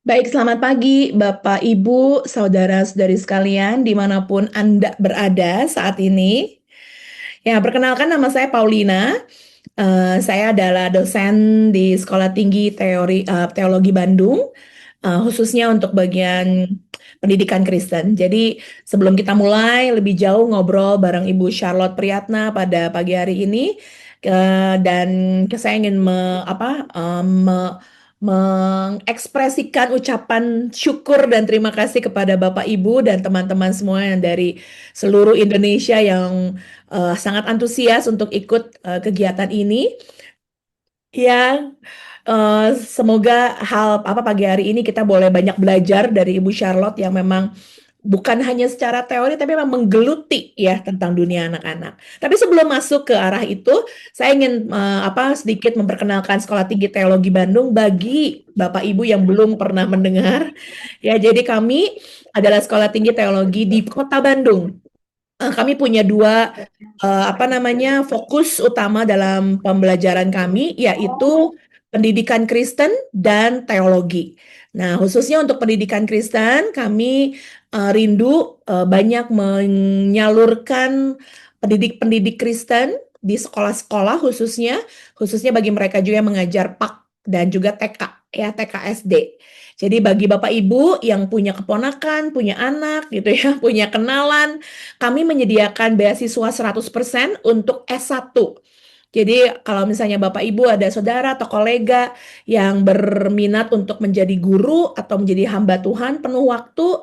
Baik, selamat pagi Bapak, Ibu, saudara-saudari sekalian dimanapun Anda berada saat ini. Ya, perkenalkan nama saya Paulina. Saya adalah dosen di Sekolah Tinggi Teologi Bandung, khususnya untuk bagian pendidikan Kristen. Jadi sebelum kita mulai lebih jauh ngobrol bareng Ibu Charlotte Priyatna pada pagi hari ini, dan saya ingin mengekspresikan ucapan syukur dan terima kasih kepada Bapak Ibu dan teman-teman semua yang dari seluruh Indonesia yang sangat antusias untuk ikut kegiatan ini. Ya, semoga pagi hari ini kita boleh banyak belajar dari Ibu Charlotte yang memang bukan hanya secara teori tapi memang menggeluti ya tentang dunia anak-anak. Tapi sebelum masuk ke arah itu, saya ingin sedikit memperkenalkan Sekolah Tinggi Teologi Bandung bagi Bapak Ibu yang belum pernah mendengar. Ya, jadi kami adalah Sekolah Tinggi Teologi di Kota Bandung. Kami punya dua fokus utama dalam pembelajaran kami, yaitu pendidikan Kristen dan teologi. Nah, khususnya untuk pendidikan Kristen, kami rindu banyak menyalurkan pendidik-pendidik Kristen di sekolah-sekolah khususnya bagi mereka juga yang mengajar PAK dan juga TK, ya TK SD. Jadi bagi Bapak Ibu yang punya keponakan, punya anak gitu ya, punya kenalan, kami menyediakan beasiswa 100% untuk S1. Jadi kalau misalnya Bapak Ibu ada saudara atau kolega yang berminat untuk menjadi guru atau menjadi hamba Tuhan penuh waktu,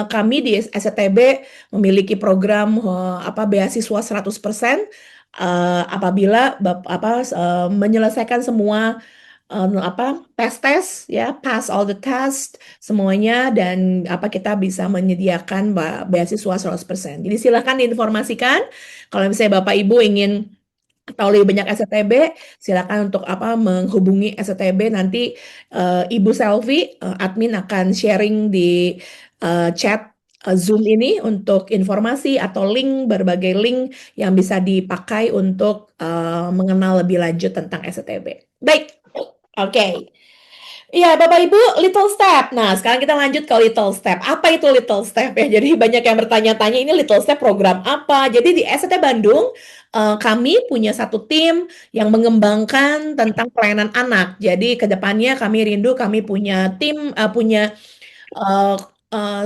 kami di SCTB memiliki program beasiswa 100% apabila menyelesaikan semua tes-tes ya, pass all the test semuanya, dan kita bisa menyediakan beasiswa 100%. Jadi silakan diinformasikan kalau misalnya Bapak Ibu ingin tahu lebih banyak SCTB, silakan untuk menghubungi SCTB. Nanti Ibu Selvi, admin akan sharing di chat Zoom ini untuk informasi atau berbagai link yang bisa dipakai untuk mengenal lebih lanjut tentang SCTB. Baik, oke. Iya, Bapak Ibu, Little Step. Nah, sekarang kita lanjut ke Little Step. Apa itu Little Step ya? Jadi banyak yang bertanya-tanya, ini Little Step program apa? Jadi di SCT Bandung, kami punya satu tim yang mengembangkan tentang pelayanan anak. Jadi ke depannya kami rindu kami punya uh,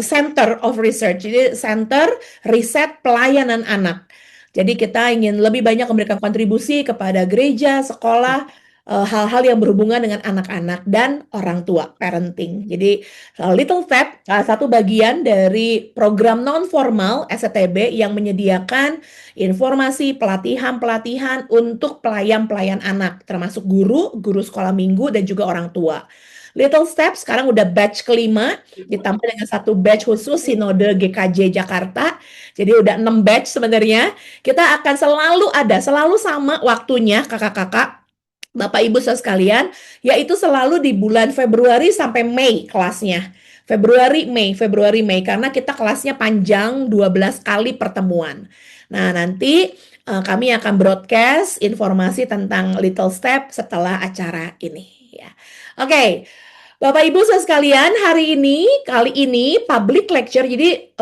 Center of Research. Jadi Center Riset Pelayanan Anak. Jadi kita ingin lebih banyak memberikan kontribusi kepada gereja, sekolah, hal-hal yang berhubungan dengan anak-anak dan orang tua, parenting. Jadi Little Step salah satu bagian dari program non formal SCTB yang menyediakan informasi pelatihan-pelatihan untuk pelayan-pelayan anak, termasuk guru, guru sekolah minggu dan juga orang tua. Little Step sekarang udah batch kelima, ditambah dengan satu batch khusus Sinode GKJ Jakarta. Jadi udah 6 batch sebenarnya. Kita akan selalu sama waktunya kakak-kakak, Bapak Ibu saudara sekalian, yaitu selalu di bulan Februari sampai Mei kelasnya. Februari, Mei, karena kita kelasnya panjang 12 kali pertemuan. Nah, nanti kami akan broadcast informasi tentang Little Step setelah acara ini. Ya. Oke, Bapak Ibu saudara sekalian, kali ini public lecture. Jadi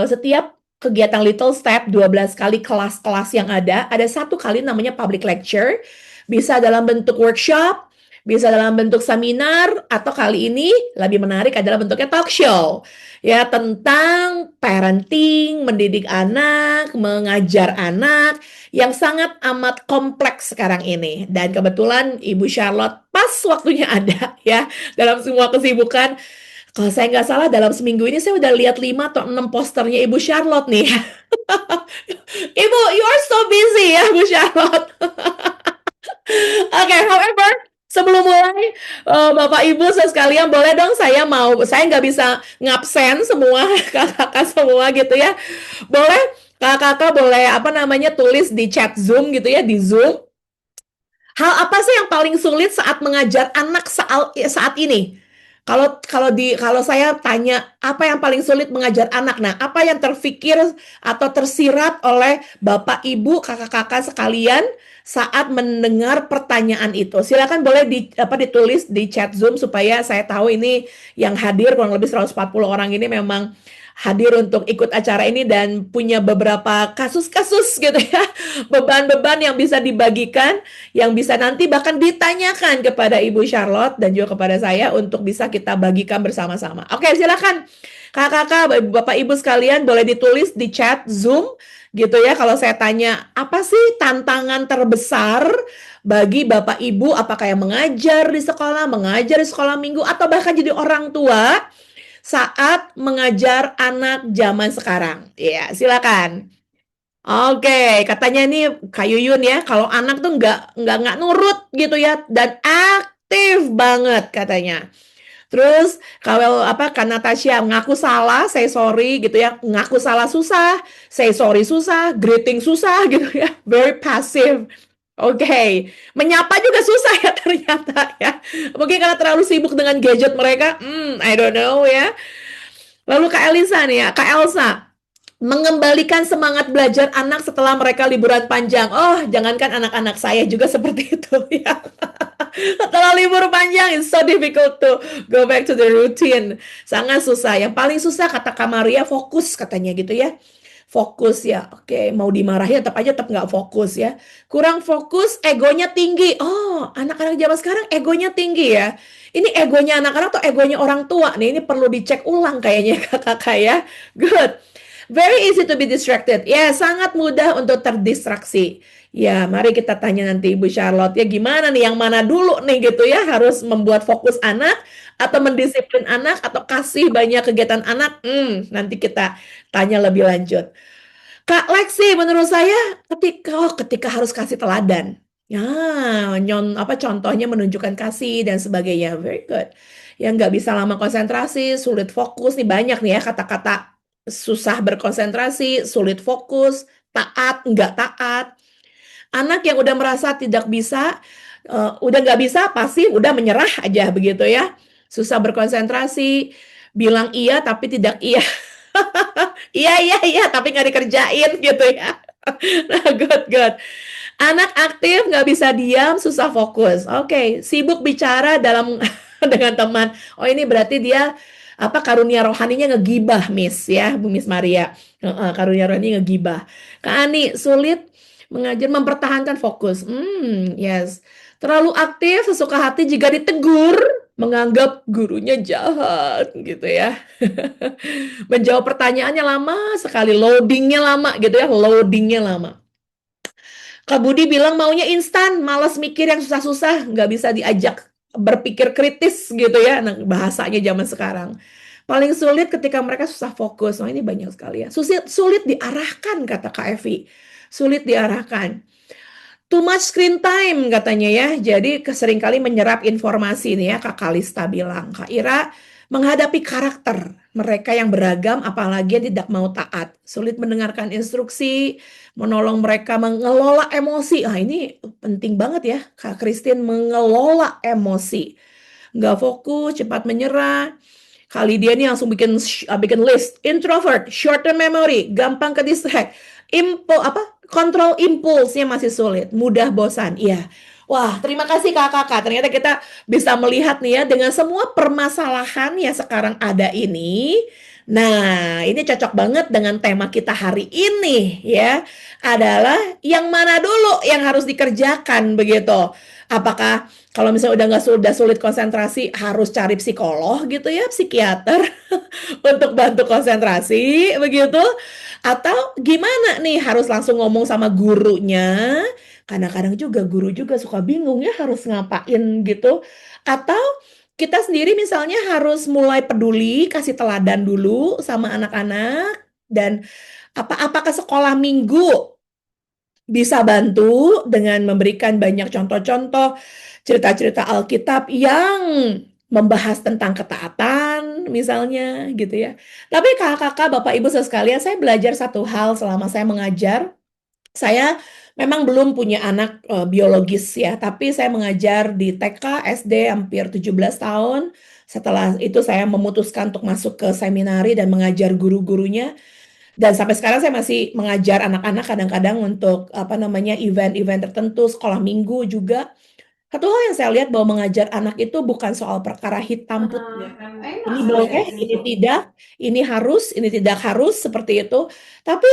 setiap kegiatan Little Step 12 kali kelas-kelas yang ada satu kali namanya public lecture. Bisa dalam bentuk workshop, bisa dalam bentuk seminar, atau kali ini lebih menarik adalah bentuknya talk show. Ya, tentang parenting, mendidik anak, mengajar anak, yang sangat amat kompleks sekarang ini. Dan kebetulan Ibu Charlotte pas waktunya ada ya, dalam semua kesibukan. Kalau saya nggak salah dalam seminggu ini saya udah lihat 5 atau 6 posternya Ibu Charlotte nih. Ibu, you are so busy ya, Bu Charlotte. Oke, however, sebelum mulai, Bapak Ibu sekalian, boleh dong saya nggak bisa ngabsen semua kakak-kakak semua gitu ya. Boleh kakak-kakak boleh tulis di chat Zoom gitu ya, di Zoom. Hal apa sih yang paling sulit saat mengajar anak saat ini? Kalau saya tanya apa yang paling sulit mengajar anak, nah apa yang terfikir atau tersirat oleh Bapak, Ibu, kakak-kakak sekalian saat mendengar pertanyaan itu? Silakan boleh ditulis di chat Zoom supaya saya tahu ini yang hadir kurang lebih 140 orang ini memang hadir untuk ikut acara ini dan punya beberapa kasus-kasus gitu ya, beban-beban yang bisa dibagikan, yang bisa nanti bahkan ditanyakan kepada Ibu Charlotte dan juga kepada saya untuk bisa kita bagikan bersama-sama. Oke, silakan kakak-kakak, bapak ibu sekalian boleh ditulis di chat Zoom gitu ya. Kalau saya tanya, apa sih tantangan terbesar bagi bapak ibu, apakah yang mengajar di sekolah minggu, atau bahkan jadi orang tua saat mengajar anak zaman sekarang? Ya, silakan. Oke, katanya nih Kak Yuyun ya, kalau anak tuh nggak nurut gitu ya dan aktif banget katanya. Terus kalau apa Kak Natasha ngaku salah, say sorry gitu ya, ngaku salah susah, say sorry susah, greeting susah gitu ya, very passive. Oke, menyapa juga susah ya ternyata ya. Mungkin karena terlalu sibuk dengan gadget mereka, I don't know ya. Lalu Kak Elisa nih ya, Kak Elsa, mengembalikan semangat belajar anak setelah mereka liburan panjang. Oh, jangankan anak-anak saya juga seperti itu ya. Setelah libur panjang, it's so difficult to go back to the routine. Sangat susah. Yang paling susah kata Kak Maria fokus katanya gitu ya. Fokus ya. Oke, mau dimarahin tetap aja tetap nggak fokus ya. Kurang fokus, egonya tinggi. Oh, anak-anak zaman sekarang egonya tinggi ya. Ini egonya anak-anak atau egonya orang tua nih? Ini perlu dicek ulang kayaknya kakak-kakak ya. Good. Very easy to be distracted. Ya, sangat mudah untuk terdistraksi. Ya, mari kita tanya nanti Ibu Charlotte ya gimana nih yang mana dulu nih gitu ya harus membuat fokus anak atau mendisiplin anak atau kasih banyak kegiatan anak. Nanti kita tanya lebih lanjut. Kak Lexi, menurut saya ketika harus kasih teladan. Ya, apa contohnya menunjukkan kasih dan sebagainya. Very good. Yang nggak bisa lama konsentrasi, sulit fokus nih banyak nih ya kata-kata susah berkonsentrasi, sulit fokus, taat, nggak taat. Anak yang udah merasa tidak bisa, udah nggak bisa, pasti udah menyerah aja begitu ya. Susah berkonsentrasi, bilang iya tapi tidak iya. Iya, iya, iya, tapi nggak dikerjain gitu ya. Nah, good, good. Anak aktif nggak bisa diam, susah fokus. Oke, sibuk bicara dalam dengan teman. Oh, ini berarti dia apa karunia rohaninya ngegibah, Miss ya, Bu Miss Maria. Karunia rohani ngegibah. Kak Ani, sulit mengajar mempertahankan fokus. Yes. Terlalu aktif, sesuka hati jika ditegur, menganggap gurunya jahat gitu ya. Menjawab pertanyaannya lama sekali, loadingnya lama gitu ya, loadingnya lama. Kak Budi bilang maunya instan, males mikir yang susah-susah, nggak bisa diajak berpikir kritis gitu ya, nah, bahasanya zaman sekarang. Paling sulit ketika mereka susah fokus. Oh ini banyak sekali ya. Sulit diarahkan kata Kak Evi. Sulit diarahkan. Too much screen time katanya ya. Jadi seringkali menyerap informasi nih ya Kak Kalista bilang. Kak Ira menghadapi karakter mereka yang beragam apalagi yang tidak mau taat. Sulit mendengarkan instruksi, menolong mereka mengelola emosi. Ah ini penting banget ya Kak Christine mengelola emosi. Nggak fokus, cepat menyerah. Kali dia nih langsung bikin list. Introvert, short term memory, gampang ke distract. Kontrol impulsnya masih sulit, mudah bosan. Iya. Wah, terima kasih kakak-kakak. Ternyata kita bisa melihat nih ya dengan semua permasalahan yang sekarang ada ini. Nah, ini cocok banget dengan tema kita hari ini ya. Adalah yang mana dulu yang harus dikerjakan begitu. Apakah kalau misalnya udah sulit konsentrasi harus cari psikolog gitu ya, psikiater untuk bantu konsentrasi begitu? Atau gimana nih harus langsung ngomong sama gurunya? Kadang-kadang juga guru juga suka bingung ya harus ngapain gitu. Atau kita sendiri misalnya harus mulai peduli, kasih teladan dulu sama anak-anak dan apakah sekolah minggu bisa bantu dengan memberikan banyak contoh-contoh cerita-cerita Alkitab yang membahas tentang ketaatan misalnya gitu ya. Tapi kakak-kakak, bapak ibu sekalian, saya belajar satu hal selama saya mengajar. Saya memang belum punya anak biologis ya, tapi saya mengajar di TK, SD hampir 17 tahun. Setelah itu saya memutuskan untuk masuk ke seminari dan mengajar guru-gurunya. Dan sampai sekarang saya masih mengajar anak-anak kadang-kadang untuk apa namanya event-event tertentu, sekolah minggu juga. Satu hal yang saya lihat bahwa mengajar anak itu bukan soal perkara hitam putih. Ini boleh, ini tidak, ini harus, ini tidak harus, seperti itu. Tapi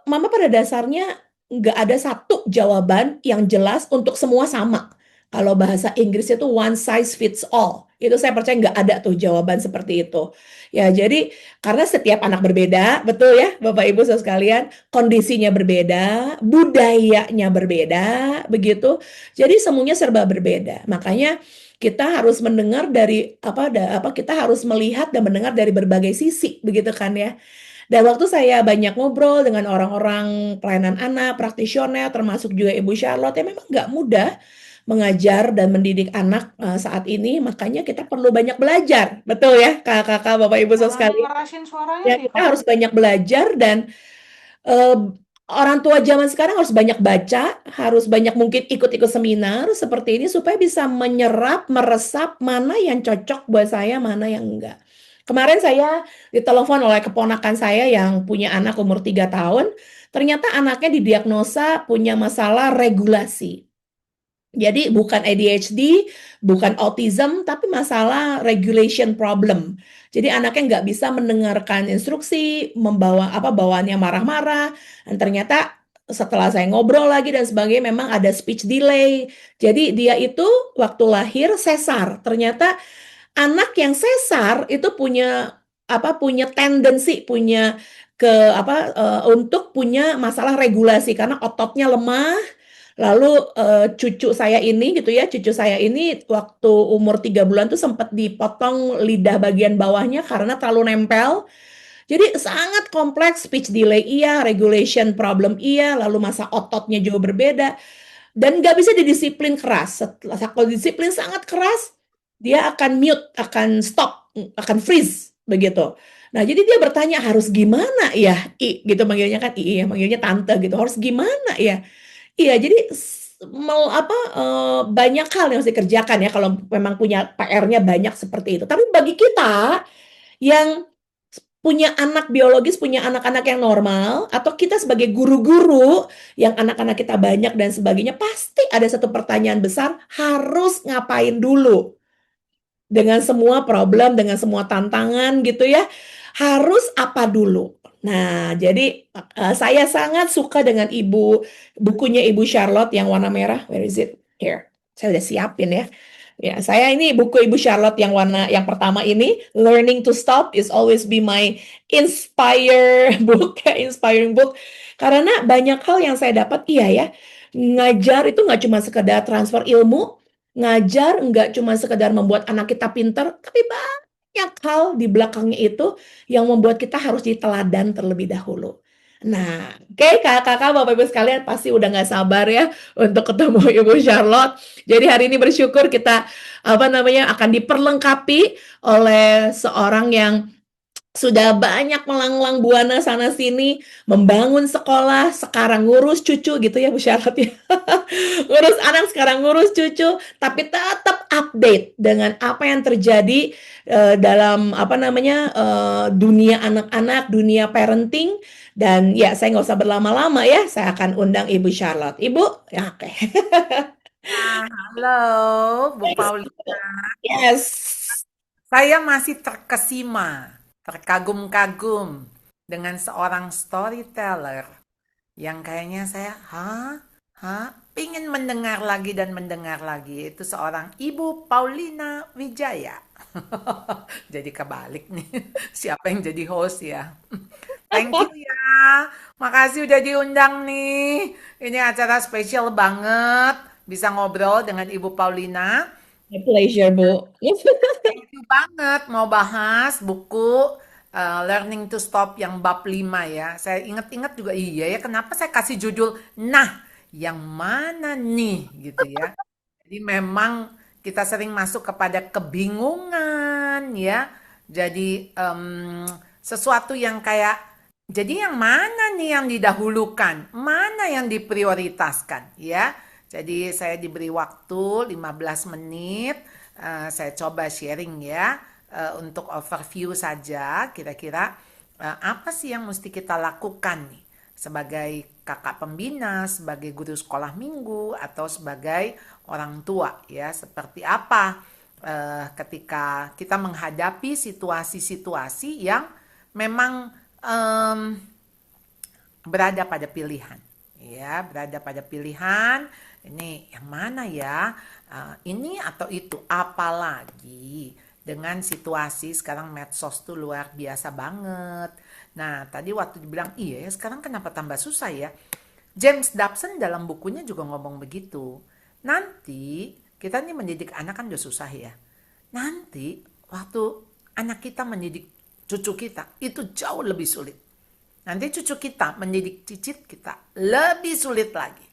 Mama pada dasarnya nggak ada satu jawaban yang jelas untuk semua sama. Kalau bahasa Inggris itu one size fits all. Itu saya percaya nggak ada tuh jawaban seperti itu. Ya, jadi karena setiap anak berbeda, betul ya Bapak Ibu saudara sekalian, kondisinya berbeda, budayanya berbeda, begitu. Jadi semuanya serba berbeda. Makanya kita harus mendengar dari kita harus melihat dan mendengar dari berbagai sisi, begitu kan ya. Dan waktu saya banyak ngobrol dengan orang-orang pelayanan anak, praktisioner, termasuk juga Ibu Charlotte, ya memang nggak mudah mengajar dan mendidik anak saat ini, makanya kita perlu banyak belajar. Betul ya, kakak-kakak, Bapak Ibu saudara Jangan sekalian. ngerasin suaranya Ya, di kita harus banyak belajar dan eh, orang tua zaman sekarang harus banyak baca, harus banyak mungkin ikut-ikut seminar seperti ini supaya bisa menyerap, meresap mana yang cocok buat saya, mana yang enggak. Kemarin saya ditelepon oleh keponakan saya yang punya anak umur 3 tahun. Ternyata anaknya didiagnosa punya masalah regulasi. Jadi bukan ADHD, bukan autism, tapi masalah regulation problem. Jadi anaknya nggak bisa mendengarkan instruksi, membawa apa bawaannya marah-marah. Dan ternyata setelah saya ngobrol lagi dan sebagainya, memang ada speech delay. Jadi dia itu waktu lahir sesar. Ternyata anak yang sesar itu punya tendensi, punya ke untuk punya masalah regulasi karena ototnya lemah. Lalu cucu saya ini gitu ya, cucu saya ini waktu umur 3 bulan tuh sempat dipotong lidah bagian bawahnya karena terlalu nempel. Jadi sangat kompleks, speech delay iya, regulation problem iya, lalu masa ototnya juga berbeda. Dan nggak bisa didisiplin keras. Setelah kalau disiplin sangat keras, dia akan mute, akan stop, akan freeze begitu. Nah, jadi dia bertanya harus gimana ya, gitu manggilnya kan ya, manggilnya tante gitu. Harus gimana ya? Iya, jadi mau apa banyak hal yang harus dikerjakan ya kalau memang punya PR-nya banyak seperti itu. Tapi bagi kita yang punya anak biologis, punya anak-anak yang normal, atau kita sebagai guru-guru yang anak-anak kita banyak dan sebagainya, pasti ada satu pertanyaan besar, harus ngapain dulu? Dengan semua problem, dengan semua tantangan gitu ya, harus apa dulu? Nah, jadi saya sangat suka dengan bukunya Ibu Charlotte yang warna merah. Where is it? Here. Saya udah siapin ya. Ya, saya ini buku Ibu Charlotte yang warna yang pertama ini, Learning to Stop is always be my inspiring book. Karena banyak hal yang saya dapat, iya ya, ngajar itu nggak cuma sekedar transfer ilmu, ngajar nggak cuma sekedar membuat anak kita pinter, tapi banyak hal di belakangnya itu yang membuat kita harus diteladan terlebih dahulu. Nah, oke kakak-kakak, bapak-ibu sekalian pasti udah nggak sabar ya untuk ketemu Ibu Charlotte. Jadi hari ini bersyukur kita akan diperlengkapi oleh seorang yang sudah banyak melanglang buana sana sini, membangun sekolah, sekarang ngurus cucu gitu ya Bu Charlotte ya. Ngurus anak sekarang ngurus cucu, tapi tetap update dengan apa yang terjadi dalam dunia anak-anak, dunia parenting. Dan ya saya nggak usah berlama-lama ya, saya akan undang Ibu Charlotte. Ibu, ya oke. Halo, Bu Paulina. Yes. Saya masih terkesima, terkagum-kagum dengan seorang storyteller yang kayaknya saya, pingin mendengar lagi dan mendengar lagi. Itu seorang Ibu Paulina Wijaya. Jadi kebalik nih, siapa yang jadi host ya? Thank you ya, makasih udah diundang nih. Ini acara spesial banget, bisa ngobrol dengan Ibu Paulina. My pleasure, Bu. Thank you banget mau bahas buku Learning to Stop yang bab 5 ya. Saya ingat-ingat juga iya ya kenapa saya kasih judul nah yang mana nih gitu ya. Jadi memang kita sering masuk kepada kebingungan ya. Jadi sesuatu yang kayak Jadi yang mana nih yang didahulukan? Mana yang diprioritaskan ya? Jadi saya diberi waktu 15 menit, saya coba sharing ya, untuk overview saja kira-kira apa sih yang mesti kita lakukan nih sebagai kakak pembina, sebagai guru sekolah minggu atau sebagai orang tua ya, seperti apa ketika kita menghadapi situasi-situasi yang memang em, berada pada pilihan. Ya, berada pada pilihan. Ini yang mana ya? Ini atau itu. Apalagi dengan situasi sekarang medsos tuh luar biasa banget. Nah, tadi waktu dibilang iya ya, sekarang kenapa tambah susah ya? James Dobson dalam bukunya juga ngomong begitu. Nanti kita nih mendidik anak kan udah susah ya. Nanti waktu anak kita mendidik cucu kita itu jauh lebih sulit. Nanti cucu kita mendidik cicit kita lebih sulit lagi.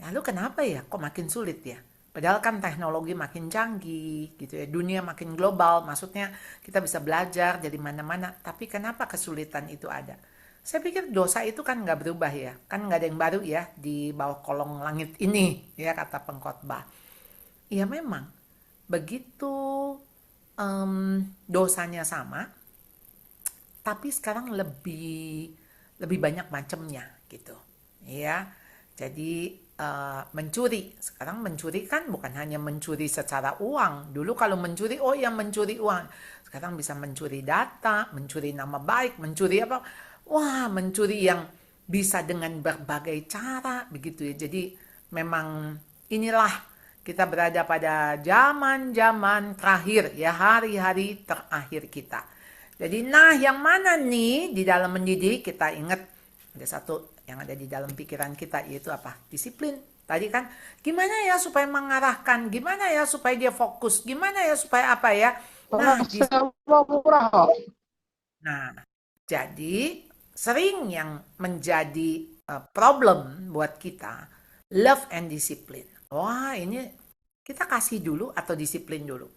Lalu kenapa ya kok makin sulit ya? Padahal kan teknologi makin canggih gitu ya. Dunia makin global. Maksudnya kita bisa belajar dari mana-mana. Tapi kenapa kesulitan itu ada? Saya pikir dosa itu kan nggak berubah ya. Kan nggak ada yang baru ya di bawah kolong langit ini ya kata pengkhotbah. Ya memang begitu dosanya sama, tapi sekarang lebih lebih banyak macamnya gitu ya. Jadi mencuri sekarang, mencuri kan bukan hanya mencuri secara uang. Dulu kalau mencuri oh ya mencuri uang, sekarang bisa mencuri data, mencuri nama baik, mencuri apa, wah mencuri yang bisa dengan berbagai cara begitu ya. Jadi memang inilah kita berada pada zaman-zaman terakhir ya, hari-hari terakhir kita. Jadi nah yang mana nih di dalam mendidik kita ingat ada satu yang ada di dalam pikiran kita yaitu apa? Disiplin. Tadi kan gimana ya supaya mengarahkan, gimana ya supaya dia fokus, gimana ya supaya apa ya? Nah, Sama murah kok. nah jadi sering yang menjadi problem buat kita love and discipline. Wah ini kita kasih dulu atau disiplin dulu.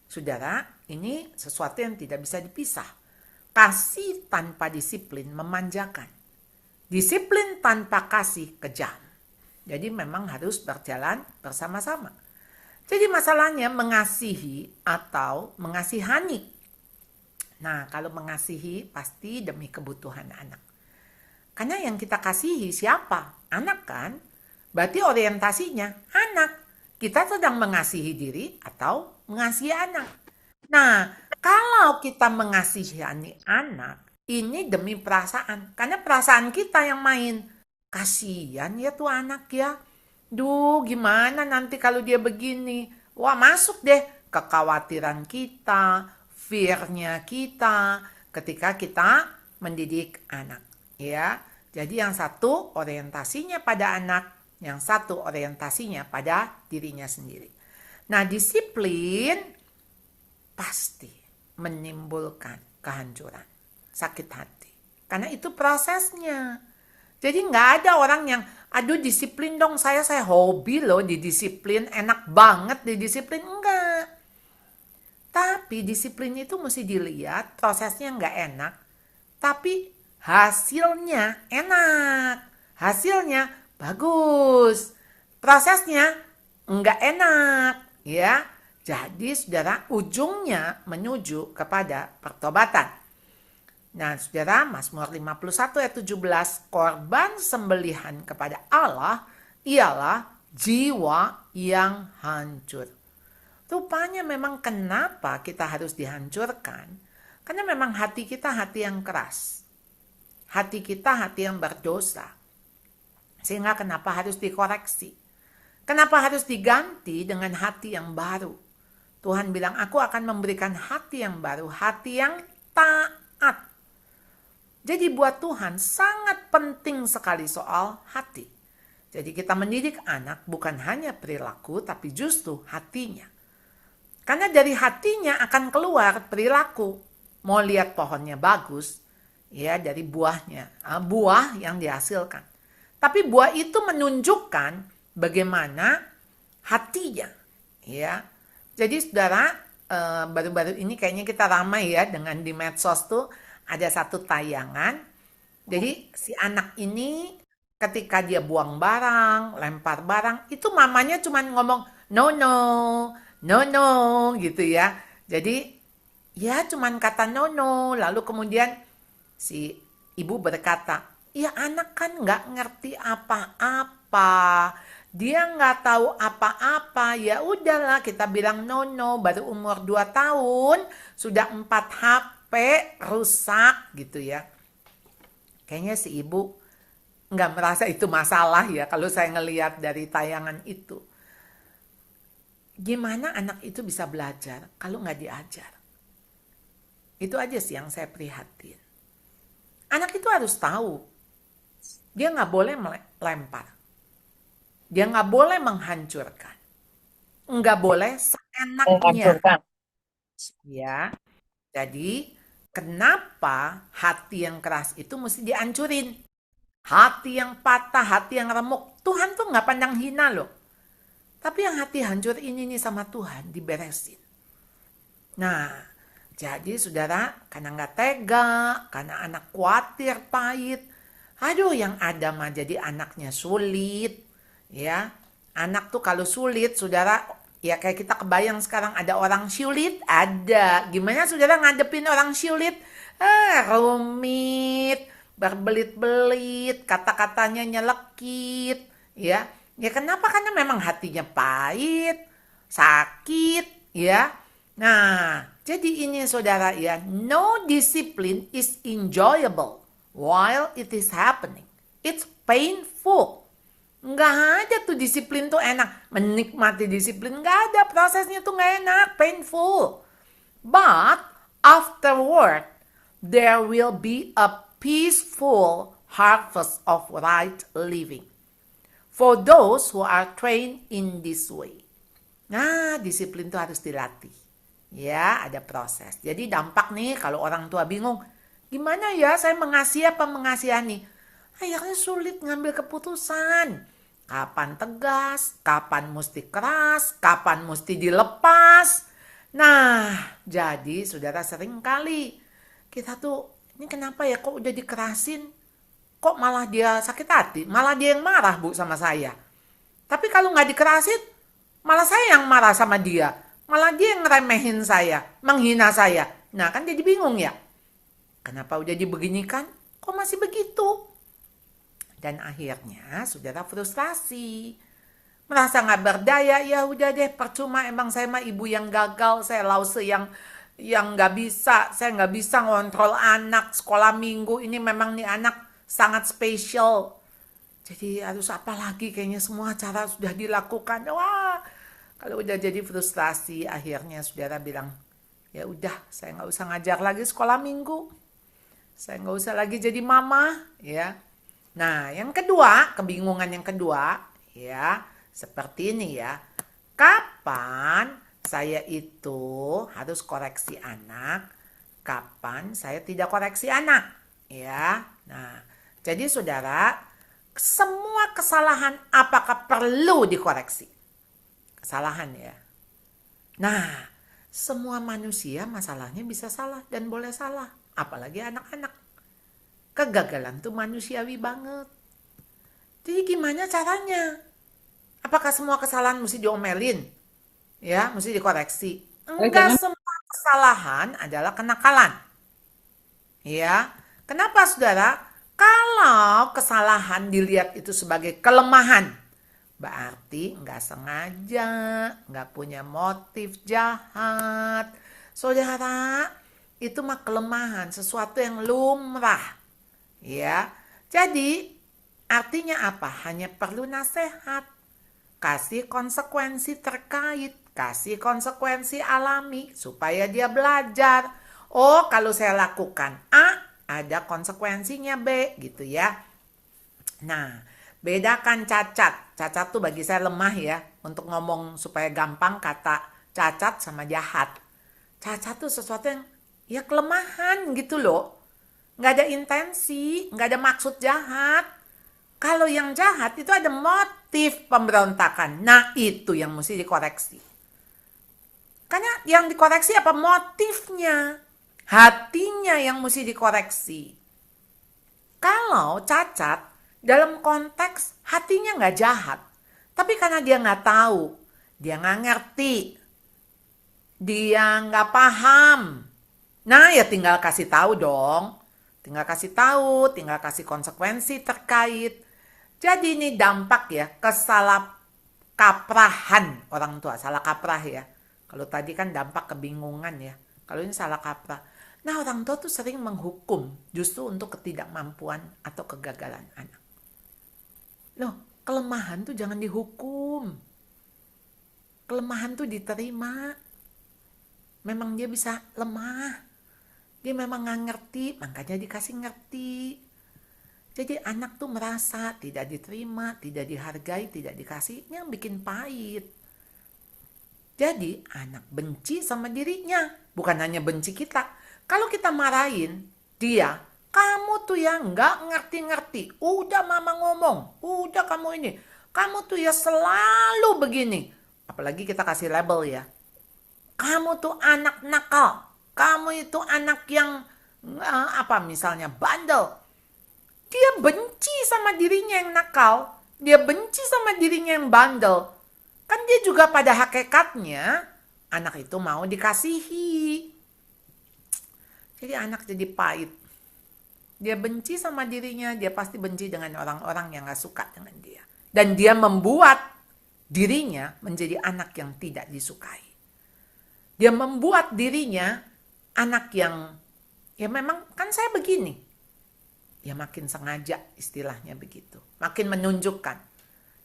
Saudara, ini sesuatu yang tidak bisa dipisah. Kasih tanpa disiplin memanjakan. Disiplin tanpa kasih kejam. Jadi memang harus berjalan bersama-sama. Jadi masalahnya mengasihi atau mengasihani. Nah, kalau mengasihi pasti demi kebutuhan anak. Karena yang kita kasihi siapa? Anak kan? Berarti orientasinya anak. Kita sedang mengasihi diri atau mengasihi anak. Nah, kalau kita mengasihani anak, ini demi perasaan. Karena perasaan kita yang main. Kasihan ya tuh anak ya. Duh, gimana nanti kalau dia begini? Wah, masuk deh kekhawatiran kita, fear-nya kita ketika kita mendidik anak. Ya, jadi yang satu orientasinya pada anak, yang satu orientasinya pada dirinya sendiri. Nah, disiplin pasti menimbulkan kehancuran, sakit hati. Karena itu prosesnya. Jadi nggak ada orang yang, aduh disiplin dong saya hobi loh didisiplin, enak banget didisiplin. Enggak. Tapi disiplin itu mesti dilihat prosesnya nggak enak, tapi hasilnya enak. Hasilnya bagus. Prosesnya nggak enak, ya. Jadi saudara ujungnya menuju kepada pertobatan. Nah saudara Mazmur 51 ayat 17, korban sembelihan kepada Allah ialah jiwa yang hancur. Rupanya memang kenapa kita harus dihancurkan? Karena memang hati kita hati yang keras. Hati kita hati yang berdosa. Sehingga kenapa harus dikoreksi? Kenapa harus diganti dengan hati yang baru? Tuhan bilang, aku akan memberikan hati yang baru, hati yang taat. Jadi buat Tuhan sangat penting sekali soal hati. Jadi kita mendidik anak bukan hanya perilaku, tapi justru hatinya. Karena dari hatinya akan keluar perilaku. Mau lihat pohonnya bagus, ya dari buahnya. Buah yang dihasilkan. Tapi buah itu menunjukkan bagaimana hatinya. Ya. Jadi saudara, baru-baru ini kayaknya kita ramai ya dengan di medsos tuh. ada satu tayangan. Jadi si anak ini ketika dia buang barang, lempar barang, itu mamanya cuma ngomong no no, no no gitu ya. Jadi ya cuman kata no no, lalu kemudian si ibu berkata, ya anak kan nggak ngerti apa-apa. Dia nggak tahu apa-apa. Ya udahlah kita bilang no no, baru umur 2 tahun sudah 4 HP rusak gitu ya. Kayaknya si ibu nggak merasa itu masalah ya kalau saya ngelihat dari tayangan itu. Gimana anak itu bisa belajar kalau nggak diajar? Itu aja sih yang saya prihatin. Anak itu harus tahu. Dia nggak boleh melempar. Dia nggak boleh menghancurkan. Nggak boleh seenaknya. Ya, jadi kenapa hati yang keras itu mesti dihancurin? Hati yang patah, hati yang remuk. Tuhan tuh nggak pandang hina loh. Tapi yang hati hancur ini nih sama Tuhan diberesin. Nah, jadi saudara, karena nggak tega, karena anak khawatir, pahit. Aduh, yang ada mah jadi anaknya sulit. Ya, anak tuh kalau sulit, saudara, ya kayak kita kebayang sekarang ada orang sulit, ada. Gimana saudara ngadepin orang sulit? Rumit, berbelit-belit, kata-katanya nyelekit. Ya kenapa? Karena memang hatinya pahit, sakit, ya. Nah, jadi ini saudara ya, no discipline is enjoyable while it is happening. It's painful. Nggak ada tuh disiplin tuh enak. Menikmati disiplin nggak ada. Prosesnya tuh nggak enak, painful. But afterward, there will be a peaceful harvest of right living for those who are trained in this way. Nah, disiplin tuh harus dilatih. Ya, ada proses. Jadi dampak nih kalau orang tua bingung, gimana ya saya mengasihi apa mengasihani? Akhirnya sulit ngambil keputusan. Kapan tegas, kapan mesti keras, kapan mesti dilepas. Nah, jadi saudara sering kali kita tuh, ini kenapa ya kok udah dikerasin? Kok malah dia sakit hati? Malah dia yang marah bu sama saya. Tapi kalau nggak dikerasin, malah saya yang marah sama dia. Malah dia yang ngeremehin saya, menghina saya. Nah kan jadi bingung ya. Kenapa udah dibeginikan, kok masih begitu? Dan akhirnya saudara frustasi. Merasa nggak berdaya, ya udah deh percuma emang saya mah ibu yang gagal, saya lause yang nggak bisa, saya nggak bisa ngontrol anak sekolah minggu, ini memang nih anak sangat spesial. Jadi harus apa lagi, kayaknya semua cara sudah dilakukan. Wah, kalau udah jadi frustasi, akhirnya saudara bilang, ya udah saya nggak usah ngajar lagi sekolah minggu. Saya nggak usah lagi jadi mama, ya. Nah, yang kedua, kebingungan yang kedua, ya, seperti ini ya. Kapan saya itu harus koreksi anak, kapan saya tidak koreksi anak, ya. Nah, jadi saudara, semua kesalahan apakah perlu dikoreksi? Kesalahan ya. Nah, semua manusia masalahnya bisa salah dan boleh salah, apalagi anak-anak. Kegagalan tuh manusiawi banget. Jadi gimana caranya? Apakah semua kesalahan mesti diomelin? Ya, mesti dikoreksi. Enggak, semua kesalahan adalah kenakalan. Ya, kenapa saudara? Kalau kesalahan dilihat itu sebagai kelemahan, berarti nggak sengaja, nggak punya motif jahat. Saudara, itu mah kelemahan, sesuatu yang lumrah. Ya, jadi artinya apa? Hanya perlu nasihat, kasih konsekuensi terkait, kasih konsekuensi alami supaya dia belajar. Oh, kalau saya lakukan A, ada konsekuensinya B, gitu ya. Nah, bedakan cacat. Cacat tuh bagi saya lemah ya, untuk ngomong supaya gampang kata cacat sama jahat. Cacat tuh sesuatu yang ya kelemahan gitu loh. Nggak ada intensi, nggak ada maksud jahat. Kalau yang jahat itu ada motif pemberontakan. Nah itu yang mesti dikoreksi. Karena yang dikoreksi apa? Motifnya. Hatinya yang mesti dikoreksi. Kalau cacat, dalam konteks hatinya nggak jahat. Tapi karena dia nggak tahu, dia nggak ngerti, dia nggak paham. Nah, ya tinggal kasih tahu dong. Tinggal kasih tahu, tinggal kasih konsekuensi terkait. Jadi ini dampak ya, kesalah kaprahan orang tua, salah kaprah ya. Kalau tadi kan dampak kebingungan ya. Kalau ini salah kaprah. Nah, orang tua tuh sering menghukum justru untuk ketidakmampuan atau kegagalan anak. Loh, kelemahan tuh jangan dihukum. Kelemahan tuh diterima. Memang dia bisa lemah. Dia memang nggak ngerti, makanya dikasih ngerti. Jadi anak tuh merasa tidak diterima, tidak dihargai, tidak dikasih, yang bikin pahit. Jadi anak benci sama dirinya, bukan hanya benci kita. Kalau kita marahin dia, kamu tuh ya nggak ngerti-ngerti. Udah mama ngomong, udah kamu ini. Kamu tuh ya selalu begini. Apalagi kita kasih label ya. Kamu tuh anak nakal. Kamu itu anak yang apa misalnya bandel. Dia benci sama dirinya yang nakal. Dia benci sama dirinya yang bandel. Kan dia juga pada hakikatnya anak itu mau dikasihi. Jadi anak jadi pahit. Dia benci sama dirinya, dia pasti benci dengan orang-orang yang gak suka dengan dia. Dan dia membuat dirinya menjadi anak yang tidak disukai. Dia membuat dirinya anak yang, ya memang kan saya begini. Ya makin sengaja istilahnya begitu. Makin menunjukkan.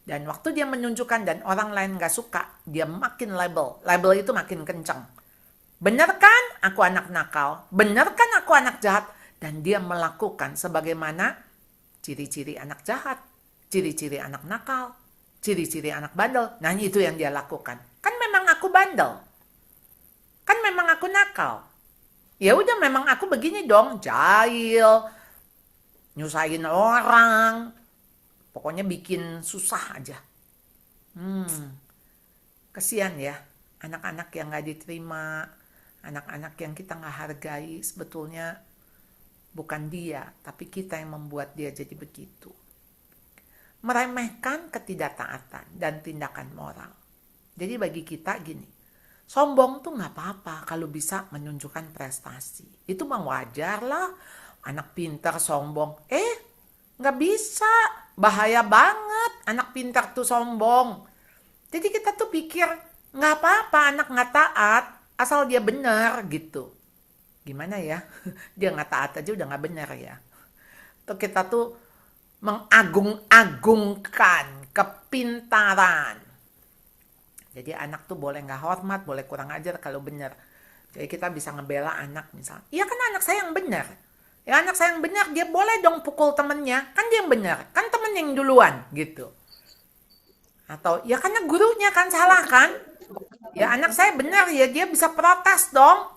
Dan waktu dia menunjukkan dan orang lain gak suka, dia makin label. Label itu makin kencang. Benar kan aku anak nakal? Benar kan aku anak jahat? Dan dia melakukan sebagaimana ciri-ciri anak jahat. Ciri-ciri anak nakal. Ciri-ciri anak bandel. Nah itu yang dia lakukan. Kan memang aku bandel. Kan memang aku nakal. Ya udah memang aku begini dong, jahil, nyusahin orang, pokoknya bikin susah aja. Kesian ya, anak-anak yang gak diterima, anak-anak yang kita gak hargai, sebetulnya bukan dia, tapi kita yang membuat dia jadi begitu. Meremehkan ketidaktaatan dan tindakan moral. Jadi bagi kita gini, sombong tuh gak apa-apa kalau bisa menunjukkan prestasi. Itu mah wajar lah. Anak pintar sombong. Gak bisa. Bahaya banget anak pintar tuh sombong. Jadi kita tuh pikir gak apa-apa anak gak taat. Asal dia benar gitu. Gimana ya? Dia gak taat aja udah gak benar ya. Tuh kita tuh mengagung-agungkan kepintaran. Jadi anak tuh boleh gak hormat, boleh kurang ajar kalau benar. Jadi kita bisa ngebela anak misalnya. Iya kan anak saya yang benar. Ya anak saya yang benar, dia boleh dong pukul temennya. Kan dia yang benar, kan temen yang duluan gitu. Atau ya karena gurunya kan salah kan. Ya anak saya benar ya, dia bisa protes dong.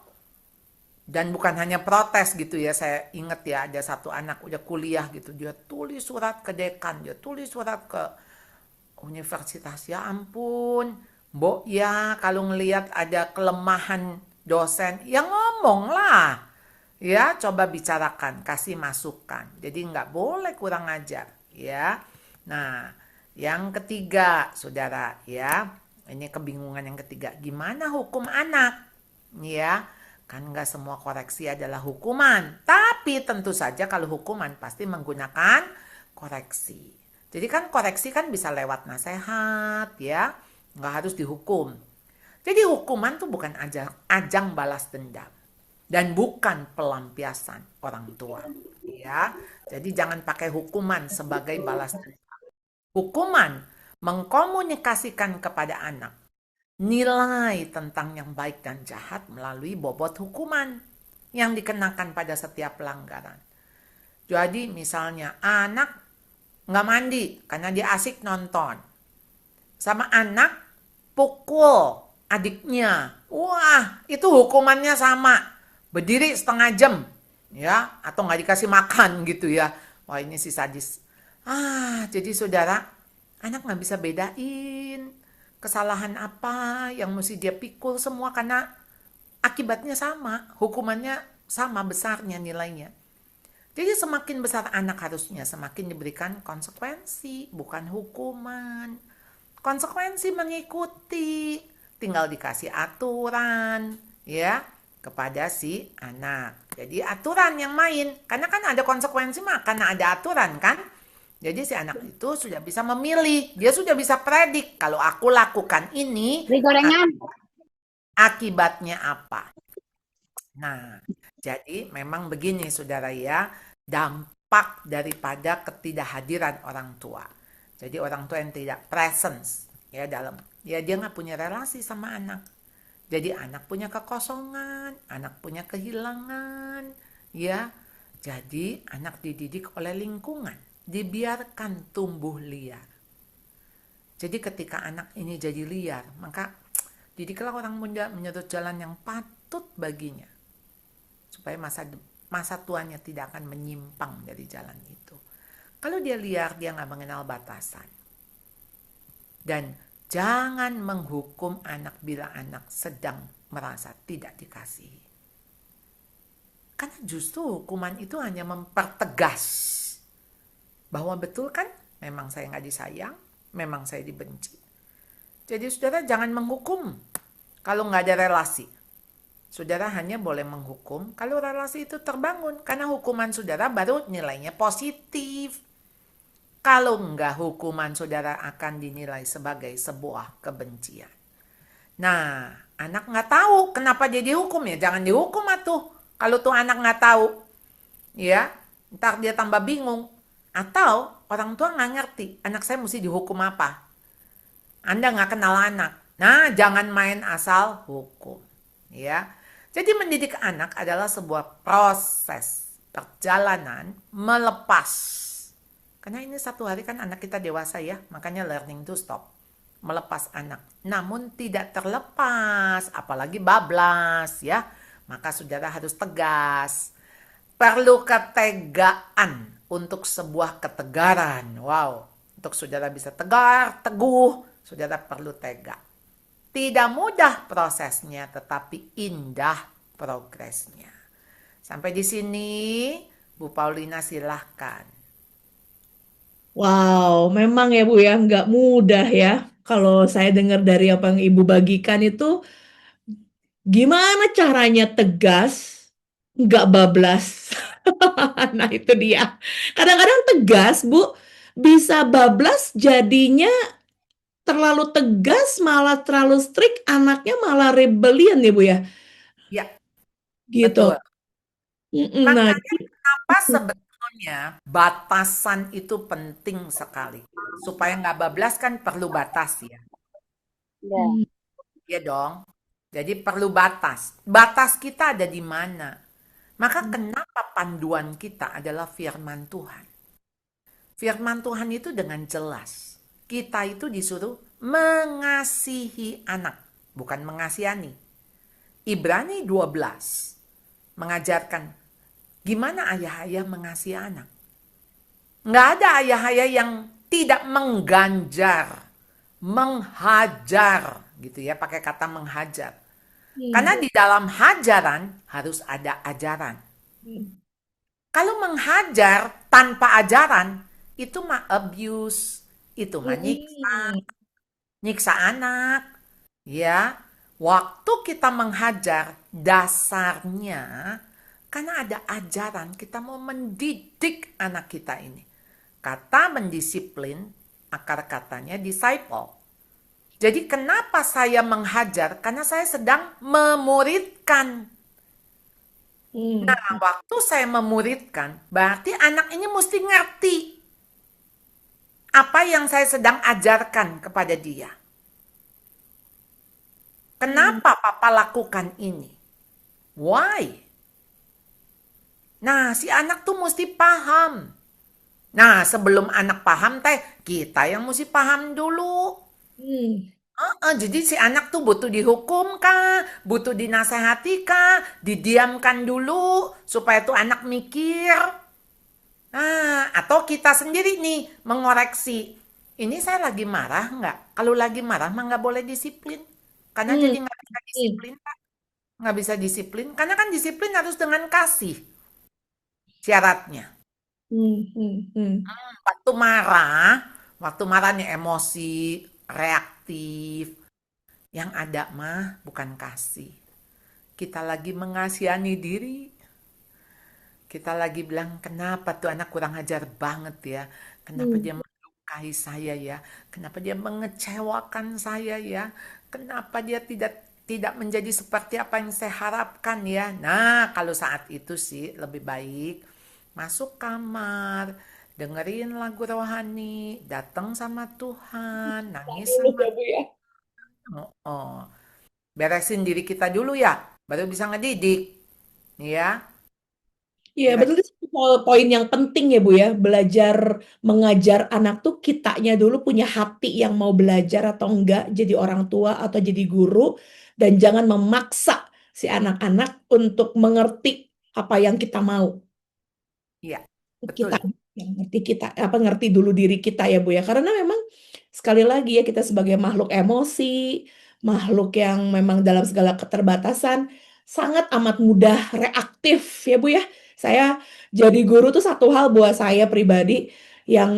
Dan bukan hanya protes gitu ya, saya ingat ya ada satu anak udah kuliah gitu. Dia tulis surat ke dekan, dia tulis surat ke universitas. Ya ampun. Mbok ya kalau ngelihat ada kelemahan dosen, ya ngomong lah. Ya coba bicarakan, kasih masukan. Jadi nggak boleh kurang ajar. Ya. Nah yang ketiga saudara ya. Ini kebingungan yang ketiga. Gimana hukum anak? Ya. Kan nggak semua koreksi adalah hukuman. Tapi tentu saja kalau hukuman pasti menggunakan koreksi. Jadi kan koreksi kan bisa lewat nasihat ya. Nggak harus dihukum. Jadi hukuman tuh bukan ajang balas dendam. Dan bukan pelampiasan orang tua. Ya. Jadi jangan pakai hukuman sebagai balas dendam. Hukuman mengkomunikasikan kepada anak nilai tentang yang baik dan jahat melalui bobot hukuman yang dikenakan pada setiap pelanggaran. Jadi misalnya anak nggak mandi karena dia asik nonton. Sama anak pukul adiknya. Wah, itu hukumannya sama. Berdiri setengah jam. Ya, atau nggak dikasih makan gitu ya. Wah, ini si sadis. Jadi saudara, anak nggak bisa bedain kesalahan apa yang mesti dia pikul semua karena akibatnya sama. Hukumannya sama besarnya nilainya. Jadi semakin besar anak harusnya semakin diberikan konsekuensi, bukan hukuman. Konsekuensi mengikuti, tinggal dikasih aturan ya kepada si anak. Jadi aturan yang main, karena kan ada konsekuensi mah karena ada aturan kan. Jadi si anak itu sudah bisa memilih, dia sudah bisa predik kalau aku lakukan ini Beli gorengan. akibatnya apa. Nah, jadi memang begini saudara ya, dampak daripada ketidakhadiran orang tua. Jadi orang tua yang tidak presence ya dia nggak punya relasi sama anak. Jadi anak punya kekosongan, anak punya kehilangan, ya. Jadi anak dididik oleh lingkungan, dibiarkan tumbuh liar. Jadi ketika anak ini jadi liar, maka didiklah orang muda menurut jalan yang patut baginya. Supaya masa tuanya tidak akan menyimpang dari jalan itu. Kalau dia liar, dia nggak mengenal batasan. Dan jangan menghukum anak bila anak sedang merasa tidak dikasihi. Karena justru hukuman itu hanya mempertegas bahwa betul kan, memang saya nggak disayang, memang saya dibenci. Jadi saudara jangan menghukum kalau nggak ada relasi. Saudara hanya boleh menghukum kalau relasi itu terbangun. Karena hukuman saudara baru nilainya positif. Kalau enggak, hukuman saudara akan dinilai sebagai sebuah kebencian. Nah, anak nggak tahu kenapa dia dihukum ya. Jangan dihukum atuh. Kalau tuh anak nggak tahu. Ya, ntar dia tambah bingung. Atau orang tua nggak ngerti. Anak saya mesti dihukum apa. Anda nggak kenal anak. Nah, jangan main asal hukum. Ya. Jadi mendidik anak adalah sebuah proses perjalanan melepas. Karena ini satu hari kan anak kita dewasa ya, makanya learning to stop. Melepas anak. Namun tidak terlepas, apalagi bablas ya. Maka saudara harus tegas. Perlu ketegaan untuk sebuah ketegaran. Wow, untuk saudara bisa tegar, teguh, saudara perlu tegak. Tidak mudah prosesnya, tetapi indah progresnya. Sampai di sini, Bu Paulina silahkan. Wow, memang ya Bu ya, nggak mudah ya. Kalau saya dengar dari apa yang Ibu bagikan itu, gimana caranya tegas, nggak bablas. Nah itu dia. Kadang-kadang tegas Bu, bisa bablas jadinya terlalu tegas, malah terlalu strict, anaknya malah rebellion ya Bu ya. Ya, Gitu. betul. Nah, Makanya kenapa sebetulnya batasan itu penting sekali. Supaya nggak bablas kan perlu batas ya. Ya. Iya dong. Jadi perlu batas. Batas kita ada di mana? Maka kenapa panduan kita adalah firman Tuhan? Firman Tuhan itu dengan jelas. Kita itu disuruh mengasihi anak, bukan mengasihani. Ibrani 12 mengajarkan gimana ayah-ayah mengasihi anak. Nggak ada ayah-ayah yang tidak mengganjar, menghajar, gitu ya, pakai kata menghajar. Karena di dalam hajaran harus ada ajaran. Kalau menghajar tanpa ajaran, itu mah abuse, itu mah nyiksa anak. Ya, waktu kita menghajar, dasarnya karena ada ajaran, kita mau mendidik anak kita ini. Kata mendisiplin, akar katanya disciple. Jadi kenapa saya menghajar? Karena saya sedang memuridkan. Nah, waktu saya memuridkan, berarti anak ini mesti ngerti apa yang saya sedang ajarkan kepada dia. Kenapa papa lakukan ini? Why? Nah, si anak tuh mesti paham. Nah, sebelum anak paham teh, kita yang mesti paham dulu. Jadi si anak tuh butuh dihukum kah? Butuh dinasehati kah? Didiamkan dulu supaya tuh anak mikir. Nah, atau kita sendiri nih mengoreksi. Ini saya lagi marah nggak? Kalau lagi marah mah nggak boleh disiplin. Karena jadi nggak bisa disiplin, Pak. nggak bisa disiplin, karena kan disiplin harus dengan kasih syaratnya. Hmm, hmm, hmm. Waktu marah, waktu marahnya emosi, reaktif, yang ada mah bukan kasih. Kita lagi mengasihani diri, kita lagi bilang, kenapa tuh anak kurang ajar banget ya? Kenapa Hmm. dia melukai saya ya? Kenapa dia mengecewakan saya ya? Kenapa dia tidak tidak menjadi seperti apa yang saya harapkan ya? Nah, kalau saat itu sih lebih baik masuk kamar, dengerin lagu rohani, datang sama Tuhan, nangis Dulu sama ya Bu ya. Tuhan. Oh, beresin diri kita dulu ya, baru bisa ngedidik, ya. Iya, betul Beres. itu satu poin yang penting ya Bu ya. Belajar mengajar anak tuh kitanya dulu punya hati yang mau belajar atau enggak jadi orang tua atau jadi guru dan jangan memaksa si anak-anak untuk mengerti apa yang kita mau. Iya, Kita betul. yang ngerti kita apa ngerti dulu diri kita ya Bu ya. Karena memang sekali lagi ya kita sebagai makhluk emosi, makhluk yang memang dalam segala keterbatasan sangat amat mudah reaktif ya Bu ya. Saya jadi guru tuh satu hal buat saya pribadi yang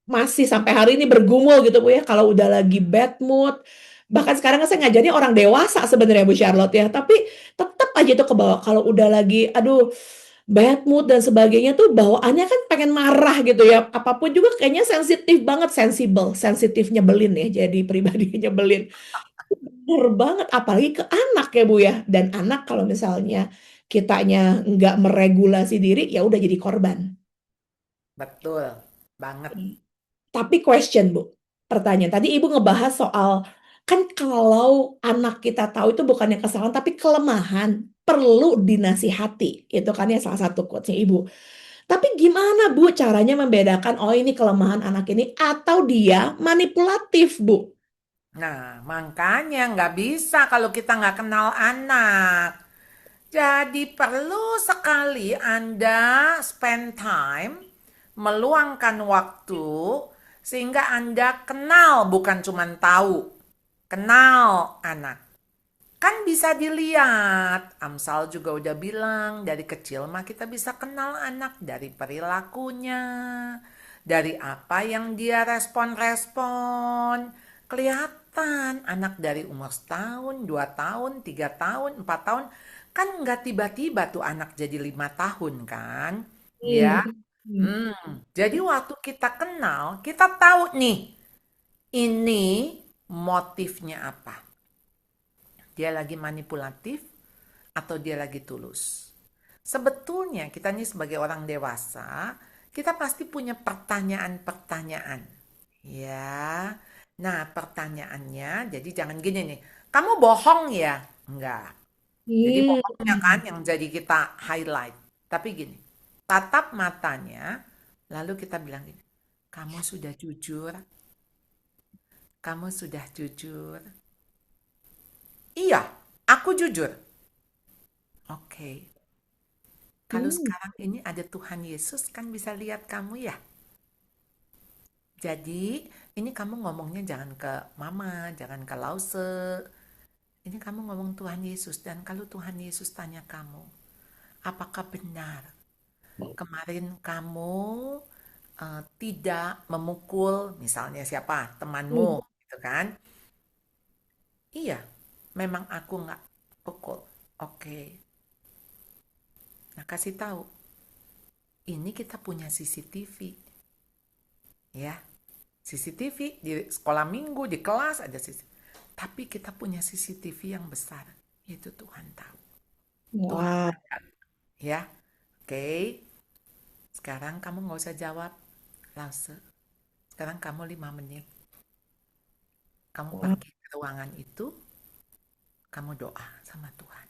masih sampai hari ini bergumul gitu Bu ya. Kalau udah lagi bad mood, bahkan sekarang kan saya ngajarnya orang dewasa sebenarnya Bu Charlotte ya, tapi tetap aja itu ke bawah kalau udah lagi aduh bad mood dan sebagainya tuh bawaannya kan pengen marah gitu ya. Apapun juga kayaknya sensitif banget, sensitif nyebelin ya. Jadi pribadi nyebelin. Bener banget, apalagi ke anak ya Bu ya. Dan anak kalau misalnya kitanya nggak meregulasi diri, ya udah jadi korban. Betul banget. Tapi question Bu, pertanyaan. Tadi Ibu ngebahas soal, kan kalau anak kita tahu itu bukannya kesalahan, tapi kelemahan, perlu dinasihati. Itu kan ya salah satu quotes-nya Ibu. Tapi gimana Bu caranya membedakan, oh ini kelemahan anak ini, atau dia manipulatif Bu? Nah, makanya nggak bisa kalau kita nggak kenal anak. Jadi perlu sekali Anda spend time, meluangkan waktu, sehingga Anda kenal, bukan cuma tahu. Kenal anak. Kan bisa dilihat, Amsal juga udah bilang, dari kecil mah kita bisa kenal anak dari perilakunya, dari apa yang dia respon-respon. Kelihatan anak dari umur setahun, 2 tahun, 3 tahun, 4 tahun, kan nggak tiba-tiba tuh anak jadi 5 tahun kan, ya. Hmm. Hmm. Jadi waktu kita kenal, kita tahu nih, ini motifnya apa. Dia lagi manipulatif atau dia lagi tulus. Sebetulnya kita nih sebagai orang dewasa, kita pasti punya pertanyaan-pertanyaan. Ya. Nah, pertanyaannya jadi jangan gini nih. Kamu bohong ya? Enggak. Jadi Hmm. bohongnya kan yang jadi kita highlight. Tapi gini, tatap matanya, lalu kita bilang gini, kamu sudah jujur? Kamu sudah jujur? Iya, aku jujur. Oke. Kalau Hmm. sekarang ini ada Tuhan Yesus kan bisa lihat kamu ya. Jadi ini kamu ngomongnya jangan ke mama, jangan ke Lause. Ini kamu ngomong Tuhan Yesus dan kalau Tuhan Yesus tanya kamu, apakah benar kemarin kamu tidak memukul misalnya siapa temanmu Hmm. gitu kan? Iya, memang aku nggak pukul. Oke, nah kasih tahu. Ini kita punya CCTV ya. CCTV di sekolah minggu, di kelas ada CCTV. Tapi kita punya CCTV yang besar, yaitu Tuhan tahu. Tuhan Wah. ada, ya. Oke, sekarang kamu nggak usah jawab, Lause. Sekarang kamu 5 menit. Kamu Wah. pergi ke ruangan itu, kamu doa sama Tuhan.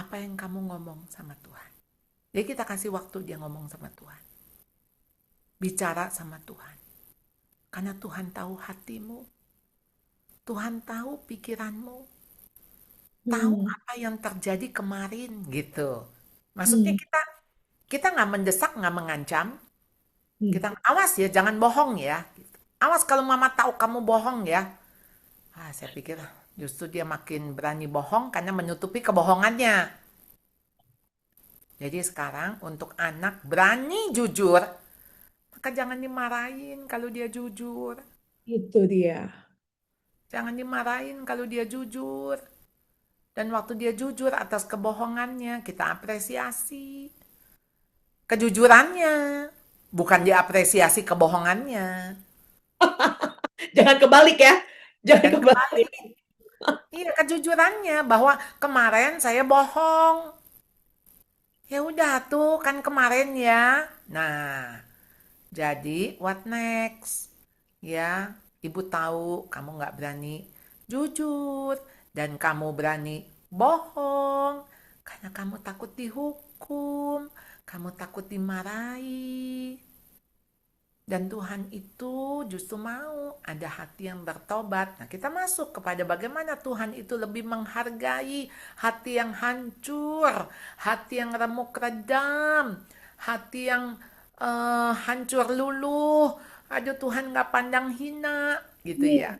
Apa yang kamu ngomong sama Tuhan? Jadi kita kasih waktu dia ngomong sama Tuhan. Bicara sama Tuhan. Karena Tuhan tahu hatimu. Tuhan tahu pikiranmu. Tahu Hmm. apa yang terjadi kemarin gitu. Maksudnya Hmm. kita nggak mendesak, nggak mengancam. Hmm. Kita awas ya, jangan bohong ya. Gitu. Awas kalau mama tahu kamu bohong ya. Ah, saya pikir Justru dia makin berani bohong karena menutupi kebohongannya. Jadi sekarang untuk anak berani jujur, maka jangan dimarahin kalau dia jujur. Itu dia. Jangan dimarahin kalau dia jujur. Dan waktu dia jujur atas kebohongannya, kita apresiasi kejujurannya. Bukan diapresiasi kebohongannya. Jangan kebalik ya. Jangan Dan kebalik. kembali, iya kejujurannya bahwa kemarin saya bohong. Ya udah tuh kan kemarin ya. Nah, jadi what next? Ya, ibu tahu kamu nggak berani jujur dan kamu berani bohong karena kamu takut dihukum, kamu takut dimarahi. Dan Tuhan itu justru mau ada hati yang bertobat. Nah, kita masuk kepada bagaimana Tuhan itu lebih menghargai hati yang hancur, hati yang remuk redam, hati yang hancur luluh. Aduh Tuhan nggak pandang hina gitu ya.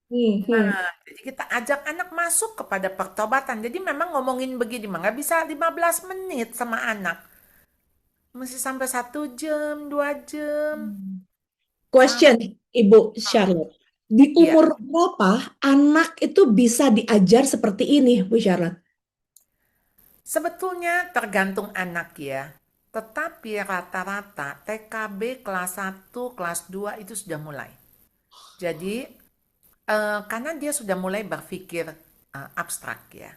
Hmm, hmm. Nah, jadi kita ajak anak masuk kepada pertobatan. Jadi memang ngomongin begini mah nggak bisa 15 menit sama anak. Mesti sampai 1 jam, 2 jam. Question, Ibu Charlotte. Di Iya. umur berapa anak itu bisa diajar seperti ini, Bu Charlotte? Sebetulnya tergantung anak ya. Tetapi rata-rata TKB kelas 1, kelas 2 itu sudah mulai. Jadi karena dia sudah mulai berpikir abstrak ya.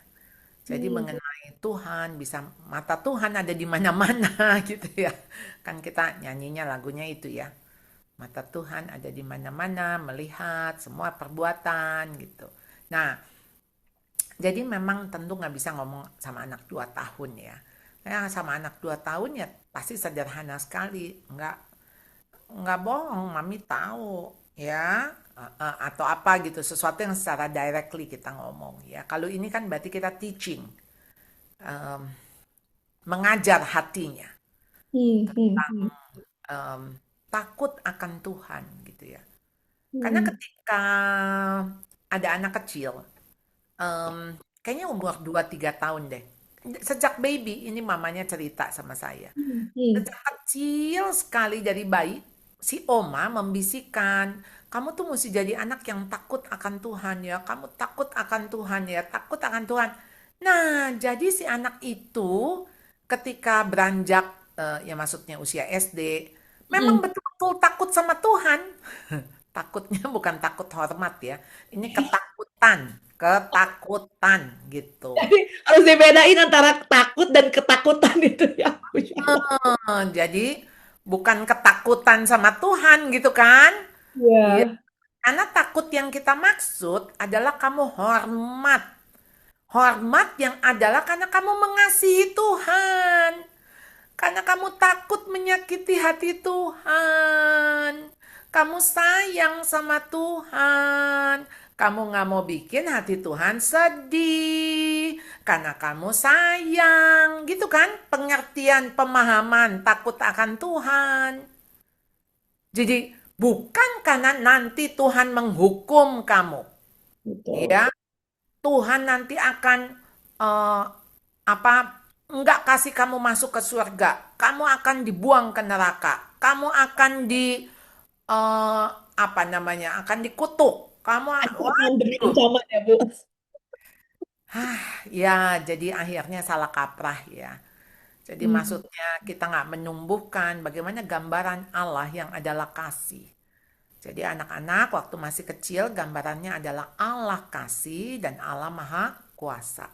Jadi Hmm. mengenai Tuhan, bisa mata Tuhan ada di mana-mana gitu ya. Kan kita nyanyinya lagunya itu ya. Mata Tuhan ada di mana-mana, melihat semua perbuatan gitu. Nah, jadi memang tentu nggak bisa ngomong sama anak 2 tahun ya. Ya sama anak 2 tahun ya pasti sederhana sekali. Nggak bohong, mami tahu ya. Atau apa gitu, sesuatu yang secara directly kita ngomong ya. Kalau ini kan berarti kita teaching, em, mengajar hatinya Hmm, hmm, tentang hmm, em, takut akan Tuhan gitu ya. Karena hmm, ketika ada anak kecil, kayaknya umur 2-3 tahun deh. Sejak baby, ini mamanya cerita sama saya. hmm, hmm. Sejak kecil sekali dari bayi, si Oma membisikkan, kamu tuh mesti jadi anak yang takut akan Tuhan ya. Kamu takut akan Tuhan ya, takut akan Tuhan. Nah, jadi si anak itu ketika beranjak, ya maksudnya usia SD, memang Hmm. betul-betul takut sama Tuhan. Takutnya bukan takut hormat ya. Ini ketakutan, ketakutan gitu. Jadi harus dibedain antara takut dan ketakutan itu ya, Bu Charlotte. Jadi bukan ketakutan sama Tuhan gitu kan? Iya, Ya, karena takut yang kita maksud adalah kamu hormat. Hormat yang adalah karena kamu mengasihi Tuhan. Karena kamu takut menyakiti hati Tuhan. Kamu sayang sama Tuhan. Kamu nggak mau bikin hati Tuhan sedih. Karena kamu sayang. Gitu kan? Pengertian, pemahaman, takut akan Tuhan. Jadi bukan karena nanti Tuhan menghukum kamu. betul. Ya, Tuhan nanti akan eh, apa enggak kasih kamu masuk ke surga. Kamu akan dibuang ke neraka. Kamu akan apa namanya? Akan dikutuk. Ancaman demi Waduh. ancaman ya, Bu. Ya, jadi akhirnya salah kaprah ya. Jadi Hmm. maksudnya kita nggak menumbuhkan bagaimana gambaran Allah yang adalah kasih. Jadi anak-anak waktu masih kecil gambarannya adalah Allah kasih dan Allah maha kuasa.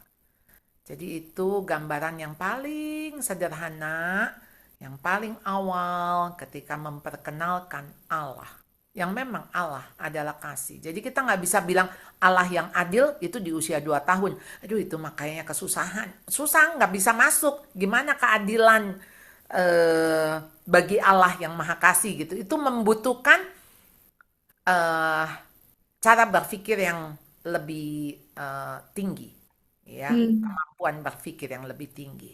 Jadi itu gambaran yang paling sederhana, yang paling awal ketika memperkenalkan Allah. Yang memang Allah adalah kasih. Jadi kita nggak bisa bilang Allah yang adil itu di usia 2 tahun. Aduh itu makanya kesusahan. Susah nggak bisa masuk. Gimana keadilan bagi Allah yang maha kasih gitu. Itu membutuhkan eh, cara berpikir yang lebih tinggi. Ya, Hmm. kemampuan berpikir yang lebih tinggi.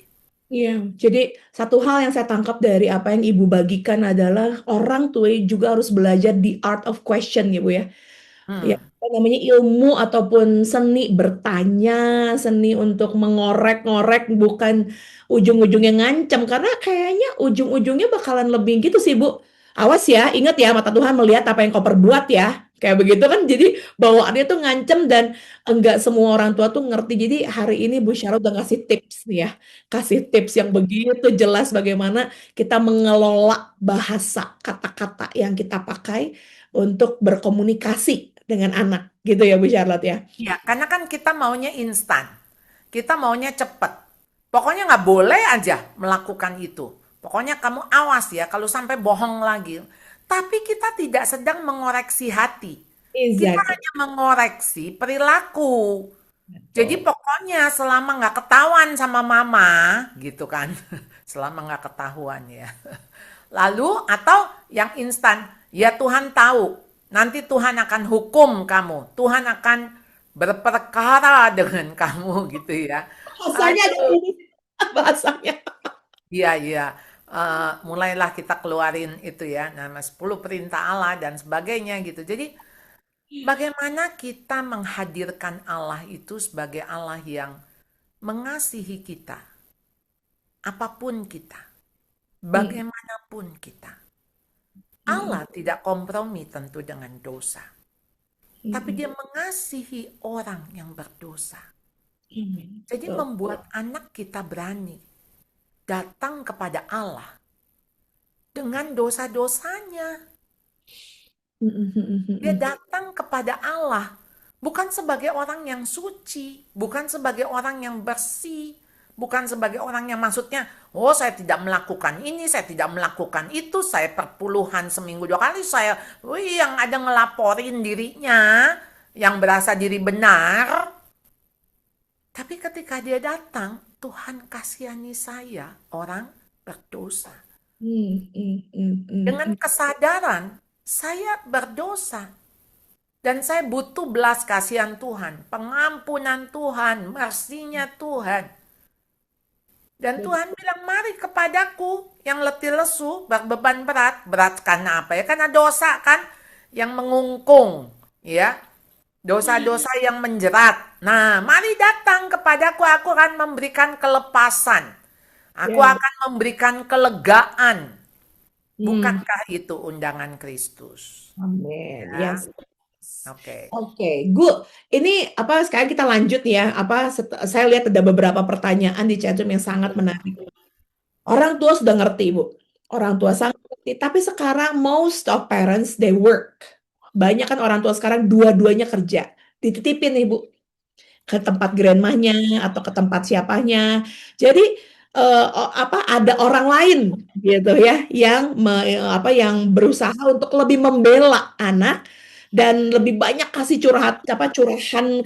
Iya, jadi satu hal yang saya tangkap dari apa yang Ibu bagikan adalah orang tua juga harus belajar the art of question ya Bu ya. Ya, Hmm. apa namanya ilmu ataupun seni bertanya, seni untuk mengorek-ngorek bukan ujung-ujungnya ngancem karena kayaknya ujung-ujungnya bakalan lebih gitu sih Bu. Awas ya, ingat ya mata Tuhan melihat apa yang kau perbuat ya. Kayak begitu kan jadi bawaannya tuh ngancem dan enggak semua orang tua tuh ngerti. Jadi hari ini Bu Syarah udah ngasih tips nih ya. Kasih tips yang begitu jelas bagaimana kita mengelola bahasa kata-kata yang kita pakai untuk berkomunikasi dengan anak gitu ya Bu Charlotte ya. Ya, karena kan kita maunya instan. Kita maunya cepet. Pokoknya nggak boleh aja melakukan itu. Pokoknya kamu awas ya kalau sampai bohong lagi. Tapi kita tidak sedang mengoreksi hati. Kita Exactly. hanya mengoreksi perilaku. Jadi Betul. pokoknya selama nggak ketahuan sama mama, gitu kan. Selama nggak ketahuan ya. Lalu atau yang instan, ya Tuhan tahu. Nanti Tuhan akan hukum kamu. Tuhan akan berperkara dengan kamu gitu ya. Bahasanya ada Aduh. ini bahasanya. Iya, iya. Mulailah kita keluarin itu ya, nama 10 perintah Allah dan sebagainya gitu. Jadi bagaimana kita menghadirkan Allah itu sebagai Allah yang mengasihi kita, apapun kita, Hmm. bagaimanapun kita. Hmm. Allah tidak kompromi tentu dengan dosa, tapi Hmm. dia mengasihi orang yang berdosa. Hmm. Jadi Betul. membuat anak kita berani datang kepada Allah dengan dosa-dosanya. Hmm. Hmm. Hmm. Dia Hmm. datang kepada Allah bukan sebagai orang yang suci, bukan sebagai orang yang bersih, bukan sebagai orang yang maksudnya, oh saya tidak melakukan ini, saya tidak melakukan itu, saya perpuluhan seminggu 2 kali, saya, wih yang ada ngelaporin dirinya, yang berasa diri benar. Tapi ketika dia datang, Tuhan kasihani saya, orang berdosa. Hmm. Hmm. Hmm. Hmm. Dengan kesadaran, saya berdosa. Dan saya butuh belas kasihan Tuhan, pengampunan Tuhan, mersinya Tuhan. Dan Betul. Tuhan bilang, mari kepadaku yang letih lesu, berbeban berat. Berat karena apa ya? Karena dosa kan yang mengungkung. Ya, dosa-dosa yang menjerat. Nah, mari datang kepadaku, aku akan memberikan kelepasan. Aku Ya. akan memberikan kelegaan. Hmm. Bukankah itu undangan Kristus? Amin. Ya, Yes. oke. Oke, Gu, ini apa sekarang kita lanjut ya. Saya lihat ada beberapa pertanyaan di chatroom yang sangat menarik. Orang tua sudah ngerti, Bu. Orang tua sangat ngerti, tapi sekarang most of parents they work. Banyak kan orang tua sekarang dua-duanya kerja. Dititipin nih, Bu, ke tempat grandmanya atau ke tempat siapanya. Jadi apa ada orang lain gitu ya yang yang berusaha untuk lebih membela anak dan lebih banyak kasih curahan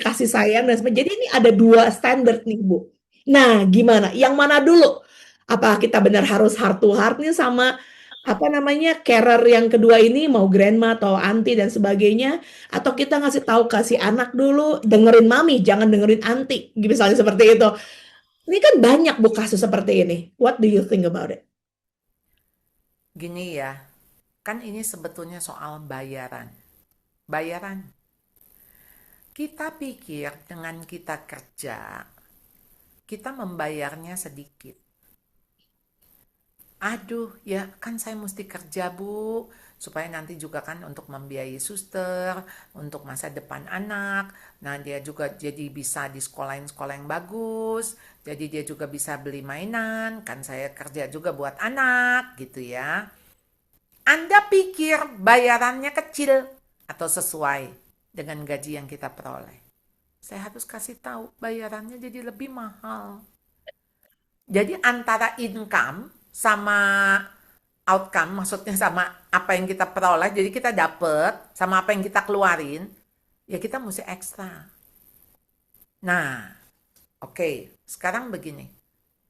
kasih sayang dan sebagainya. Jadi ini ada dua standar nih Bu. Nah, gimana? Yang mana dulu? Apa kita benar harus heart to heart nih sama apa namanya carer yang kedua ini mau grandma atau auntie dan sebagainya atau kita ngasih tahu kasih anak dulu dengerin mami jangan dengerin anti misalnya seperti itu ini kan banyak bu kasus seperti ini what do you think about it. Gini ya, kan ini sebetulnya soal bayaran. Bayaran. Kita pikir dengan kita kerja, kita membayarnya sedikit. Aduh, ya kan saya mesti kerja bu, supaya nanti juga kan untuk membiayai suster, untuk masa depan anak. Nah dia juga jadi bisa di sekolah yang bagus, jadi dia juga bisa beli mainan, kan saya kerja juga buat anak gitu ya. Anda pikir bayarannya kecil atau sesuai dengan gaji yang kita peroleh? Saya harus kasih tahu bayarannya jadi lebih mahal. Jadi antara income sama outcome, maksudnya sama apa yang kita peroleh, jadi kita dapet sama apa yang kita keluarin, ya kita mesti ekstra. Nah, oke, sekarang begini.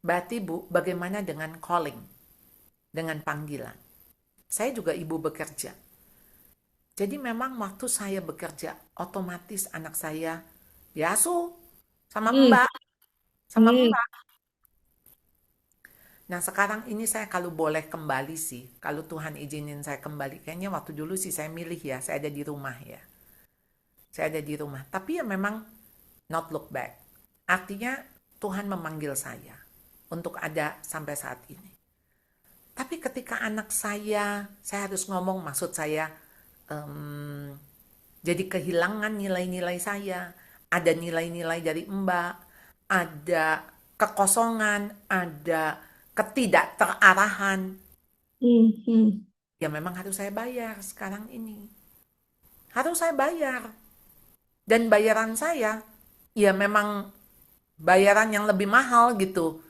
Berarti Bu, bagaimana dengan calling? Dengan panggilan. Saya juga ibu bekerja. Jadi memang waktu saya bekerja, otomatis anak saya diasuh sama Hmm. mbak, sama Hmm. mbak. Nah sekarang ini saya kalau boleh kembali sih, kalau Tuhan izinin saya kembali, kayaknya waktu dulu sih saya milih ya, saya ada di rumah ya. saya ada di rumah. Tapi ya memang not look back. Artinya Tuhan memanggil saya untuk ada sampai saat ini. Tapi ketika anak saya harus ngomong, maksud saya em, jadi kehilangan nilai-nilai saya. Ada nilai-nilai dari Mbak, ada kekosongan, ada ketidakterarahan. Hmm. Ya memang harus saya bayar sekarang ini. Harus saya bayar. Dan bayaran saya, ya memang bayaran yang lebih mahal gitu.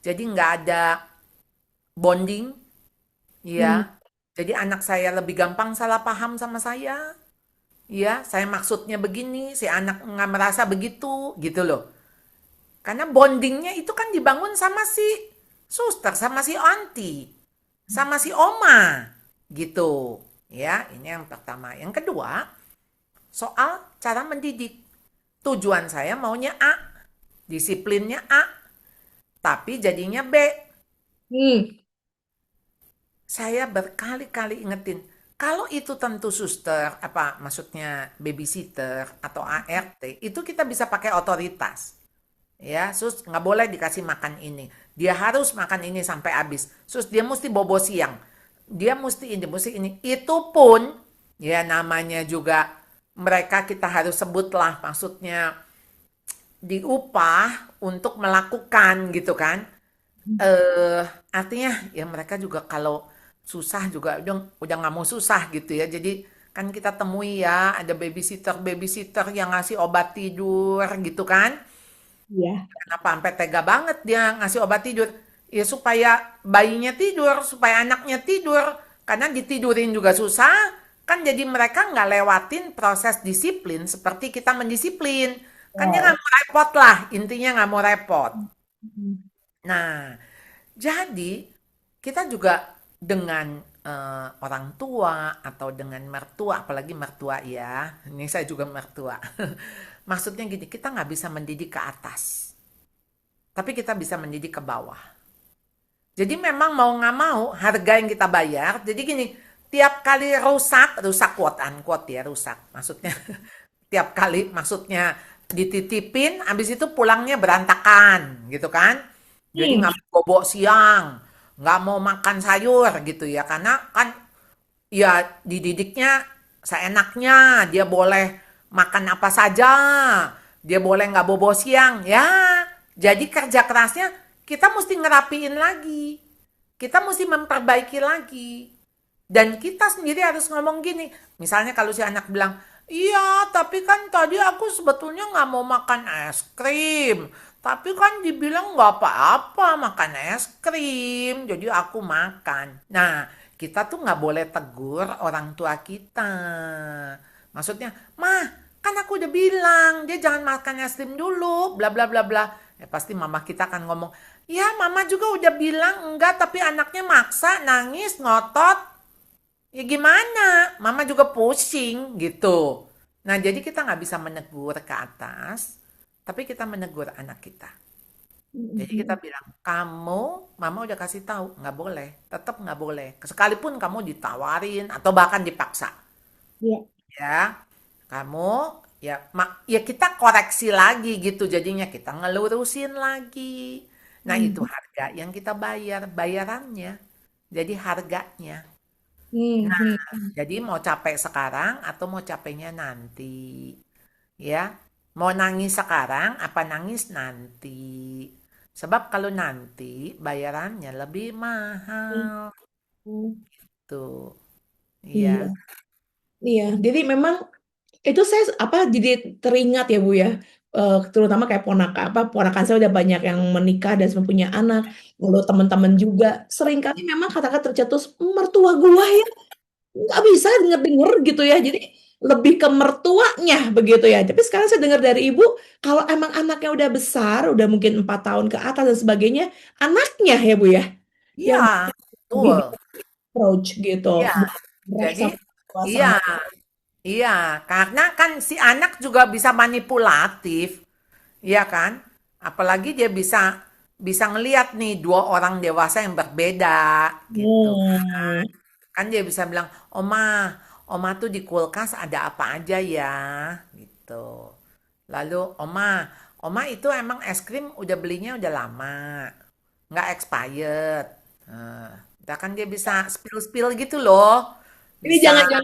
Jadi nggak ada bonding, Hmm. ya. Jadi anak saya lebih gampang salah paham sama saya. Ya, saya maksudnya begini, si anak nggak merasa begitu, gitu loh. Karena bondingnya itu kan dibangun sama si suster, sama si auntie, sama si oma, gitu. Ya, ini yang pertama. Yang kedua, soal cara mendidik. Tujuan saya maunya A, disiplinnya A, tapi jadinya B. Hmm. Saya berkali-kali ingetin, kalau itu tentu suster, apa maksudnya babysitter atau ART, itu kita bisa pakai otoritas. Ya, sus nggak boleh dikasih makan ini. Dia harus makan ini sampai habis. Sus dia mesti bobo siang. Dia mesti ini, mesti ini. Itu pun ya namanya juga mereka kita harus sebutlah maksudnya diupah untuk melakukan gitu kan. Artinya ya mereka juga kalau susah juga udah nggak mau susah gitu ya. Jadi kan kita temui ya ada babysitter yang ngasih obat tidur gitu kan. Iya. Kenapa sampai tega banget dia ngasih obat tidur? Ya supaya bayinya tidur, supaya anaknya tidur. Karena ditidurin juga susah, kan jadi mereka nggak lewatin proses disiplin seperti kita mendisiplin. Kan dia nggak Wow. mau repot lah, intinya nggak mau repot. Hmm. Nah, jadi kita juga dengan orang tua atau dengan mertua, apalagi mertua ya, ini saya juga mertua. Maksudnya gini, kita nggak bisa mendidik ke atas, tapi kita bisa mendidik ke bawah. Jadi memang mau nggak mau harga yang kita bayar. Jadi gini, tiap kali rusak, rusak quote unquote ya rusak. Maksudnya tiap kali maksudnya dititipin, habis itu pulangnya berantakan gitu kan. Jadi Hmm. nggak mau bobo siang, nggak mau makan sayur gitu ya. Karena kan ya dididiknya seenaknya, dia boleh makan apa saja, dia boleh nggak bobo siang, ya. Jadi kerja kerasnya kita mesti ngerapiin lagi, kita mesti memperbaiki lagi. Dan kita sendiri harus ngomong gini, misalnya kalau si anak bilang, iya tapi kan tadi aku sebetulnya nggak mau makan es krim. Tapi kan dibilang nggak apa-apa makan es krim, jadi aku makan. Nah, kita tuh nggak boleh tegur orang tua kita. Maksudnya, mah, kan aku udah bilang dia jangan makan es krim dulu, bla bla bla bla. Pasti mama kita akan ngomong, ya mama juga udah bilang enggak, tapi anaknya maksa, nangis, ngotot. Ya gimana? Mama juga pusing gitu. Nah, jadi kita nggak bisa menegur ke atas, tapi kita menegur anak kita. Jadi kita Hmm. bilang, kamu, mama udah kasih tahu, nggak boleh, tetap nggak boleh. Sekalipun kamu ditawarin atau bahkan dipaksa, Iya. ya, kamu, ya, ya kita koreksi lagi gitu. Jadinya kita ngelurusin lagi. Nah itu Hmm. harga yang kita bayar, bayarannya. Jadi harganya. Hmm. Nah, Hmm. jadi mau capek sekarang atau mau capeknya nanti, ya. Mau nangis sekarang apa nangis nanti. Sebab kalau nanti bayarannya lebih mahal Hmm. tuh. Iya. Iya. Iya. Jadi memang itu saya apa jadi teringat ya Bu ya, terutama kayak ponakan saya udah banyak yang menikah dan punya anak, lalu teman-teman juga seringkali memang kata-kata tercetus, "Mertua gua ya nggak bisa denger-denger," gitu ya. Jadi lebih ke mertuanya begitu ya. Tapi sekarang saya dengar dari Ibu, kalau emang anaknya udah besar, udah mungkin 4 tahun ke atas dan sebagainya, anaknya ya Bu ya, yang Iya, lebih betul. approach gitu, Iya. marah Jadi sama tua iya, sama iya, karena kan si anak juga bisa manipulatif, iya kan? Apalagi dia bisa bisa ngelihat nih dua orang dewasa yang berbeda gitu. hmm. Kan dia bisa bilang, "Oma, Oma tuh di kulkas ada apa aja ya?" gitu. Lalu Oma itu emang es krim udah belinya udah lama, nggak expired. Nah, kan dia bisa spill-spill gitu loh. Ini Bisa,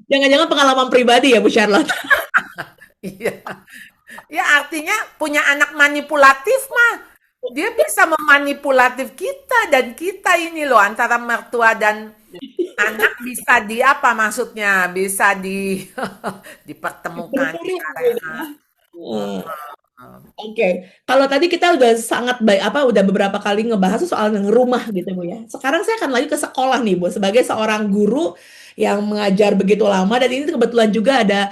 jangan-jangan pengalaman pribadi ya Bu Charlotte. iya. Ya artinya punya anak manipulatif mah. Dia bisa memanipulatif kita dan kita ini loh antara mertua dan anak bisa di apa maksudnya? Bisa di dipertemukan di Bermurid Bu area. ya. eh, Hmm. eh, Oke, kalau tadi kita udah sangat baik udah beberapa kali ngebahas soal yang rumah gitu Bu ya. Sekarang saya akan lagi ke sekolah nih Bu, sebagai seorang guru yang mengajar begitu lama dan ini kebetulan juga ada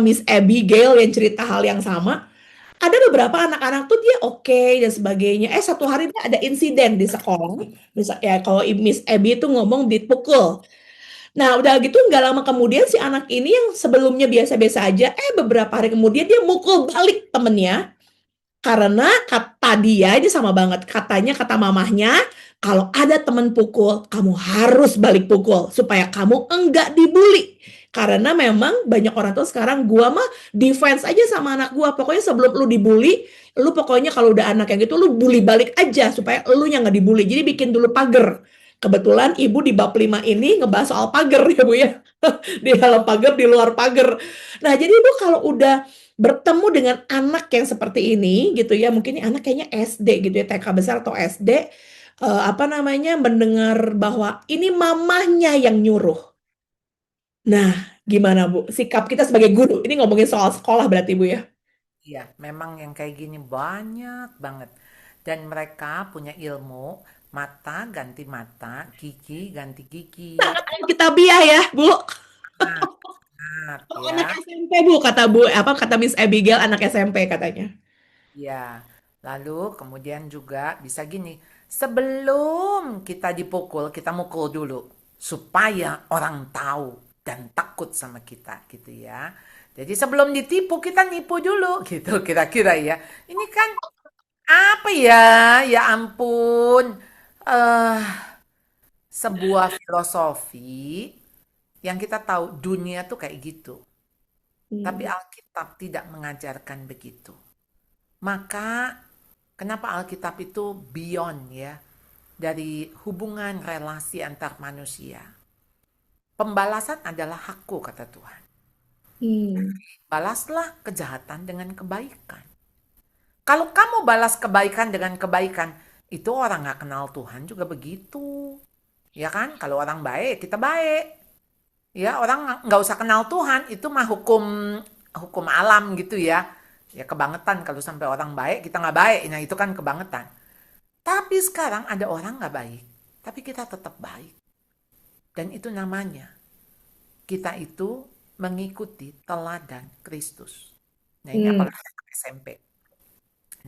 Miss Abigail yang cerita hal yang sama. Ada beberapa anak-anak tuh dia oke dan sebagainya. Satu hari dia ada insiden di sekolah. Misal ya kalau Miss Abby itu ngomong dipukul. Nah, udah gitu nggak lama kemudian si anak ini yang sebelumnya biasa-biasa aja, beberapa hari kemudian dia mukul balik temennya karena kata dia ini sama banget. Kata mamahnya, kalau ada temen pukul, kamu harus balik pukul supaya kamu enggak dibully. Karena memang banyak orang tuh sekarang gua mah defense aja sama anak gua. Pokoknya sebelum lu dibully, lu pokoknya kalau udah anak yang gitu lu bully balik aja supaya lu yang nggak dibully. Jadi bikin dulu pagar. Kebetulan ibu di bab 5 ini ngebahas soal pagar ya Bu ya. Di dalam pagar, di luar pagar. Nah, jadi ibu kalau udah bertemu dengan anak yang seperti ini gitu ya, mungkin ini anak kayaknya SD gitu ya, TK besar atau SD, mendengar bahwa ini mamahnya yang nyuruh. Nah, gimana Bu? Sikap kita sebagai guru, ini ngomongin soal sekolah berarti Bu ya? Iya, memang yang kayak gini banyak banget. Dan mereka punya ilmu mata ganti mata, gigi ganti gigi. Kita biah ya Bu. Sangat, sangat Oh, ya. anak SMP Bu, kata Bu, kata Miss Abigail anak SMP katanya. Ya, lalu kemudian juga bisa gini, sebelum kita dipukul, kita mukul dulu supaya orang tahu dan takut sama kita gitu ya. Jadi sebelum ditipu kita nipu dulu gitu kira-kira ya. Ini kan apa ya? Ya ampun. eh Sebuah filosofi yang kita tahu dunia tuh kayak gitu. Tapi Hmm. Alkitab tidak mengajarkan begitu. Maka kenapa Alkitab itu beyond ya dari hubungan relasi antar manusia. Pembalasan adalah hakku kata Tuhan. Hmm. Balaslah kejahatan dengan kebaikan. Kalau kamu balas kebaikan dengan kebaikan, itu orang nggak kenal Tuhan juga begitu. Ya kan? Kalau orang baik, kita baik. Ya orang nggak usah kenal Tuhan, itu mah hukum hukum alam gitu ya. Ya kebangetan kalau sampai orang baik, kita nggak baik. Nah itu kan kebangetan. Tapi sekarang ada orang nggak baik, tapi kita tetap baik. Dan itu namanya, kita itu mengikuti teladan Kristus. Nah ini Hmm. apalagi SMP.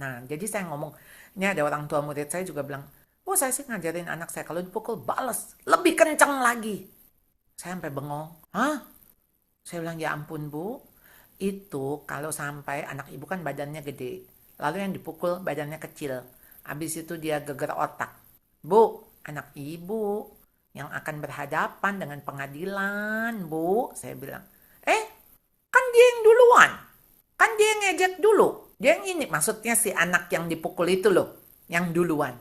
Nah jadi saya ngomong, ini ada orang tua murid saya juga bilang, oh saya sih ngajarin anak saya kalau dipukul balas, lebih kencang lagi. Saya sampai bengong, hah? Saya bilang ya ampun Bu, itu kalau sampai anak ibu kan badannya gede, lalu yang dipukul badannya kecil. Habis itu dia geger otak. Bu, anak ibu yang akan berhadapan dengan pengadilan, Bu. Saya bilang, kan dia yang duluan. Kan dia yang ngejek dulu. Dia yang ini, maksudnya si anak yang dipukul itu loh, yang duluan.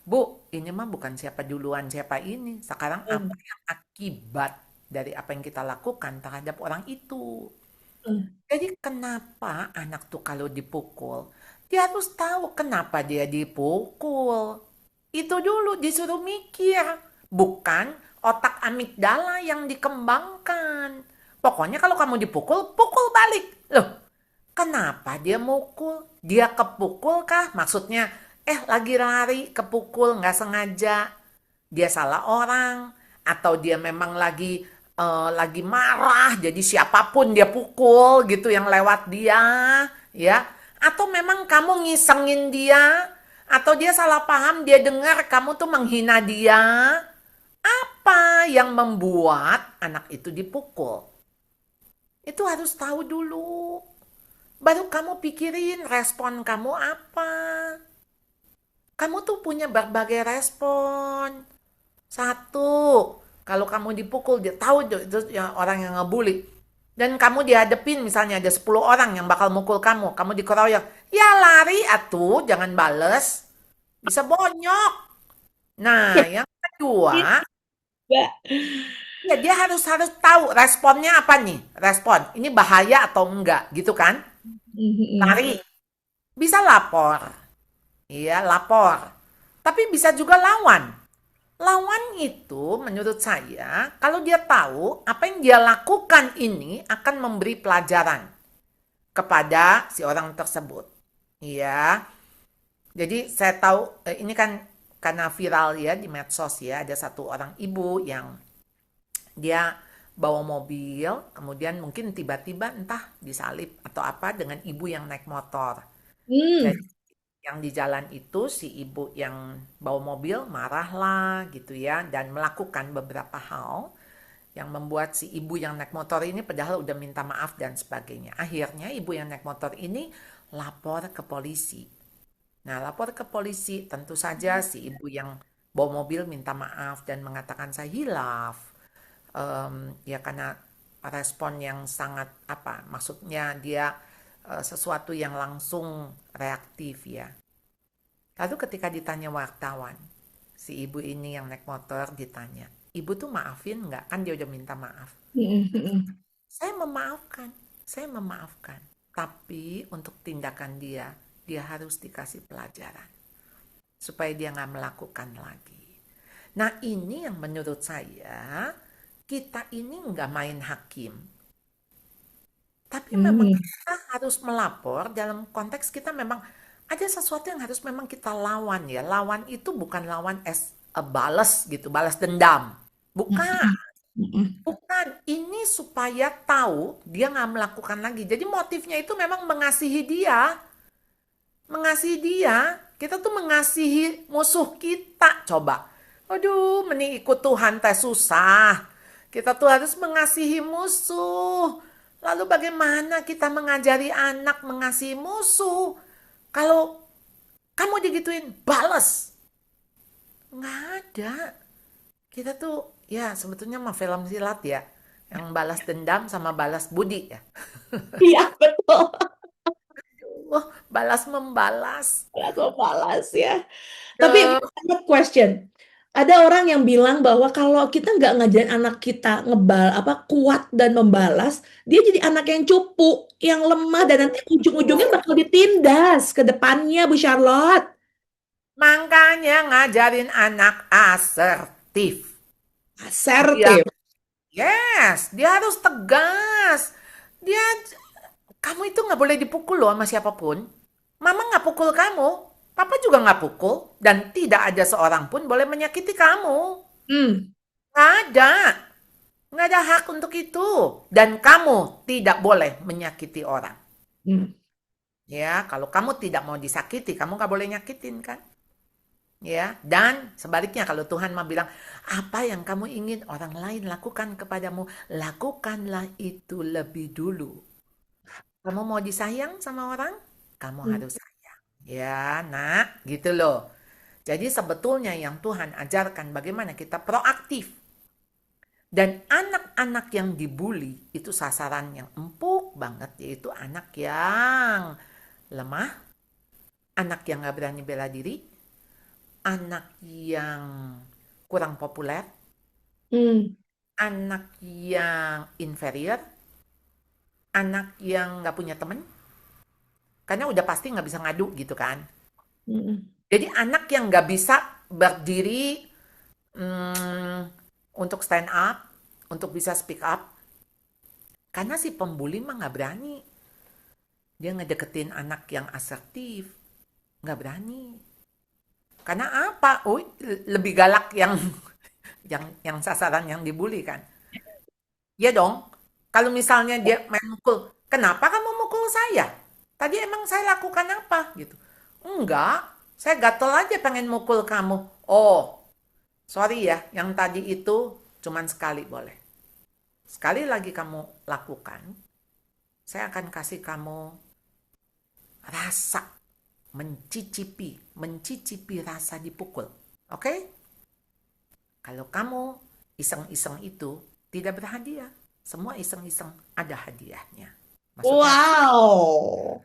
Bu, ini mah bukan siapa duluan, siapa ini. Sekarang Hmm. apa yang akibat dari apa yang kita lakukan terhadap orang itu. Hmm. Jadi kenapa anak tuh kalau dipukul, dia harus tahu kenapa dia dipukul. Itu dulu disuruh mikir, bukan otak amigdala yang dikembangkan. Pokoknya kalau kamu dipukul, pukul balik. Loh, kenapa dia mukul? Dia kepukul kah? Maksudnya, lagi lari, kepukul, nggak sengaja. Dia salah orang. Atau dia memang lagi marah, jadi siapapun dia pukul gitu yang lewat dia, ya. Atau memang kamu ngisengin dia, atau dia salah paham, dia dengar kamu tuh menghina dia. Apa yang membuat anak itu dipukul? Itu harus tahu dulu. Baru kamu pikirin respon kamu apa. Kamu tuh punya berbagai respon. Satu, kalau kamu dipukul, dia tahu itu ya orang yang ngebully. Dan kamu dihadepin misalnya ada 10 orang yang bakal mukul kamu dikeroyok. Ya lari atuh, jangan bales. Bisa bonyok. Nah, yang kedua, Mbak. ya dia harus harus tahu responnya apa nih? Respon, ini bahaya atau enggak, gitu kan? Mhm. Lari, bisa lapor. Iya, lapor. Tapi bisa juga lawan. Lawan itu menurut saya, kalau dia tahu apa yang dia lakukan ini akan memberi pelajaran kepada si orang tersebut. Iya. Jadi saya tahu ini kan karena viral ya di medsos ya, ada satu orang ibu yang dia bawa mobil, kemudian mungkin tiba-tiba entah disalip atau apa dengan ibu yang naik motor. Jadi Hmm. yang di jalan itu si ibu yang bawa mobil marahlah gitu ya dan melakukan beberapa hal yang membuat si ibu yang naik motor ini padahal udah minta maaf dan sebagainya. Akhirnya ibu yang naik motor ini lapor ke polisi. Nah, lapor ke polisi, tentu saja si ibu yang bawa mobil minta maaf dan mengatakan saya hilaf. Ya karena respon yang sangat apa, maksudnya dia sesuatu yang langsung reaktif ya. Lalu ketika ditanya wartawan, si ibu ini yang naik motor ditanya, ibu tuh maafin nggak? Kan dia udah minta maaf. Mhm, mhm. Saya memaafkan, saya memaafkan. Tapi untuk tindakan dia harus dikasih pelajaran. Supaya dia nggak melakukan lagi. Nah ini yang menurut saya, kita ini nggak main hakim. Tapi memang Mhm. kita harus melapor dalam konteks kita memang ada sesuatu yang harus memang kita lawan ya. Lawan itu bukan lawan as a balas gitu, balas dendam. Bukan, Mhm. Mhm. bukan. Ini supaya tahu dia nggak melakukan lagi. Jadi motifnya itu memang mengasihi dia. Mengasihi dia. Kita tuh mengasihi musuh kita. Coba. Aduh, mending ikut Tuhan teh susah. Kita tuh harus mengasihi musuh. Lalu bagaimana kita mengajari anak mengasihi musuh? Kalau kamu digituin, bales. Nggak ada. Kita tuh, ya sebetulnya mah film silat ya. Yang balas dendam sama balas budi ya. Iya, betul. Wah, balas membalas. Langsung balas ya. Tapi Duh. I have a question. Ada orang yang bilang bahwa kalau kita nggak ngajarin anak kita kuat dan membalas, dia jadi anak yang cupu, yang lemah dan nanti ujung-ujungnya bakal ditindas ke depannya, Bu Charlotte. Makanya ngajarin anak asertif. Dia, Asertif. yes, dia harus tegas. Dia, kamu itu nggak boleh dipukul loh sama siapapun. Mama nggak pukul kamu, papa juga nggak pukul, dan tidak ada seorang pun boleh menyakiti kamu. Hmm. Nggak ada, nggak ada hak untuk itu. Dan kamu tidak boleh menyakiti orang. Hmm. Ya, kalau kamu tidak mau disakiti, kamu nggak boleh nyakitin kan? Ya, dan sebaliknya kalau Tuhan mau bilang, apa yang kamu ingin orang lain lakukan kepadamu, lakukanlah itu lebih dulu. Kamu mau disayang sama orang, kamu Hmm. harus sayang. Ya, nak, gitu loh. Jadi sebetulnya yang Tuhan ajarkan bagaimana kita proaktif. Dan anak-anak yang dibully itu sasaran yang empuk banget, yaitu anak yang lemah, anak yang gak berani bela diri, anak yang kurang populer, Hmm. anak yang inferior, anak yang nggak punya temen, karena udah pasti nggak bisa ngadu gitu kan. Hmm. Jadi anak yang nggak bisa berdiri hmm, untuk stand up, untuk bisa speak up, karena si pembuli mah nggak berani. Dia ngedeketin anak yang asertif, nggak berani. Karena apa? Oh, lebih galak yang yang sasaran yang dibully kan. Ya dong. Kalau misalnya dia main mukul, kenapa kamu mukul saya? Tadi emang saya lakukan apa gitu? Enggak, saya gatel aja pengen mukul kamu. Oh, sorry ya, yang tadi itu cuman sekali boleh. Sekali lagi kamu lakukan, saya akan kasih kamu rasa mencicipi rasa dipukul. Oke? Kalau kamu iseng-iseng itu tidak berhadiah. Semua iseng-iseng ada hadiahnya. Maksudnya Wow.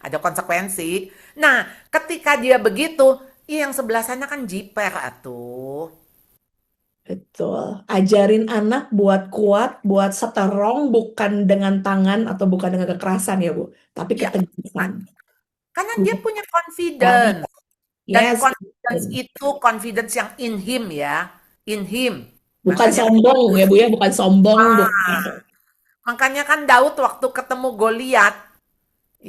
ada konsekuensi. Nah, ketika dia begitu, yang sebelah sana kan jiper atuh. Betul. Ajarin anak buat kuat, buat strong, bukan dengan tangan atau bukan dengan kekerasan ya, Bu. Tapi Iya, kan? ketegasan. Karena dia Bukan punya kami. confidence. Dan Yes. confidence itu confidence yang in him ya. In him. Bukan Makanya kan, sombong ya, Bu ya. Bukan sombong, bukan. makanya kan Daud waktu ketemu Goliat,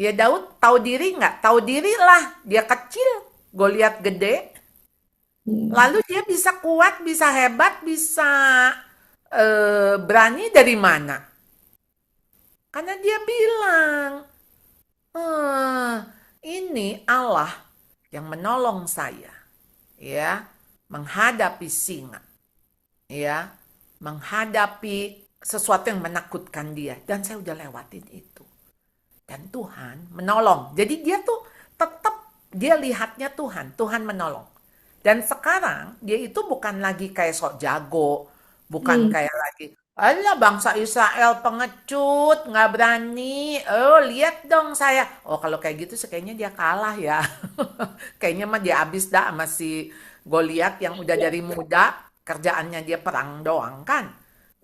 ya Daud tahu diri nggak? Tahu diri lah. Dia kecil, Goliat gede. Hmm. Lalu dia bisa kuat, bisa hebat, bisa berani dari mana? Karena dia bilang, "Eh, ini Allah yang menolong saya, ya, menghadapi singa, ya, menghadapi sesuatu yang menakutkan dia, dan saya udah lewatin itu. Dan Tuhan menolong." Jadi dia tuh tetap dia lihatnya Tuhan, Tuhan menolong. Dan sekarang dia itu bukan lagi kayak sok jago, bukan Hmm. kayak lagi, alah bangsa Israel pengecut, nggak berani. Oh lihat dong saya. Oh kalau kayak gitu sih kayaknya dia kalah ya. Kayaknya mah dia habis dah sama si Goliat yang udah Ya. dari muda kerjaannya dia perang doang kan.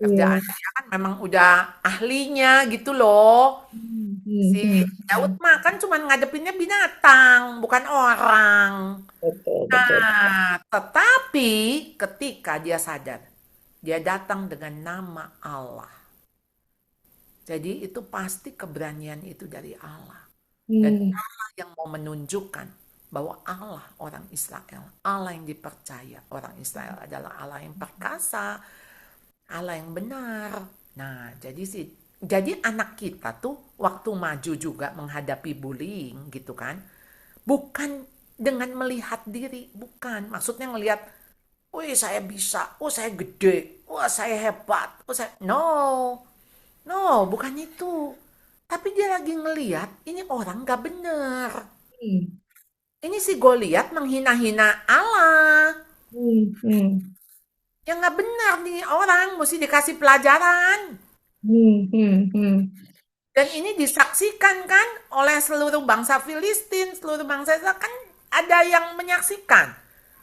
Iya. Kerjaannya dia kan memang udah ahlinya gitu loh. Hmm. Si Hmm. Daud Hmm. mah kan cuma ngadepinnya binatang, bukan orang. Betul, betul. Nah, tetapi ketika dia sadar, dia datang dengan nama Allah. Jadi itu pasti keberanian itu dari Allah. Dan Hmm. Allah yang mau menunjukkan bahwa Allah orang Israel, Allah yang dipercaya orang Israel adalah Allah yang perkasa, Allah yang benar. Nah, jadi anak kita tuh waktu maju juga menghadapi bullying gitu kan, bukan dengan melihat diri, bukan. Maksudnya ngelihat, wih saya bisa, oh saya gede, wah saya hebat, oh saya... No, no, bukan itu. Tapi dia lagi ngelihat, ini orang gak bener. Hmm. Ini si Goliat menghina-hina Allah. Hmm. Hmm. Yang gak bener nih orang, mesti dikasih pelajaran. Hmm. Hmm. Hmm. Dan ini disaksikan kan oleh seluruh bangsa Filistin, seluruh bangsa Israel kan ada yang menyaksikan.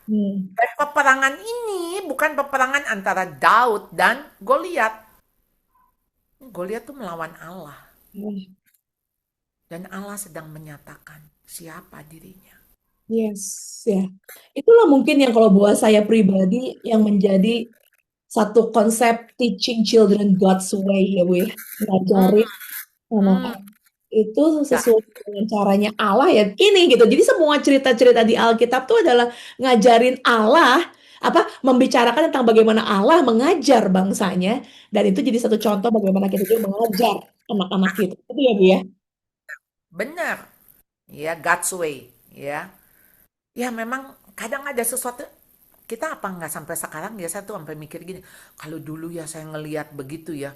Hmm. Dan peperangan ini bukan peperangan antara Daud dan Goliat. Goliat tuh melawan Allah. Hmm. Dan Allah sedang menyatakan siapa dirinya. Yes, ya. Itulah mungkin yang kalau buat saya pribadi yang menjadi satu konsep teaching children God's way ya Bu ya. Hmm, Ngajarin hmm, anak-anak itu ya, sesuai dengan caranya Allah ya. Ini gitu. Jadi semua cerita-cerita di Alkitab itu adalah ngajarin Allah apa membicarakan tentang bagaimana Allah mengajar bangsanya dan itu jadi satu contoh bagaimana kita juga mengajar anak-anak kita. Itu ya Bu ya. benar. Ya, God's way. Ya, ya memang kadang ada sesuatu kita apa nggak sampai sekarang ya saya tuh sampai mikir gini, kalau dulu ya saya ngelihat begitu ya,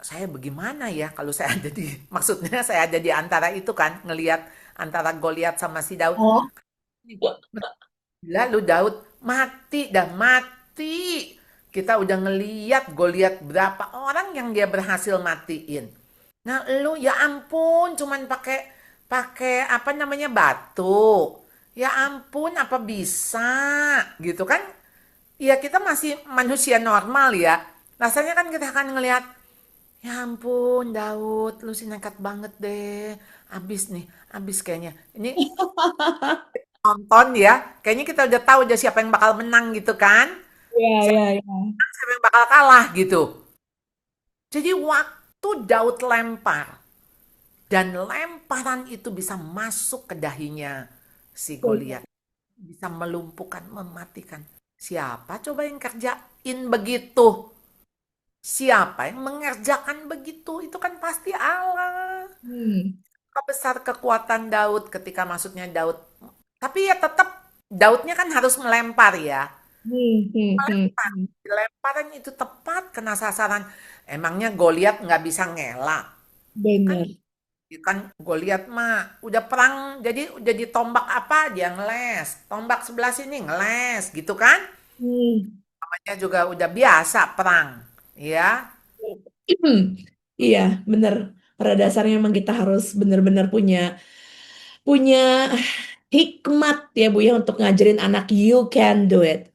saya bagaimana ya kalau saya ada di maksudnya saya ada di antara itu kan ngelihat antara Goliat sama si Daud. Oh. Lalu Daud mati dah mati. Kita udah ngeliat Goliat berapa orang yang dia berhasil matiin. Nah, lu ya ampun cuman pakai pakai apa namanya batu. Ya ampun apa bisa gitu kan? Ya kita masih manusia normal ya. Rasanya kan kita akan ngelihat, ya ampun Daud, lu sih nekat banget deh. Abis nih, abis kayaknya. Ini nonton ya, kayaknya kita udah tahu aja siapa yang bakal menang gitu kan, Ya, siapa ya, ya. siapa yang bakal kalah gitu. Jadi waktu Daud lempar dan lemparan itu bisa masuk ke dahinya si Goliat, bisa melumpuhkan, mematikan. Siapa coba yang kerjain begitu? Siapa yang mengerjakan begitu? Itu kan pasti Allah. Hmm. Besar kekuatan Daud ketika maksudnya Daud. Tapi ya tetap Daudnya kan harus melempar ya. Hmm. Hmm. Hmm. Melempar. Hmm. Lemparan itu tepat kena sasaran. Emangnya Goliat nggak bisa ngelak? Kan Benar. kan Goliat mah udah perang jadi tombak apa dia ngeles. Tombak sebelah sini ngeles gitu kan? Hmm. Namanya juga udah biasa perang. Ya. Iya, bener. Pada dasarnya memang kita harus benar-benar punya punya hikmat ya Bu ya untuk ngajarin anak you can do it.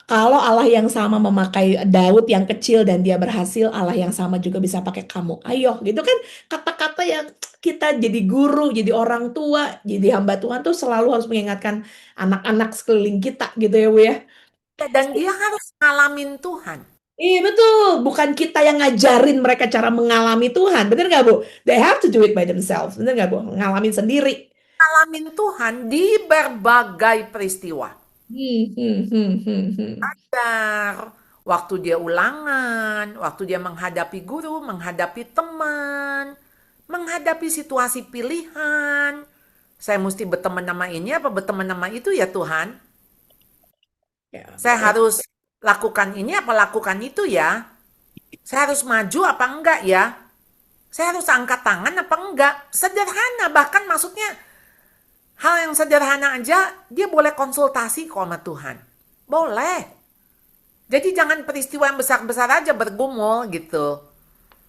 Kalau Allah yang sama memakai Daud yang kecil dan dia berhasil, Allah yang sama juga bisa pakai kamu. Ayo, gitu kan kata-kata yang kita jadi guru, jadi orang tua, jadi hamba Tuhan tuh selalu harus mengingatkan anak-anak sekeliling kita gitu ya Bu ya. Dan dia harus ngalamin Tuhan. Iya betul, bukan kita yang ngajarin mereka cara mengalami Tuhan, bener nggak Bu? They have to do it by themselves, bener nggak Bu? Ngalamin sendiri. Ngalamin Tuhan di berbagai peristiwa. Hmm. Belajar, waktu dia ulangan, waktu dia menghadapi guru, menghadapi teman, menghadapi situasi pilihan. Saya mesti berteman nama ini apa berteman nama itu ya Tuhan? Ya, Saya harus lakukan ini apa lakukan itu ya? Saya harus maju apa enggak ya? Saya harus angkat tangan apa enggak? Sederhana, bahkan maksudnya hal yang sederhana aja dia boleh konsultasi kok sama Tuhan. Boleh. Jadi jangan peristiwa yang besar-besar aja bergumul gitu.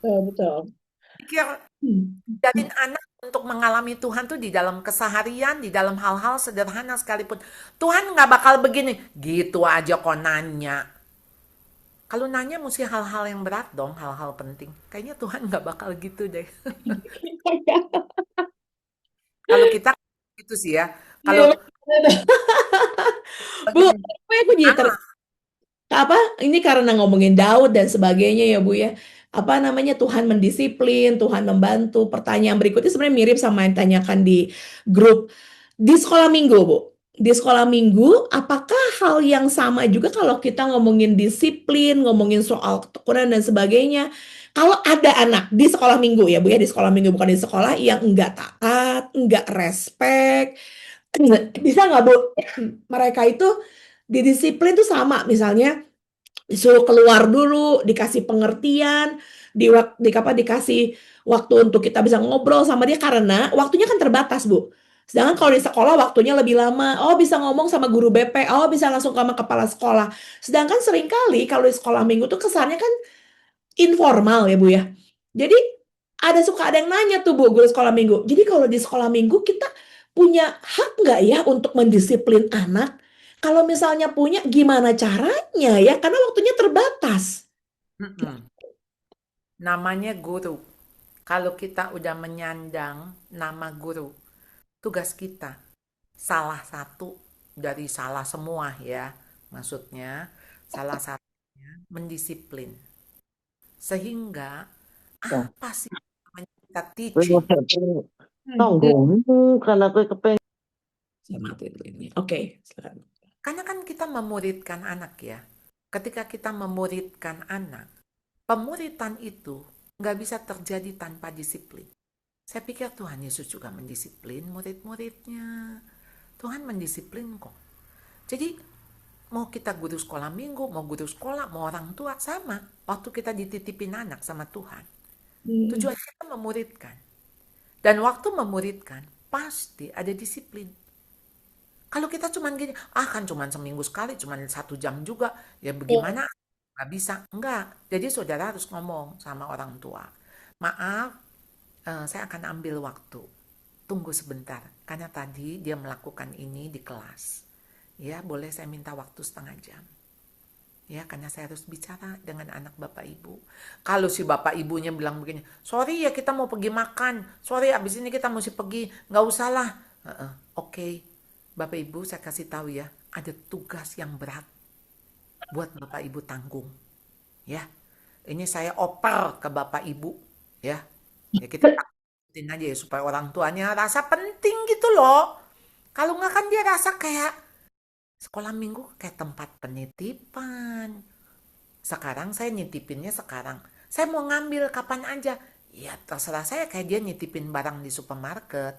betul. Pikir Hmm. jadiin anak untuk mengalami Tuhan tuh di dalam keseharian, di dalam hal-hal sederhana sekalipun. Tuhan nggak bakal begini, gitu aja kok nanya. Kalau nanya mesti hal-hal yang berat dong, hal-hal penting. Kayaknya Tuhan nggak bakal gitu deh. Kalau kita gitu sih ya. Iya, Kalau betul. Bu, begini, aku jadi anak, apa ini karena ngomongin Daud dan sebagainya ya Bu ya. Apa namanya Tuhan mendisiplin, Tuhan membantu. Pertanyaan berikutnya sebenarnya mirip sama yang ditanyakan di grup di sekolah minggu, Bu. Di sekolah minggu, apakah hal yang sama juga kalau kita ngomongin disiplin, ngomongin soal ketekunan dan sebagainya? Kalau ada anak di sekolah minggu ya Bu ya, di sekolah minggu bukan di sekolah yang enggak taat, enggak respect, bisa nggak Bu? Mereka itu didisiplin tuh sama, misalnya disuruh keluar dulu, dikasih pengertian, dikasih waktu untuk kita bisa ngobrol sama dia karena waktunya kan terbatas, Bu. Sedangkan kalau di sekolah waktunya lebih lama, oh bisa ngomong sama guru BP, oh bisa langsung sama kepala sekolah. Sedangkan seringkali kalau di sekolah minggu tuh kesannya kan informal ya Bu ya. Jadi ada yang nanya tuh Bu, guru sekolah minggu. Jadi kalau di sekolah minggu kita punya hak nggak ya untuk mendisiplin anak? Kalau misalnya punya, gimana caranya ya? Karena waktunya terbatas. mm-mm, namanya guru. Kalau kita udah menyandang nama guru, tugas kita salah satu dari salah semua ya. Maksudnya salah satunya mendisiplin. Sehingga Ya, apa sih namanya kita kowe teaching? ngosek Hmm. tanggomu karena kowe kepengen Saya matiin dulu ini. Oke, silakan. Karena kan kita memuridkan anak ya. Ketika kita memuridkan anak, pemuritan itu nggak bisa terjadi tanpa disiplin. Saya pikir Tuhan Yesus juga mendisiplin murid-muridnya. Tuhan mendisiplin kok. Jadi mau kita guru sekolah minggu, mau guru sekolah, mau orang tua sama. Waktu kita dititipin anak sama Tuhan, Hmm. tujuan kita memuridkan. Dan waktu memuridkan, pasti ada disiplin. Kalau kita cuman gini, kan cuman seminggu sekali, cuman 1 jam juga, ya bagaimana? Nggak bisa. Enggak. Jadi saudara harus ngomong sama orang tua. Maaf, saya akan ambil waktu. Tunggu sebentar, karena tadi dia melakukan ini di kelas. Ya, boleh saya minta waktu 1/2 jam. Ya, karena saya harus bicara dengan anak bapak ibu. Kalau si bapak ibunya bilang begini, sorry ya kita mau pergi makan, sorry abis ini kita mesti pergi, nggak usah lah. Oke, bapak ibu saya kasih tahu ya, ada tugas yang berat buat bapak ibu tanggung. Ya, ini saya oper ke bapak ibu. Ya, ya kita takutin aja ya supaya orang tuanya rasa penting gitu loh. Kalau nggak kan dia rasa kayak sekolah minggu kayak tempat penitipan. Sekarang saya nitipinnya sekarang. Saya mau ngambil kapan aja. Ya terserah saya kayak dia nitipin barang di supermarket.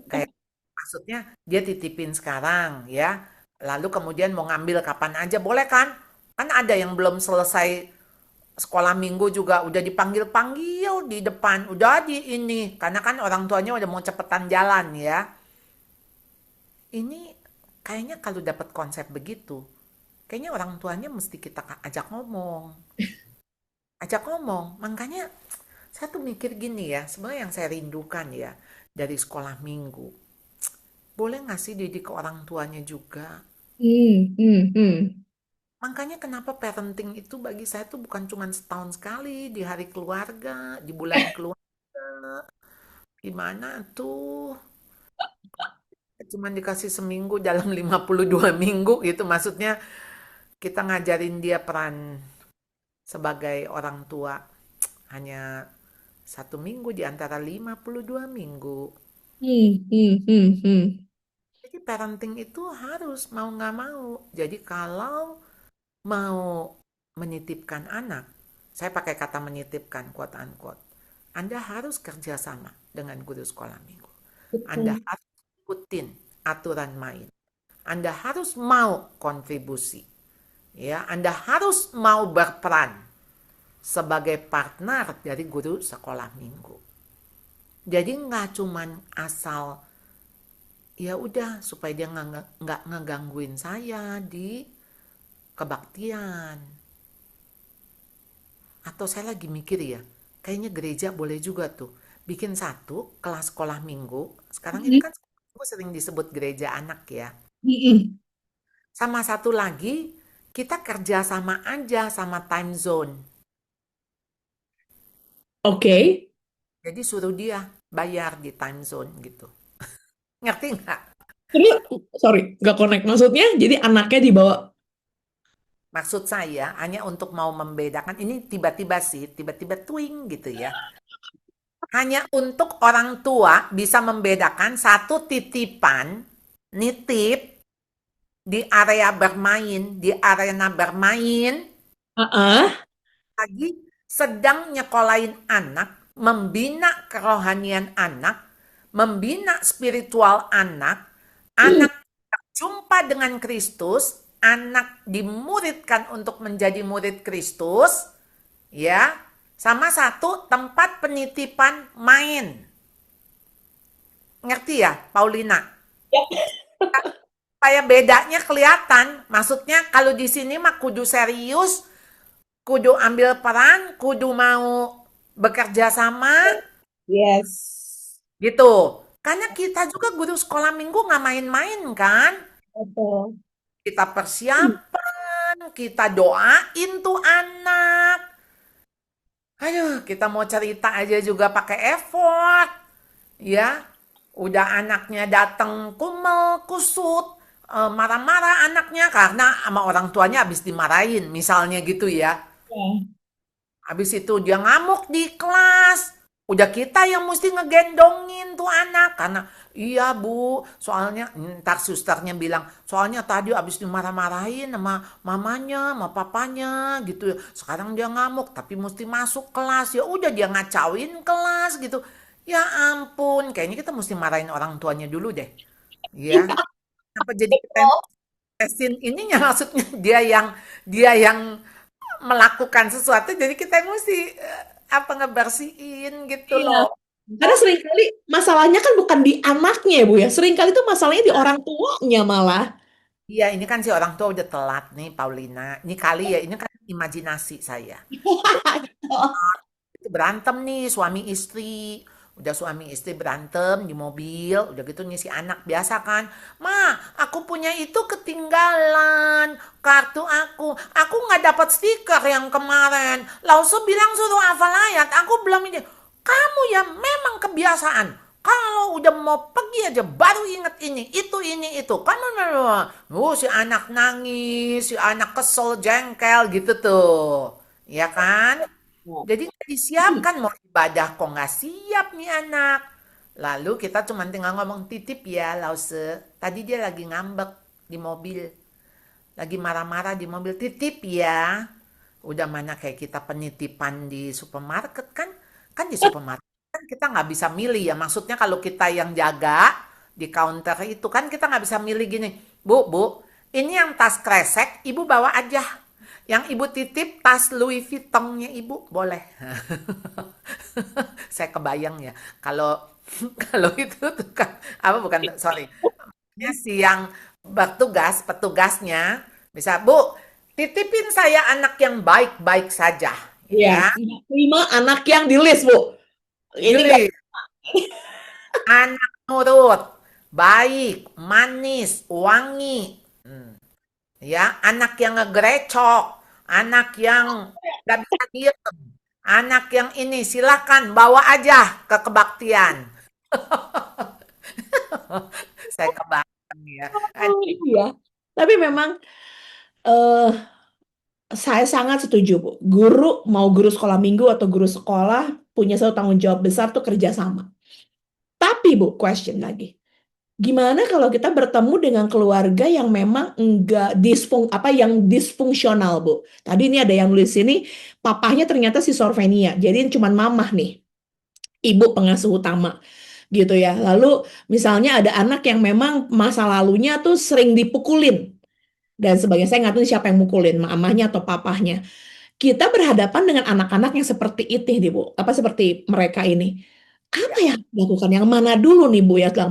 Kayak maksudnya dia titipin sekarang ya. Lalu kemudian mau ngambil kapan aja boleh kan? Kan ada yang belum selesai sekolah minggu juga udah dipanggil-panggil di depan. Udah di ini. Karena kan orang tuanya udah mau cepetan jalan ya. Ini kayaknya kalau dapat konsep begitu, kayaknya orang tuanya mesti kita ajak ngomong. ajak ngomong. Makanya saya tuh mikir gini ya, sebenarnya yang saya rindukan ya dari sekolah minggu. Boleh nggak sih didik ke orang tuanya juga? Hmm, hmm, hmm. Makanya kenapa parenting itu bagi saya tuh bukan cuma setahun sekali, di hari keluarga, di bulan keluarga. Gimana tuh? Cuman dikasih seminggu dalam 52 minggu gitu. Maksudnya kita ngajarin dia peran sebagai orang tua hanya 1 minggu di antara 52 minggu. Hmm, hmm, hmm, hmm. Jadi parenting itu harus mau nggak mau. Jadi kalau mau menitipkan anak, saya pakai kata menitipkan, quote unquote. Anda harus kerjasama dengan guru sekolah minggu. Anda Betul. harus ikutin aturan main. Anda harus mau kontribusi. Ya, Anda harus mau berperan sebagai partner dari guru sekolah minggu. Jadi nggak cuman asal ya udah supaya dia nggak ngegangguin saya di kebaktian. Atau saya lagi mikir ya, kayaknya gereja boleh juga tuh bikin satu kelas sekolah minggu. Sekarang ini Hmm, kan sekolah minggu sering disebut gereja anak ya. hmm. Sama satu lagi, kita kerja sama aja sama time zone. Oke. Jadi suruh dia bayar di time zone gitu. Ngerti nggak? Ini, sorry, nggak connect. Maksudnya, jadi anaknya dibawa. Maksud saya hanya untuk mau membedakan, ini tiba-tiba sih, tiba-tiba twing gitu ya. Hanya untuk orang tua bisa membedakan satu titipan, nitip di area bermain, di arena bermain, Ah, lagi sedang nyekolahin anak, membina kerohanian anak, membina spiritual anak, anak jumpa dengan Kristus, anak dimuridkan untuk menjadi murid Kristus, ya, sama satu tempat penitipan main. Ngerti ya, Paulina? Kayak bedanya kelihatan. Maksudnya kalau di sini mah kudu serius, kudu ambil peran, kudu mau bekerja sama, yes. gitu. Karena kita juga guru sekolah minggu nggak main-main kan? Betul. Kita persiapan, kita doain tuh anak. Aduh, kita mau cerita aja juga pakai effort, ya. Udah anaknya datang kumel, kusut, marah-marah anaknya karena sama orang tuanya habis dimarahin, misalnya gitu ya. Ya. Habis itu dia ngamuk di kelas. Udah kita yang mesti ngegendongin tuh anak. Karena iya bu, soalnya ntar susternya bilang, soalnya tadi habis dimarah-marahin sama mamanya, sama papanya gitu. Sekarang dia ngamuk, tapi mesti masuk kelas. Ya udah dia ngacauin kelas gitu. Ya ampun, kayaknya kita mesti marahin orang tuanya dulu deh. Ya, apa jadi kita yang tesin ininya maksudnya dia yang melakukan sesuatu jadi kita yang mesti apa ngebersihin gitu Iya. loh. Karena seringkali masalahnya kan bukan di anaknya ya Bu ya. Seringkali itu masalahnya di orang tuanya malah. Iya, ini kan si orang tua udah telat nih, Paulina. Ini kali ya, ini kan imajinasi saya. Itu berantem nih suami istri. Udah suami istri berantem di mobil, udah gitu nih si anak biasa kan. Ma, aku punya itu ketinggalan. Kartu aku. Aku nggak dapat stiker yang kemarin. Lauso bilang suruh hafal ayat. Aku belum ini. Kamu ya memang kebiasaan. Kalau udah mau pergi aja baru inget ini, itu. Kan si anak nangis, si anak kesel, jengkel gitu tuh. Ya kan? Jadi nggak disiapkan mau ibadah kok nggak siap nih anak. Lalu kita cuma tinggal ngomong titip ya Lause. Tadi dia lagi ngambek di mobil. Lagi marah-marah di mobil titip ya. Udah mana kayak kita penitipan di supermarket kan. Kan di supermarket kan kita nggak bisa milih ya. Maksudnya kalau kita yang jaga di counter itu kan kita nggak bisa milih gini. Bu, ini yang tas kresek ibu bawa aja. Yang ibu titip tas Louis Vuitton-nya ibu boleh. Saya kebayang ya kalau kalau itu tuh kan apa bukan sorry. Si yang petugasnya bisa Bu titipin saya anak yang baik-baik saja Iya, ya. 5 anak yang di list, Bu. Ini nggak. Jeli, anak nurut, baik, manis, wangi. Ya, anak yang ngegrecok, anak yang nggak bisa diem, anak yang ini silakan bawa aja ke kebaktian. Saya kebayang ya. Oh, iya. Tapi memang eh saya sangat setuju, Bu. Guru, mau guru sekolah minggu atau guru sekolah, punya satu tanggung jawab besar tuh kerjasama. Tapi, Bu, question lagi. Gimana kalau kita bertemu dengan keluarga yang memang enggak yang disfungsional, Bu? Tadi ini ada yang nulis sini, papahnya ternyata schizophrenia. Jadi cuman mamah nih, ibu pengasuh utama gitu ya. Lalu misalnya ada anak yang memang masa lalunya tuh sering dipukulin dan sebagainya. Saya nggak tahu siapa yang mukulin, mamahnya atau papahnya. Kita berhadapan dengan anak-anak yang seperti itu nih, Bu. Apa seperti mereka ini? Apa Ya, yang harus dilakukan? Yang mana dulu nih, Bu, ya? Setelah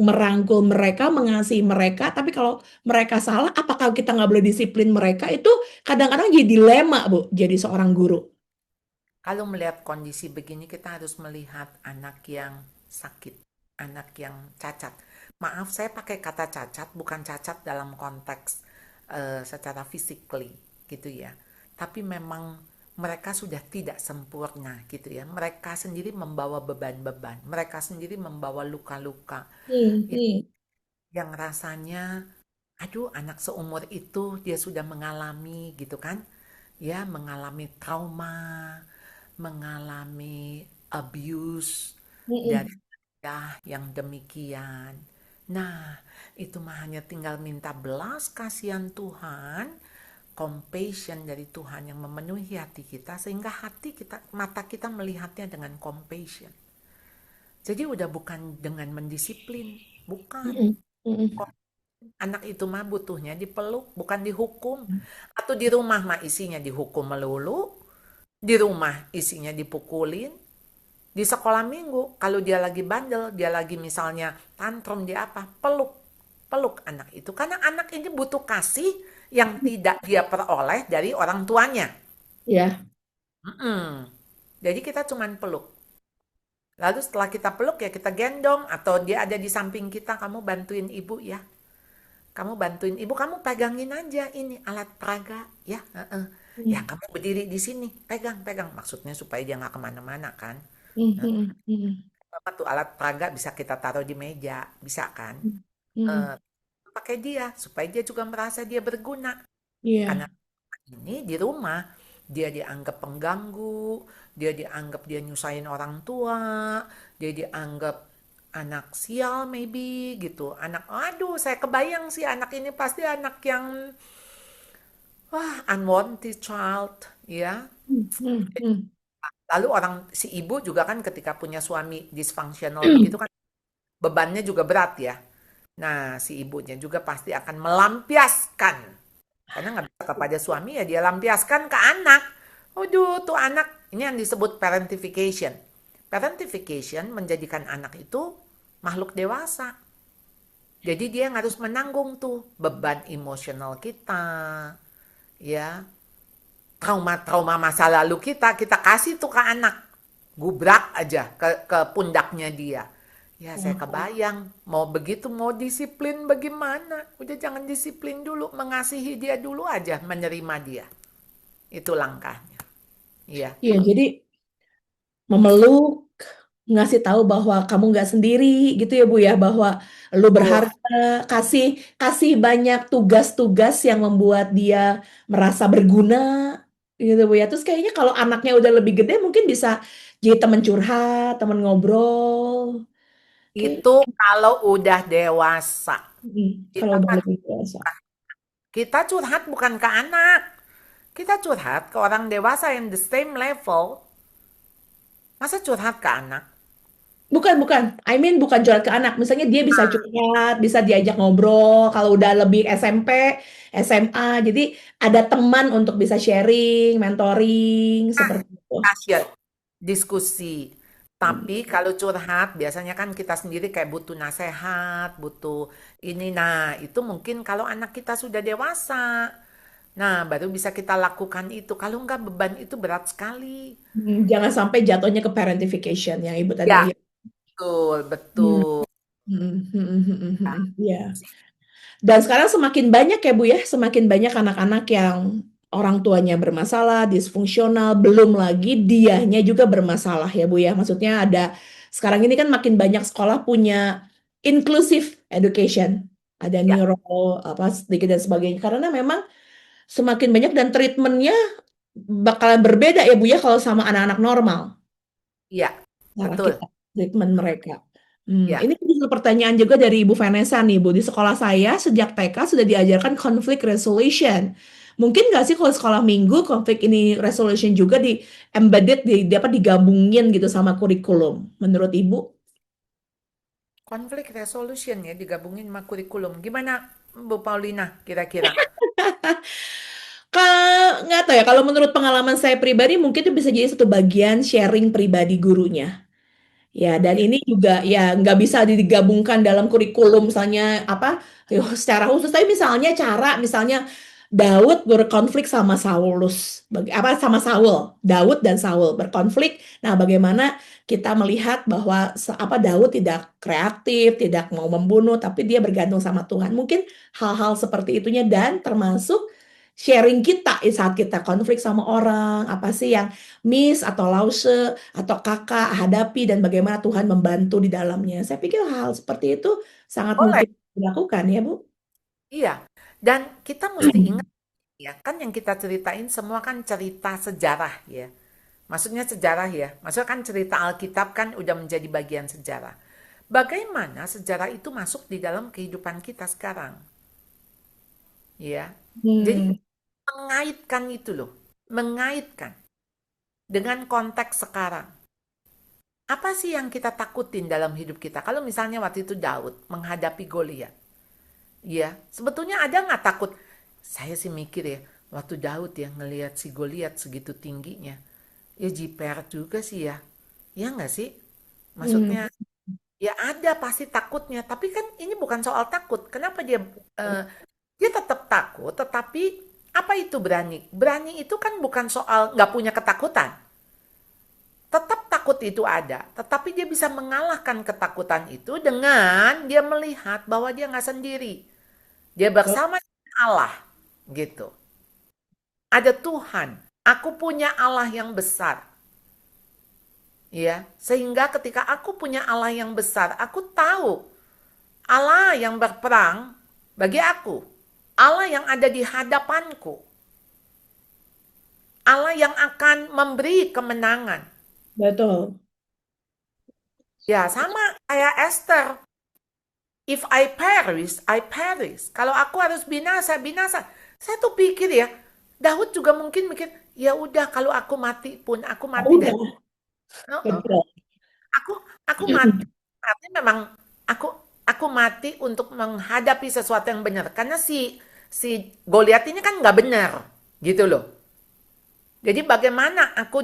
merangkul mereka, mengasihi mereka. Tapi kalau mereka salah, apakah kita nggak boleh disiplin mereka? Itu kadang-kadang jadi dilema, Bu, jadi seorang guru. kalau melihat kondisi begini kita harus melihat anak yang sakit, anak yang cacat. Maaf, saya pakai kata cacat bukan cacat dalam konteks secara physically gitu ya. Tapi memang mereka sudah tidak sempurna gitu ya. Mereka sendiri membawa beban-beban, mereka sendiri membawa luka-luka Hmm, hmm, yang rasanya aduh anak seumur itu dia sudah mengalami gitu kan. Ya, mengalami trauma, mengalami abuse dari hmm, ayah yang demikian. Nah, itu mah hanya tinggal minta belas kasihan Tuhan, compassion dari Tuhan yang memenuhi hati kita sehingga hati kita, mata kita melihatnya dengan compassion. Jadi udah bukan dengan mendisiplin, bukan. hmm, hmm, Anak itu mah butuhnya dipeluk, bukan dihukum. Atau di rumah mah isinya dihukum melulu, di rumah isinya dipukulin, di sekolah minggu kalau dia lagi bandel, dia lagi misalnya tantrum dia apa, peluk, peluk anak itu karena anak ini butuh kasih yang tidak dia peroleh dari orang tuanya. ya, Mm-mm. Jadi kita cuman peluk. Lalu setelah kita peluk ya kita gendong atau dia ada di samping kita, kamu bantuin ibu ya. Kamu bantuin ibu, kamu pegangin aja ini alat peraga ya. Heeh. Ya hmm, kamu berdiri di sini, pegang, pegang. Maksudnya supaya dia nggak kemana-mana kan. hmm, Nah, hmm, hmm, apa tuh alat peraga bisa kita taruh di meja, bisa kan? hmm, Eh, hmm, pakai dia supaya dia juga merasa dia berguna. Karena iya. ini di rumah dia dianggap pengganggu, dia dianggap dia nyusahin orang tua, dia dianggap anak sial maybe gitu. Anak, aduh saya kebayang sih anak ini pasti anak yang wah unwanted child ya. Hmm, hmm, hmm. Lalu orang si ibu juga kan ketika punya suami dysfunctional begitu kan bebannya juga berat ya. Nah, si ibunya juga pasti akan melampiaskan. Karena nggak bisa kepada suami ya dia lampiaskan ke anak. Waduh, tuh anak, ini yang disebut parentification. Parentification menjadikan anak itu makhluk dewasa. Jadi dia yang harus menanggung tuh beban emosional kita, ya, trauma-trauma masa lalu kita kasih tuh ke anak. Gubrak aja ke pundaknya dia. Ya saya kebayang, mau begitu mau disiplin bagaimana? Udah jangan disiplin dulu, mengasihi dia dulu aja, menerima dia. Itu langkahnya. Iya. Iya, jadi memeluk, ngasih tahu bahwa kamu nggak sendiri gitu ya, Bu, ya, bahwa lu Tuh, berharga, kasih kasih banyak tugas-tugas yang membuat dia merasa berguna gitu, Bu, ya. Terus kayaknya kalau anaknya udah lebih gede mungkin bisa jadi teman curhat, teman ngobrol. Kayak itu kalau udah dewasa. kalau Kita udah kan lebih dewasa. kita curhat bukan ke anak. Kita curhat ke orang dewasa yang the same level. Masa curhat ke anak? Bukan, bukan. I mean bukan curhat ke anak. Misalnya dia bisa curhat, bisa diajak ngobrol. Kalau udah lebih SMP, SMA, jadi ada teman untuk bisa sharing, mentoring, seperti itu. Kasian. Diskusi. Tapi kalau curhat biasanya kan kita sendiri kayak butuh nasehat, butuh ini. Nah, itu mungkin kalau anak kita sudah dewasa. Nah, baru bisa kita lakukan itu. Kalau enggak, beban itu berat sekali. Jangan sampai jatuhnya ke parentification yang Ibu tadi Ya, bilang. betul, Hmm, betul. Ya. Dan sekarang semakin banyak ya Bu ya, semakin banyak anak-anak yang orang tuanya bermasalah, disfungsional, belum lagi dianya juga bermasalah ya Bu ya. Maksudnya ada sekarang ini kan makin banyak sekolah punya inclusive education, ada Ya, neuro apa sedikit dan sebagainya. Karena memang semakin banyak dan treatmentnya bakalan berbeda ya Bu ya kalau sama anak-anak normal iya, cara betul. kita treatment mereka. Ya, Ini juga pertanyaan juga dari Ibu Vanessa nih, Bu. Di sekolah saya sejak TK sudah diajarkan conflict resolution. Mungkin nggak sih kalau sekolah minggu konflik ini resolution juga di embedded dapat digabungin gitu sama kurikulum. Menurut Ibu? konflik resolution ya digabungin sama kurikulum. Gimana, Bu Paulina, kira-kira? Nggak tahu ya, kalau menurut pengalaman saya pribadi mungkin itu bisa jadi satu bagian sharing pribadi gurunya. Ya, dan Ya, ini juga ya nggak bisa digabungkan dalam kurikulum misalnya apa secara khusus. Tapi misalnya cara misalnya Daud berkonflik sama Saulus, apa sama Saul, Daud dan Saul berkonflik. Nah, bagaimana kita melihat bahwa apa Daud tidak kreatif, tidak mau membunuh, tapi dia bergantung sama Tuhan. Mungkin hal-hal seperti itunya dan termasuk sharing kita saat kita konflik sama orang, apa sih yang miss atau lause atau kakak hadapi dan bagaimana Tuhan membantu di dalamnya. Saya pikir hal seperti itu sangat boleh. mungkin dilakukan ya, Bu. Iya. Dan kita mesti ingat ya, kan yang kita ceritain semua kan cerita sejarah ya. Maksudnya sejarah ya. Maksudnya kan cerita Alkitab kan udah menjadi bagian sejarah. Bagaimana sejarah itu masuk di dalam kehidupan kita sekarang? Ya. Jadi Hmm, mengaitkan itu loh. Mengaitkan dengan konteks sekarang. Apa sih yang kita takutin dalam hidup kita? Kalau misalnya waktu itu Daud menghadapi Goliat. Ya, sebetulnya ada nggak takut? Saya sih mikir ya, waktu Daud ya ngelihat si Goliat segitu tingginya. Ya jiper juga sih ya. Ya nggak sih? hmm, Maksudnya ya ada pasti takutnya. Tapi kan ini bukan soal takut. Kenapa eh, dia tetap takut, tetapi apa itu berani? Berani itu kan bukan soal nggak punya ketakutan. Tetap takut itu ada, tetapi dia bisa mengalahkan ketakutan itu dengan dia melihat bahwa dia nggak sendiri. Dia betul. bersama dengan Allah, gitu. Ada Tuhan. Aku punya Allah yang besar, ya. Sehingga ketika aku punya Allah yang besar, aku tahu Allah yang berperang bagi aku. Allah yang ada di hadapanku. Allah yang akan memberi kemenangan. Betul. Ya, sama kayak Esther. If I perish, I perish. Kalau aku harus binasa, binasa. Saya tuh pikir ya, Daud juga mungkin mikir, ya udah kalau aku mati pun aku Oh, mati dari. udah, Heeh. betul. Aku aku mati. Artinya memang aku aku mati untuk menghadapi sesuatu yang benar. Karena si si Goliat ini kan nggak benar, gitu loh. Jadi bagaimana aku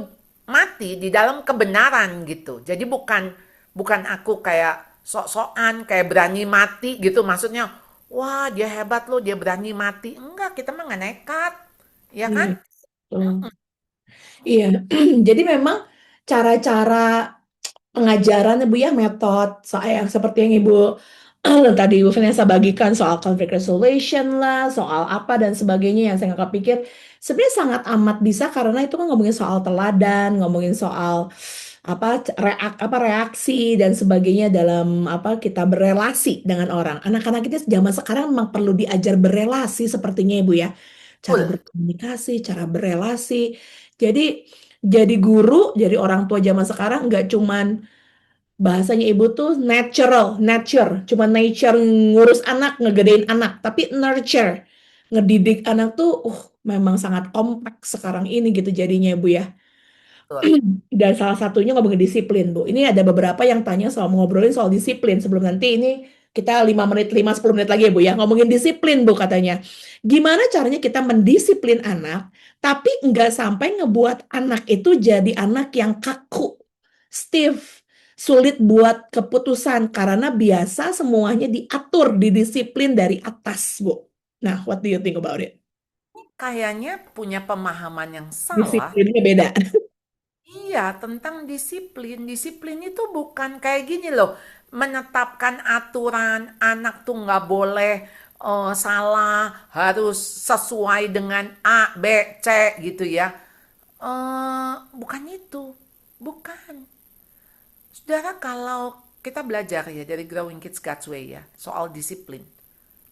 mati di dalam kebenaran gitu. Jadi bukan bukan aku kayak sok-sokan kayak berani mati gitu. Maksudnya, wah dia hebat loh, dia berani mati. Enggak, kita mah nggak nekat. Ya Iya, kan? betul. Iya, jadi memang cara-cara pengajaran Bu ya metode saya seperti yang Ibu tadi Ibu Vanessa bagikan soal conflict resolution lah, soal apa dan sebagainya yang saya nggak kepikir sebenarnya sangat amat bisa karena itu kan ngomongin soal teladan, ngomongin soal apa reaksi dan sebagainya dalam apa kita berelasi dengan orang. Anak-anak kita zaman sekarang memang perlu diajar berelasi sepertinya Ibu ya. Cara Betul. berkomunikasi, cara berelasi. Jadi jadi guru, jadi orang tua zaman sekarang nggak cuman bahasanya ibu tuh nature, cuma nature ngurus anak, ngegedein anak, tapi nurture, ngedidik anak tuh, memang sangat kompleks sekarang ini gitu jadinya ibu ya. Betul. Dan salah satunya ngomongin disiplin bu. Ini ada beberapa yang tanya soal ngobrolin soal disiplin sebelum nanti ini kita 5 menit, 5-10 menit lagi ya bu ya ngomongin disiplin bu katanya. Gimana caranya kita mendisiplin anak, tapi nggak sampai ngebuat anak itu jadi anak yang kaku, stiff, sulit buat keputusan karena biasa semuanya diatur, didisiplin dari atas, Bu. Nah, what do you think about it? kayaknya punya pemahaman yang salah. Disiplinnya beda. Iya, tentang disiplin. Disiplin itu bukan kayak gini loh, menetapkan aturan anak tuh nggak boleh salah, harus sesuai dengan A, B, C gitu ya. Bukan itu, bukan. Saudara, kalau kita belajar ya dari Growing Kids God's Way ya, soal disiplin.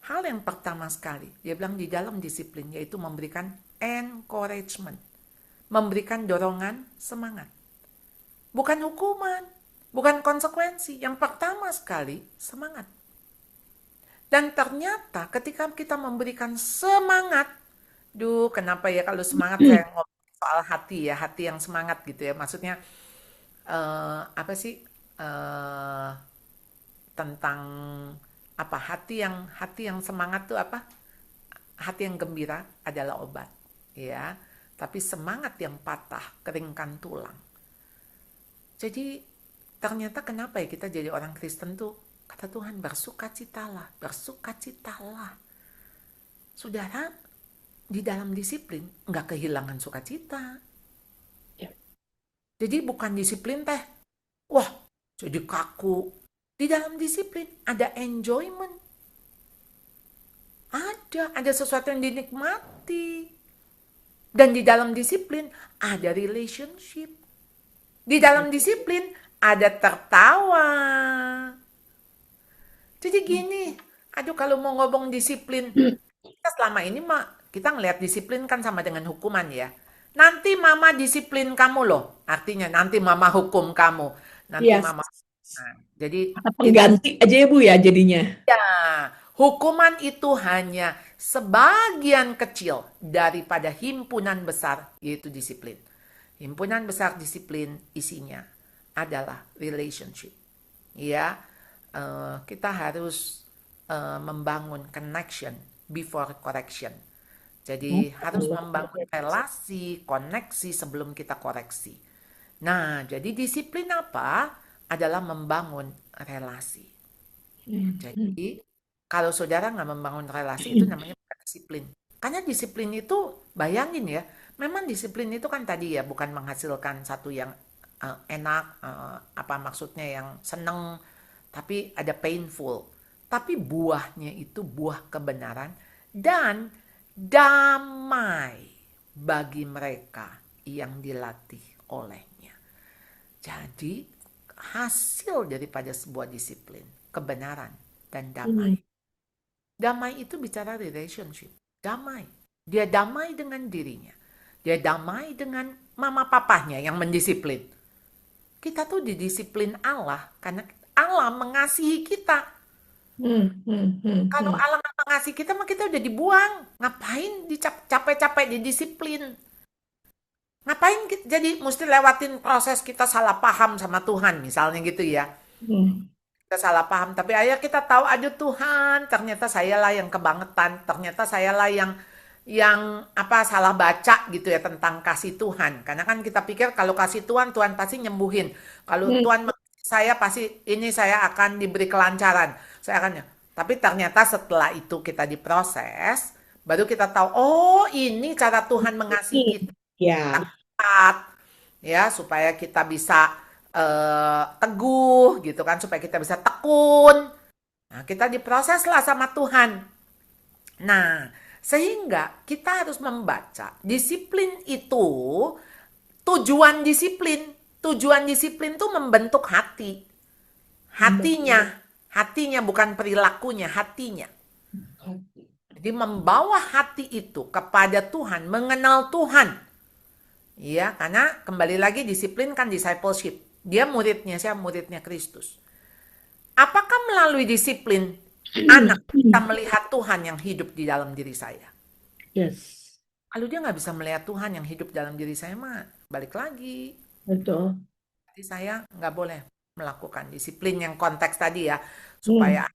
Hal yang pertama sekali, dia bilang di dalam disiplin yaitu memberikan encouragement. Memberikan dorongan semangat. Bukan hukuman, bukan konsekuensi. Yang pertama sekali, semangat. Dan ternyata ketika kita memberikan semangat, kenapa ya kalau semangat saya ngomong soal hati ya, hati yang semangat gitu ya. Maksudnya apa sih tentang apa hati yang semangat tuh apa? Hati yang gembira adalah obat, ya. Tapi semangat yang patah keringkan tulang. Jadi ternyata kenapa ya kita jadi orang Kristen tuh kata Tuhan bersukacitalah, bersukacitalah. Saudara, di dalam disiplin nggak kehilangan sukacita. Ya. Jadi bukan disiplin teh, wah jadi kaku. Di dalam disiplin ada enjoyment. Ada sesuatu yang dinikmati. Dan di dalam disiplin ada relationship. Di dalam disiplin ada tertawa. Jadi gini, aduh kalau mau ngomong disiplin, kita selama ini kita ngelihat disiplin kan sama dengan hukuman ya. Nanti mama disiplin kamu loh, artinya nanti mama hukum kamu. Nanti Yes. mama. Nah, jadi Pengganti aja ya Bu ya jadinya. ya, hukuman itu hanya sebagian kecil daripada himpunan besar, yaitu disiplin. Himpunan besar disiplin isinya adalah relationship. Ya, kita harus membangun connection before correction. Jadi harus membangun relasi, koneksi sebelum kita koreksi. Nah, jadi disiplin apa? Adalah membangun relasi. Jadi kalau saudara nggak membangun relasi itu namanya bukan disiplin. Karena disiplin itu bayangin ya, memang disiplin itu kan tadi ya bukan menghasilkan satu yang enak, apa maksudnya yang seneng, tapi ada painful. Tapi buahnya itu buah kebenaran dan damai bagi mereka yang dilatih olehnya. Jadi hasil daripada sebuah disiplin, kebenaran dan damai. Damai itu bicara relationship. Damai. Dia damai dengan dirinya. Dia damai dengan mama papahnya yang mendisiplin. Kita tuh didisiplin Allah karena Allah mengasihi kita. Kalau Allah nggak mengasihi kita, mah kita udah dibuang. Ngapain capek-capek didisiplin? Ngapain jadi mesti lewatin proses kita salah paham sama Tuhan misalnya gitu ya. Kita salah paham, tapi ayo kita tahu, aduh Tuhan, ternyata sayalah yang kebangetan, ternyata sayalah yang apa salah baca gitu ya tentang kasih Tuhan. Karena kan kita pikir kalau kasih Tuhan pasti nyembuhin. Kalau Tuhan saya pasti ini saya akan diberi kelancaran. Saya akan. Tapi ternyata setelah itu kita diproses, baru kita tahu, oh ini cara Tuhan mengasihi kita. Ya. Ya, supaya kita bisa teguh gitu kan, supaya kita bisa tekun. Nah, kita diproses lah sama Tuhan. Nah, sehingga kita harus membaca disiplin itu, tujuan disiplin itu membentuk hati. Hatinya bukan perilakunya, hatinya. Jadi membawa hati itu kepada Tuhan, mengenal Tuhan. Iya, karena kembali lagi disiplin kan discipleship. Dia muridnya siapa? Muridnya Kristus. Apakah melalui disiplin anak bisa melihat Tuhan yang hidup di dalam diri saya? Yes. Kalau dia nggak bisa melihat Tuhan yang hidup dalam diri saya, mah balik lagi. Betul. Jadi saya nggak boleh melakukan disiplin yang konteks tadi ya, supaya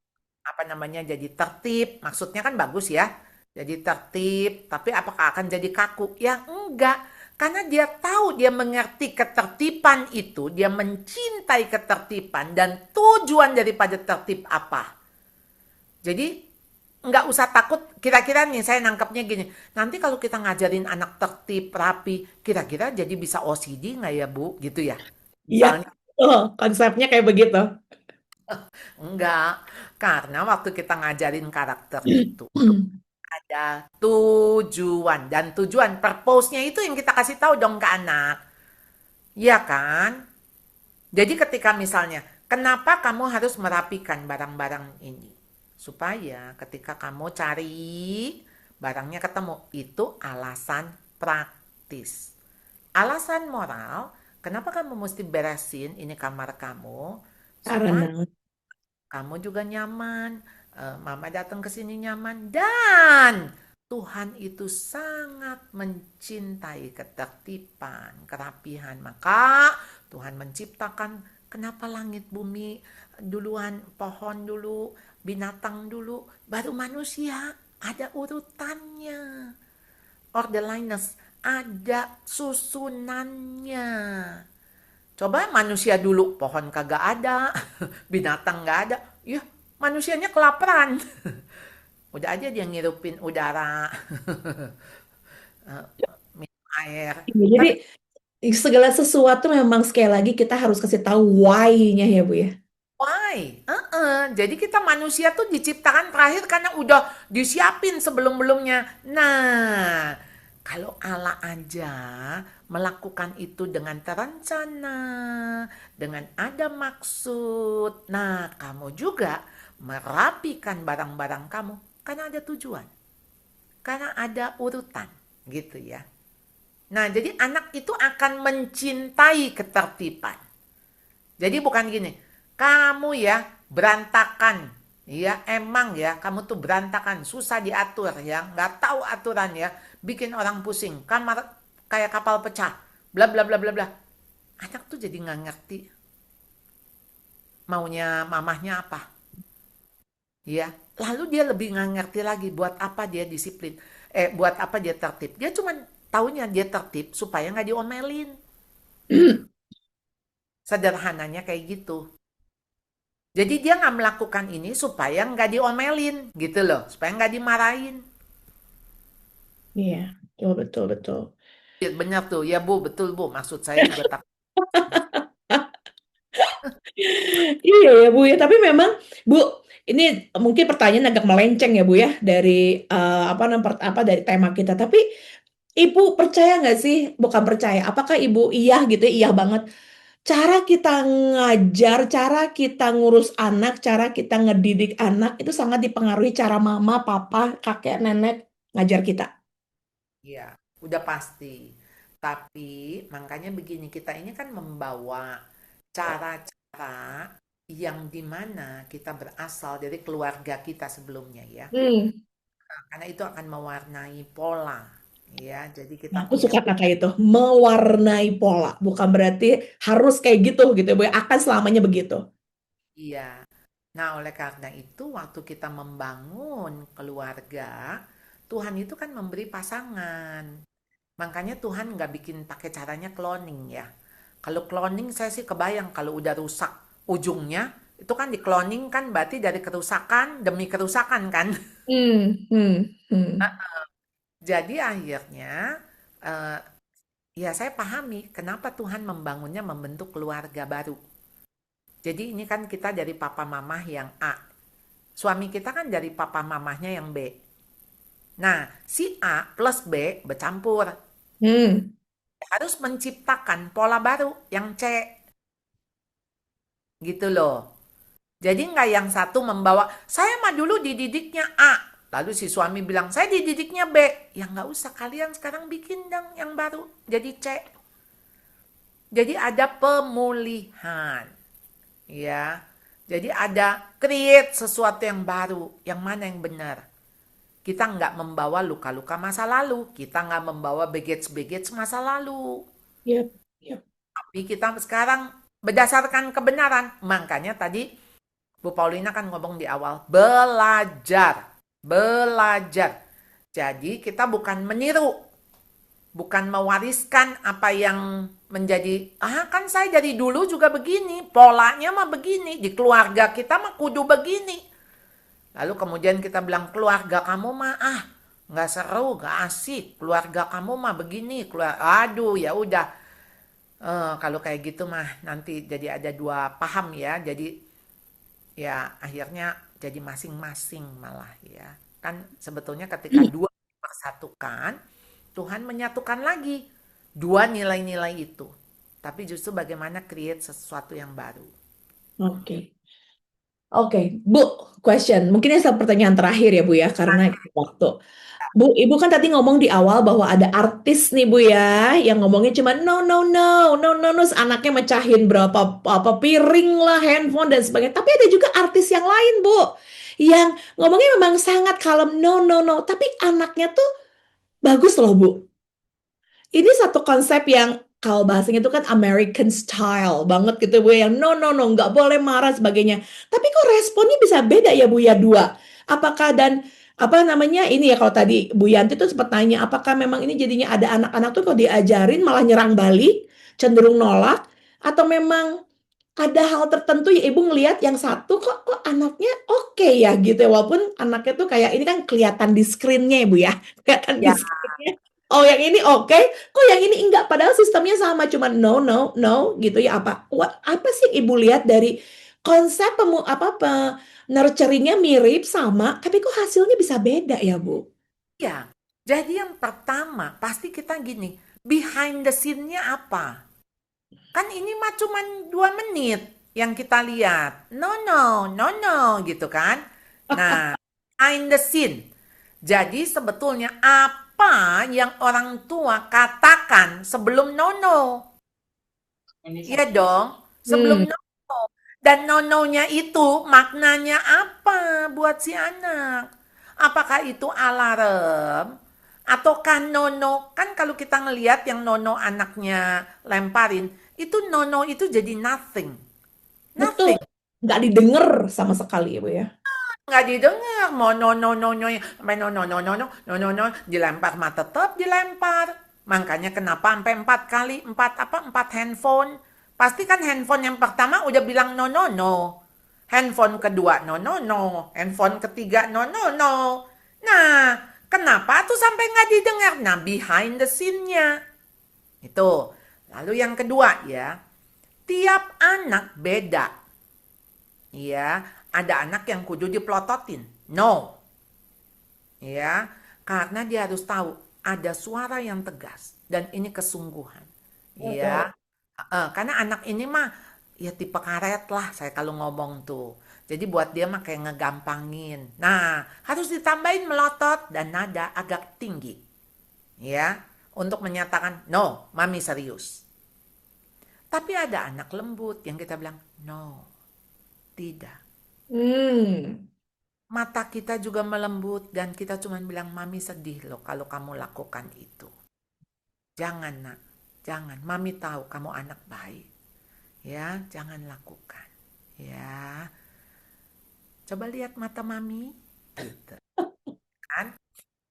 apa namanya jadi tertib. Maksudnya kan bagus ya, jadi tertib. Tapi apakah akan jadi kaku? Ya enggak. Karena dia tahu, dia mengerti ketertiban itu, dia mencintai ketertiban dan tujuan daripada tertib apa. Jadi nggak usah takut. Kira-kira nih saya nangkepnya gini. Nanti kalau kita ngajarin anak tertib, rapi, kira-kira jadi bisa OCD nggak ya Bu? Gitu ya. Iya, Misalnya konsepnya kayak begitu. enggak. Karena waktu kita ngajarin karakter itu ada tujuan dan tujuan purpose-nya itu yang kita kasih tahu dong ke anak. Iya kan? Jadi ketika misalnya, kenapa kamu harus merapikan barang-barang ini? Supaya ketika kamu cari barangnya ketemu, itu alasan praktis. Alasan moral, kenapa kamu mesti beresin ini kamar kamu? Supaya Karena kamu juga nyaman, mama datang ke sini nyaman, dan Tuhan itu sangat mencintai ketertiban, kerapihan. Maka Tuhan menciptakan kenapa langit bumi duluan, pohon dulu, binatang dulu, baru manusia. Ada urutannya. Orderliness, ada susunannya. Coba manusia dulu, pohon kagak ada, binatang nggak ada. Ya, manusianya kelaparan. Udah aja dia ngirupin udara, minum air. jadi Tapi segala sesuatu memang sekali lagi kita harus kasih tahu why-nya ya Bu ya. why? Jadi kita manusia tuh diciptakan terakhir karena udah disiapin sebelum-belumnya. Nah, kalau Allah aja melakukan itu dengan terencana, dengan ada maksud. Nah, kamu juga merapikan barang-barang kamu karena ada tujuan, karena ada urutan, gitu ya. Nah, jadi anak itu akan mencintai ketertiban. Jadi bukan gini, kamu ya berantakan, ya emang ya kamu tuh berantakan, susah diatur ya, nggak tahu aturan ya, bikin orang pusing, kamar kayak kapal pecah, bla bla bla bla bla. Anak tuh jadi nggak ngerti maunya mamahnya apa, ya. Lalu dia lebih nggak ngerti lagi buat apa dia disiplin, buat apa dia tertib. Dia cuma taunya dia tertib supaya nggak diomelin. Sederhananya kayak gitu. Jadi dia nggak melakukan ini supaya nggak diomelin gitu loh, supaya nggak dimarahin. Iya, betul betul betul. Ya, benar tuh, ya Bu, betul Bu. Maksud saya juga tak. Iya ya Bu ya, tapi memang Bu, ini mungkin pertanyaan agak melenceng ya Bu ya dari dari tema kita. Tapi Ibu percaya nggak sih? Bukan percaya. Apakah Ibu iya gitu ya, iya banget. Cara kita ngajar, cara kita ngurus anak, cara kita ngedidik anak itu sangat dipengaruhi cara mama, papa, kakek, nenek ngajar kita. Iya, udah pasti. Tapi makanya begini, kita ini kan membawa cara-cara yang dimana kita berasal dari keluarga kita sebelumnya ya. Hmm. Karena itu akan mewarnai pola ya. Jadi Nah, kita aku punya suka kata itu, mewarnai pola. Bukan berarti harus kayak gitu gitu, Bu. Akan selamanya begitu. iya. Nah, oleh karena itu waktu kita membangun keluarga, Tuhan itu kan memberi pasangan. Makanya Tuhan nggak bikin pakai caranya cloning ya. Kalau cloning saya sih kebayang kalau udah rusak ujungnya, itu kan di cloning kan berarti dari kerusakan demi kerusakan kan. Hmm, hmm, hmm. Jadi akhirnya eh, ya saya pahami kenapa Tuhan membangunnya membentuk keluarga baru. Jadi ini kan kita dari papa mamah yang A. Suami kita kan dari papa mamahnya yang B. Nah, si A plus B bercampur. Hmm. Harus menciptakan pola baru yang C. Gitu loh. Jadi nggak yang satu membawa, saya mah dulu dididiknya A. Lalu si suami bilang, saya dididiknya B. Ya nggak usah, kalian sekarang bikin dong yang baru. Jadi C. Jadi ada pemulihan. Ya. Jadi ada create sesuatu yang baru. Yang mana yang benar. Kita nggak membawa luka-luka masa lalu. Kita nggak membawa baggage-baggage masa lalu. Yep, yep. Tapi kita sekarang berdasarkan kebenaran. Makanya tadi Bu Paulina kan ngomong di awal, belajar. Belajar. Jadi kita bukan meniru, bukan mewariskan apa yang menjadi, kan saya dari dulu juga begini, polanya mah begini, di keluarga kita mah kudu begini. Lalu kemudian kita bilang keluarga kamu mah nggak seru, nggak asik. Keluarga kamu mah begini, aduh ya udah. Kalau kayak gitu mah nanti jadi ada dua paham ya. Jadi ya akhirnya jadi masing-masing malah ya. Kan sebetulnya ketika dua dipersatukan, Tuhan menyatukan lagi dua nilai-nilai itu. Tapi justru bagaimana create sesuatu yang baru. Oke. Oke, Bu, question. Mungkin ini pertanyaan terakhir ya, Bu ya, karena waktu. Bu, Ibu kan tadi ngomong di awal bahwa ada artis nih, Bu ya, yang ngomongnya cuma no, no, no, no, no, no, anaknya mecahin berapa apa piring lah, handphone dan sebagainya. Tapi ada juga artis yang lain, Bu, yang ngomongnya memang sangat kalem, no, no, no, tapi anaknya tuh bagus loh, Bu. Ini satu konsep yang kalau bahasanya itu kan American style banget gitu Bu, yang no no no nggak boleh marah sebagainya. Tapi kok responnya bisa beda ya Bu ya dua. Apakah dan apa namanya ini ya, kalau tadi Bu Yanti tuh sempat tanya apakah memang ini jadinya ada anak-anak tuh kalau diajarin malah nyerang balik, cenderung nolak, atau memang ada hal tertentu ya Ibu ngelihat yang satu kok anaknya oke ya gitu ya, walaupun anaknya tuh kayak ini kan kelihatan di screennya ya Bu ya, kelihatan di Ya, screennya. Oh yang ini oke, kok yang ini enggak? Padahal sistemnya sama, cuma no no no gitu ya. Apa sih yang Ibu lihat dari konsep nurturingnya mirip sama, tapi kok hasilnya bisa beda ya Bu? ya. Jadi yang pertama pasti kita gini, behind the scene-nya apa? Kan ini mah cuman 2 menit yang kita lihat. No, no, no, no gitu kan. Nah, behind the scene. Jadi sebetulnya apa yang orang tua katakan sebelum no, no? Iya dong, sebelum Hmm, no. Dan no-no-nya itu maknanya apa buat si anak? Apakah itu alarm? Ataukah nono? Kan kalau kita ngelihat yang nono anaknya lemparin, itu nono itu jadi nothing. betul. Nothing. Nggak didengar sama sekali ya Bu ya. Nggak didengar. Mau nono-nono, sampai nono-nono, dilempar mah tetap dilempar. Makanya kenapa sampai 4 kali, 4 handphone. Pasti kan handphone yang pertama udah bilang no, no, no. Handphone kedua no, no, no. Handphone ketiga no, no, no. Nah, kenapa tuh sampai nggak didengar? Nah, behind the scene-nya. Itu. Lalu yang kedua ya, tiap anak beda. Ya, ada anak yang kudu diplototin. No. Ya, karena dia harus tahu ada suara yang tegas dan ini kesungguhan. Ya, karena anak ini mah ya tipe karet lah saya kalau ngomong tuh. Jadi buat dia mah kayak ngegampangin. Nah, harus ditambahin melotot dan nada agak tinggi. Ya, untuk menyatakan no, mami serius. Tapi ada anak lembut yang kita bilang no, tidak. Hmm. Mata kita juga melembut dan kita cuma bilang mami sedih loh kalau kamu lakukan itu. Jangan nak, jangan. Mami tahu kamu anak baik. Ya, jangan lakukan. Ya, coba lihat mata mami. Gitu kan?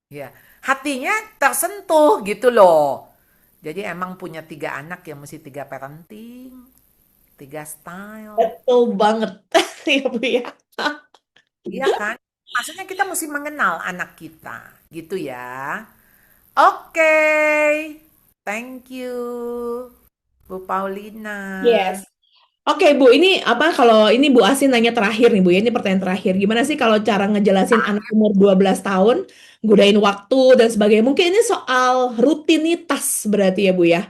Ya, hatinya tersentuh gitu loh. Jadi emang punya 3 anak ya mesti 3 parenting, 3 style. Betul banget ya Bu ya. Iya kan? Maksudnya kita mesti mengenal anak kita, gitu ya. Oke, thank you, Bu Paulina. Yes. Oke Bu, ini apa kalau ini Bu Asin nanya terakhir nih Bu ya, ini pertanyaan terakhir. Gimana sih kalau cara ngejelasin anak umur 12 tahun, gudain waktu dan sebagainya. Mungkin ini soal rutinitas berarti ya Bu ya.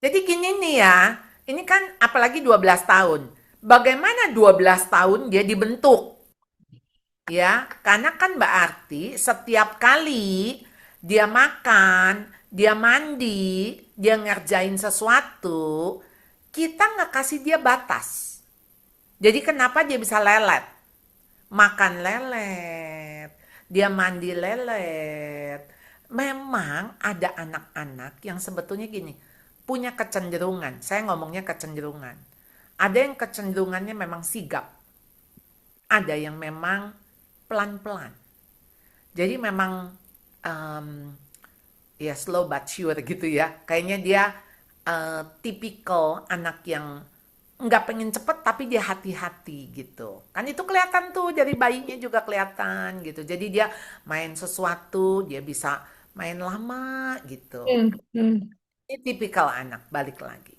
Jadi gini nih ya, ini kan apalagi 12 tahun. Bagaimana 12 tahun dia dibentuk? Ya, karena kan berarti setiap kali dia makan, dia mandi, dia ngerjain sesuatu, kita nggak kasih dia batas. Jadi kenapa dia bisa lelet? Makan lelet, dia mandi lelet. Memang ada anak-anak yang sebetulnya gini, punya kecenderungan. Saya ngomongnya kecenderungan. Ada yang kecenderungannya memang sigap. Ada yang memang pelan-pelan. Jadi memang ya slow but sure gitu ya. Kayaknya dia tipikal anak yang nggak pengen cepet tapi dia hati-hati gitu. Kan itu kelihatan tuh dari bayinya juga kelihatan gitu. Jadi dia main sesuatu, dia bisa main lama gitu. Hmm, hmm. Ini tipikal anak, balik lagi.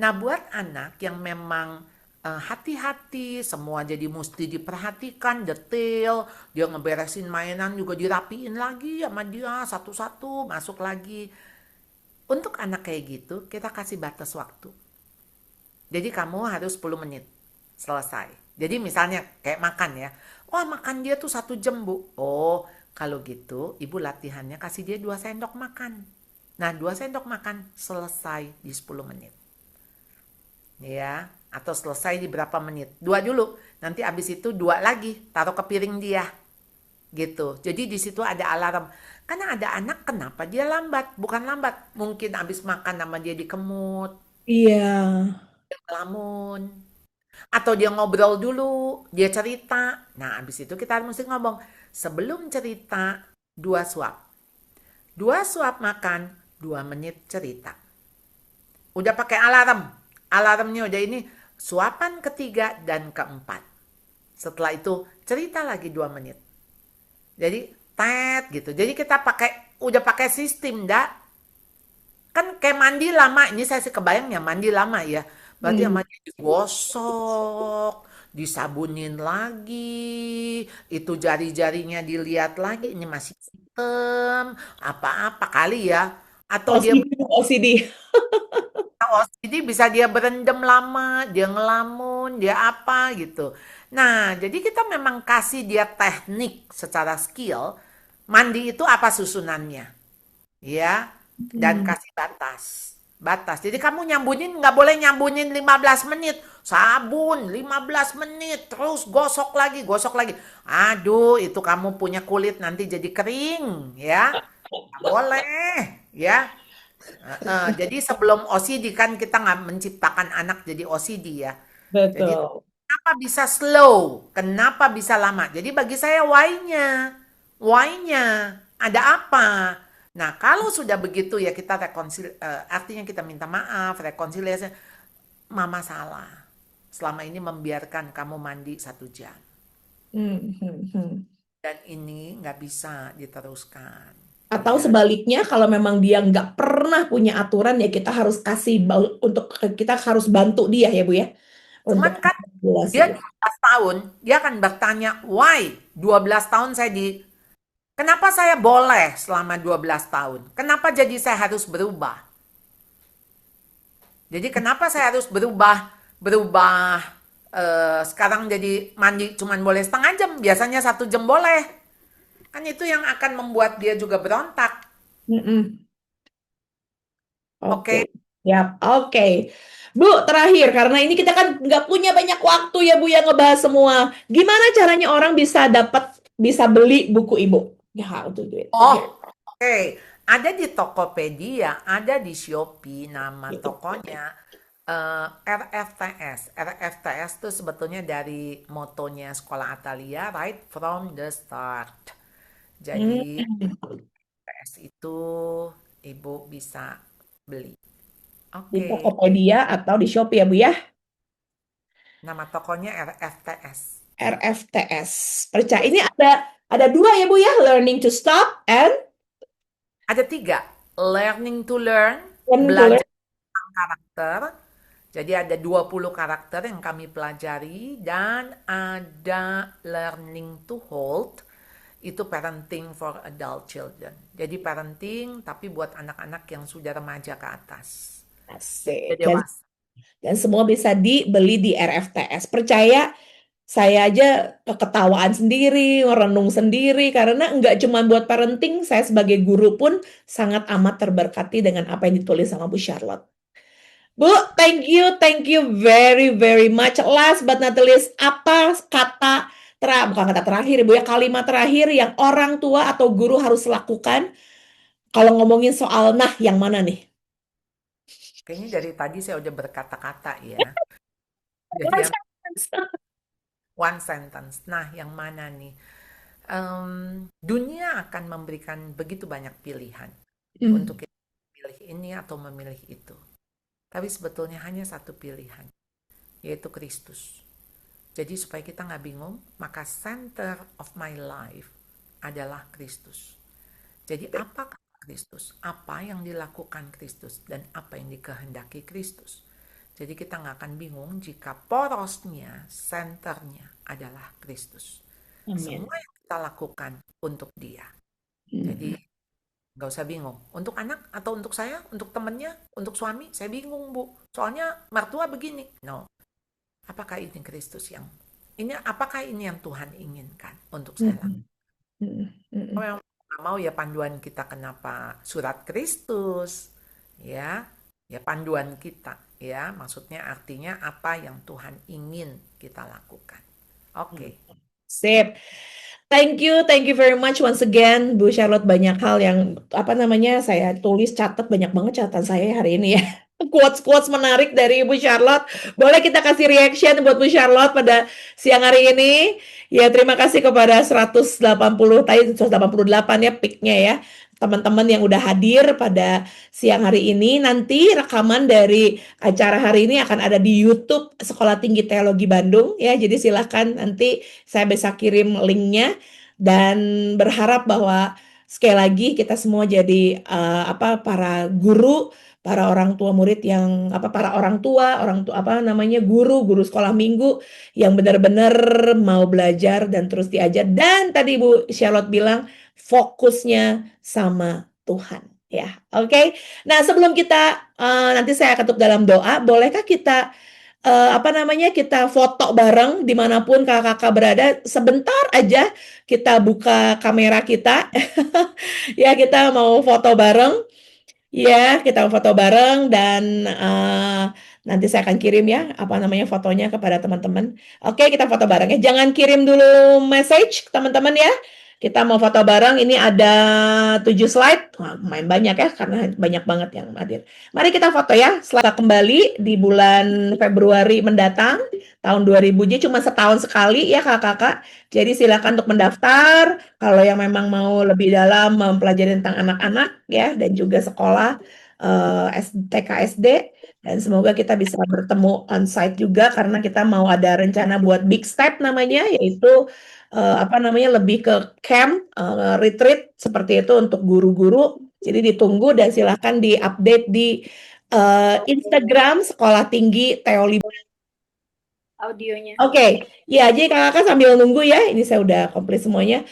Nah, buat anak yang memang hati-hati, semua jadi mesti diperhatikan, detail, dia ngeberesin mainan juga dirapiin lagi sama dia, satu-satu, masuk lagi. Untuk anak kayak gitu, kita kasih batas waktu. Jadi kamu harus 10 menit, selesai. Jadi misalnya kayak makan ya, wah makan dia tuh 1 jam bu. Oh, kalau gitu ibu latihannya kasih dia 2 sendok makan. Nah, 2 sendok makan selesai di 10 menit. Ya, atau selesai di berapa menit. 2 dulu, nanti abis itu 2 lagi, taruh ke piring dia. Gitu. Jadi di situ ada alarm. Karena ada anak kenapa dia lambat? Bukan lambat, mungkin abis makan sama dia dikemut, Iya. dia ngelamun. Atau dia ngobrol dulu, dia cerita. Nah, abis itu kita mesti ngomong. Sebelum cerita, 2 suap. 2 suap makan, 2 menit cerita. Udah pakai alarm. Alarmnya udah ini suapan ketiga dan keempat. Setelah itu cerita lagi 2 menit. Jadi tet gitu. Jadi kita udah pakai sistem dah. Kan kayak mandi lama. Ini saya sih kebayangnya mandi lama ya. Berarti Hmm. sama dia digosok, disabunin lagi, itu jari-jarinya dilihat lagi, ini masih hitam, apa-apa kali ya. Atau dia OCD, OCD. OCD bisa dia berendam lama, dia ngelamun, dia apa gitu. Nah, jadi kita memang kasih dia teknik secara skill, mandi itu apa susunannya, ya, dan Hmm. kasih batas. Batas. Jadi kamu nyambunin nggak boleh nyambunin 15 menit. Sabun 15 menit, terus gosok lagi, gosok lagi. Aduh, itu kamu punya kulit nanti jadi kering, ya. Nggak boleh, ya. Jadi sebelum OCD kan kita nggak menciptakan anak jadi OCD ya. Jadi Betul. kenapa bisa slow? Kenapa bisa lama? Jadi bagi saya why-nya. Why-nya. Ada apa? Nah, kalau sudah begitu ya kita artinya kita minta maaf, rekonsiliasi. Mama salah. Selama ini membiarkan kamu mandi 1 jam. Hmm, hmm, hmm. Dan ini nggak bisa diteruskan. Atau Ya. sebaliknya, kalau memang dia nggak pernah punya aturan, ya kita harus untuk kita harus bantu dia ya Bu ya, untuk Cuman kan regulasi. dia 12 tahun, dia akan bertanya, why 12 tahun kenapa saya boleh selama 12 tahun? Kenapa jadi saya harus berubah? Jadi kenapa saya harus berubah? Berubah sekarang jadi mandi cuman boleh setengah jam, biasanya 1 jam boleh. Kan itu yang akan membuat dia juga berontak. Mm-mm. Oke, Oke, siap. Oke, Bu, terakhir karena ini kita kan nggak punya banyak waktu ya Bu yang ngebahas semua. Gimana caranya orang bisa beli buku Ibu? Ya, how to do it. oh, oke. Ada di Tokopedia, ada di Shopee, nama Gitu. tokonya RFTS. RFTS itu sebetulnya dari motonya Sekolah Atalia, right from the start. Hmm, Jadi RFTS itu Ibu bisa beli. di Oke, Tokopedia atau di Shopee ya Bu ya. nama tokonya RFTS. RFTS. Percaya Yes. ini ada dua ya Bu ya, Learning to Stop and Ada 3, learning to learn, Learning to Learn. belajar tentang karakter. Jadi ada 20 karakter yang kami pelajari dan ada learning to hold, itu parenting for adult children. Jadi parenting tapi buat anak-anak yang sudah remaja ke atas. Sudah Asik. dewasa. Dan semua bisa dibeli di RFTS. Percaya saya aja keketawaan sendiri, merenung sendiri, karena nggak cuma buat parenting, saya sebagai guru pun sangat amat terberkati dengan apa yang ditulis sama Bu Charlotte. Bu, thank you very, very much. Last but not the least, apa bukan kata terakhir, Bu ya, kalimat terakhir yang orang tua atau guru harus lakukan kalau ngomongin soal nah yang mana nih? Kayaknya dari tadi saya udah berkata-kata ya. Jadi yang one sentence. Nah, yang mana nih? Dunia akan memberikan begitu banyak pilihan Hmm. untuk kita memilih ini atau memilih itu. Tapi sebetulnya hanya satu pilihan. yaitu Kristus. Jadi supaya kita nggak bingung, maka center of my life adalah Kristus. Jadi apakah Kristus? Apa yang dilakukan Kristus? Dan apa yang dikehendaki Kristus? Jadi kita nggak akan bingung jika porosnya, senternya adalah Kristus. Amin. Semua yang kita lakukan untuk Dia. Jadi nggak usah bingung. Untuk anak atau untuk saya, untuk temennya, untuk suami, saya bingung Bu. Soalnya mertua begini. No. Apakah ini Kristus yang apakah ini yang Tuhan inginkan untuk saya lakukan? Kalau yang nggak mau ya panduan kita kenapa surat Kristus, ya panduan kita, ya maksudnya artinya apa yang Tuhan ingin kita lakukan. Oke. Sip. Thank you very much once again, Bu Charlotte. Banyak hal yang saya tulis, catat banyak banget catatan saya hari ini ya. Quotes-quotes menarik dari Bu Charlotte. Boleh kita kasih reaction buat Bu Charlotte pada siang hari ini? Ya, terima kasih kepada 188 ya pick-nya ya. Teman-teman yang udah hadir pada siang hari ini. Nanti rekaman dari acara hari ini akan ada di YouTube Sekolah Tinggi Teologi Bandung ya. Jadi silahkan nanti saya bisa kirim linknya dan berharap bahwa sekali lagi kita semua jadi para guru, para orang tua murid yang para orang tua guru sekolah minggu yang benar-benar mau belajar dan terus diajar, dan tadi Bu Charlotte bilang fokusnya sama Tuhan ya. Oke. Nah, sebelum kita nanti saya ketuk dalam doa, bolehkah kita kita foto bareng dimanapun kakak-kakak berada, sebentar aja kita buka kamera kita. Ya, kita mau foto bareng. Ya, kita foto bareng dan nanti saya akan kirim ya fotonya kepada teman-teman. Oke, kita foto bareng ya. Jangan kirim dulu message teman-teman ya. Kita mau foto bareng. Ini ada 7 slide. Wah, lumayan banyak ya karena banyak banget yang hadir. Mari kita foto ya. Setelah kembali di bulan Februari mendatang tahun 2000, jadi cuma setahun sekali ya kakak-kakak. Jadi silakan untuk mendaftar kalau yang memang mau lebih dalam mempelajari tentang anak-anak ya, dan juga sekolah TK SD, dan semoga kita bisa bertemu on-site juga karena kita mau ada rencana buat big step namanya, yaitu lebih ke camp, retreat seperti itu untuk guru-guru. Jadi ditunggu dan silahkan di-update di Instagram Sekolah Tinggi Teologi. Audionya. Oke, ya jadi kakak sambil nunggu ya, ini saya udah komplit semuanya.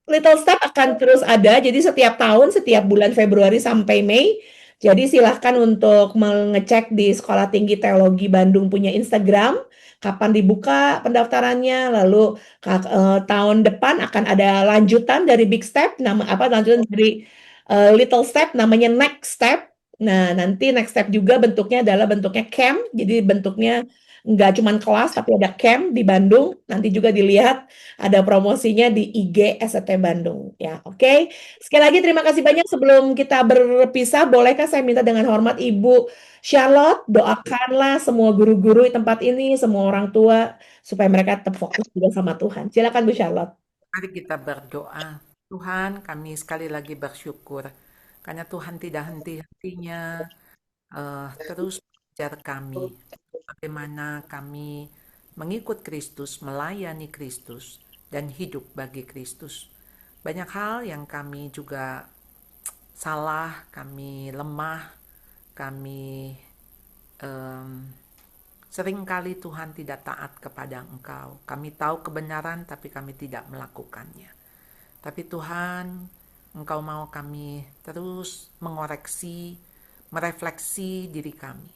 Little Step akan terus ada, jadi setiap tahun, setiap bulan Februari sampai Mei. Jadi silahkan untuk mengecek di Sekolah Tinggi Teologi Bandung punya Instagram, kapan dibuka pendaftarannya, lalu tahun depan akan ada lanjutan dari Big Step, lanjutan dari Little Step, namanya Next Step. Nah, nanti Next Step juga bentuknya adalah bentuknya camp, jadi bentuknya nggak cuma kelas, tapi ada camp di Bandung. Nanti juga dilihat ada promosinya di IG ST Bandung ya. Oke. Sekali lagi terima kasih banyak. Sebelum kita berpisah, bolehkah saya minta dengan hormat Ibu Charlotte doakanlah semua guru-guru di tempat ini, semua orang tua supaya mereka tetap fokus juga sama Tuhan. Silakan Bu Charlotte. Mari kita berdoa. Tuhan, kami sekali lagi bersyukur karena Tuhan tidak henti-hentinya terus mengajar kami bagaimana kami mengikut Kristus, melayani Kristus, dan hidup bagi Kristus. Banyak hal yang kami juga salah, kami lemah, kami seringkali Tuhan tidak taat kepada Engkau. Kami tahu kebenaran tapi kami tidak melakukannya. Tapi Tuhan, Engkau mau kami terus mengoreksi, merefleksi diri kami.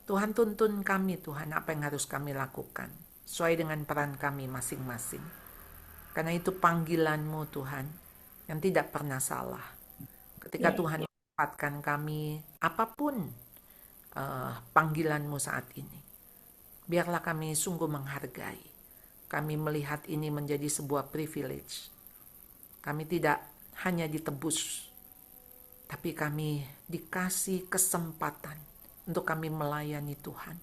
Tuhan, tuntun kami Tuhan apa yang harus kami lakukan sesuai dengan peran kami masing-masing. Karena itu panggilan-Mu Tuhan yang tidak pernah salah. Ketika Tuhan menempatkan kami apapun panggilan-Mu saat ini, biarlah kami sungguh menghargai. Kami melihat ini menjadi sebuah privilege. Kami tidak hanya ditebus, tapi kami dikasih kesempatan untuk kami melayani Tuhan.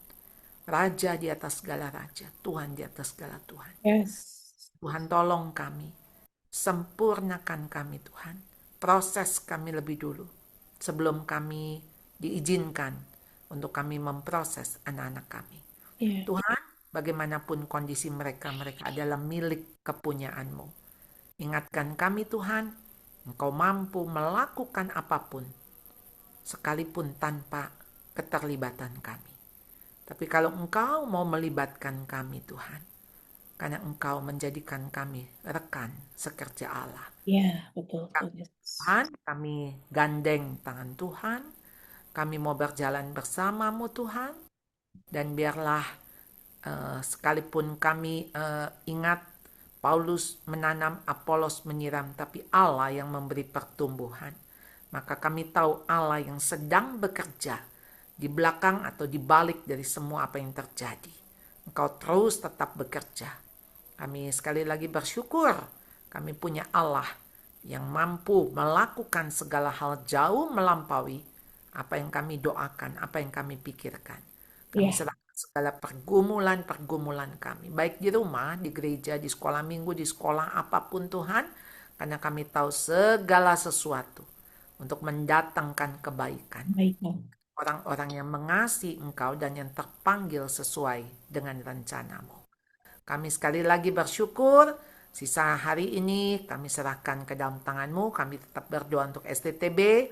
Raja di atas segala raja, Tuhan di atas segala Tuhan. Yes. Tuhan tolong kami, sempurnakan kami Tuhan. Proses kami lebih dulu sebelum kami diizinkan untuk kami memproses anak-anak kami. Ya. Tuhan, bagaimanapun kondisi mereka, mereka adalah milik kepunyaan-Mu. Ingatkan kami Tuhan, Engkau mampu melakukan apapun, sekalipun tanpa keterlibatan kami. Tapi kalau Engkau mau melibatkan kami Tuhan, karena Engkau menjadikan kami rekan sekerja Allah. Ya, betul. Yes. Tuhan, kami gandeng tangan Tuhan, kami mau berjalan bersama-Mu Tuhan, dan biarlah sekalipun kami ingat Paulus menanam, Apolos menyiram, tapi Allah yang memberi pertumbuhan. Maka kami tahu Allah yang sedang bekerja di belakang atau di balik dari semua apa yang terjadi. Engkau terus tetap bekerja. Kami sekali lagi bersyukur kami punya Allah yang mampu melakukan segala hal jauh melampaui apa yang kami doakan, apa yang kami pikirkan. Kami serahkan segala pergumulan-pergumulan kami, baik di rumah, di gereja, di sekolah minggu, di sekolah apapun Tuhan, karena kami tahu segala sesuatu untuk mendatangkan kebaikan. Orang-orang yang mengasihi Engkau dan yang terpanggil sesuai dengan rencana-Mu. Kami sekali lagi bersyukur, sisa hari ini kami serahkan ke dalam tangan-Mu, kami tetap berdoa untuk STTB,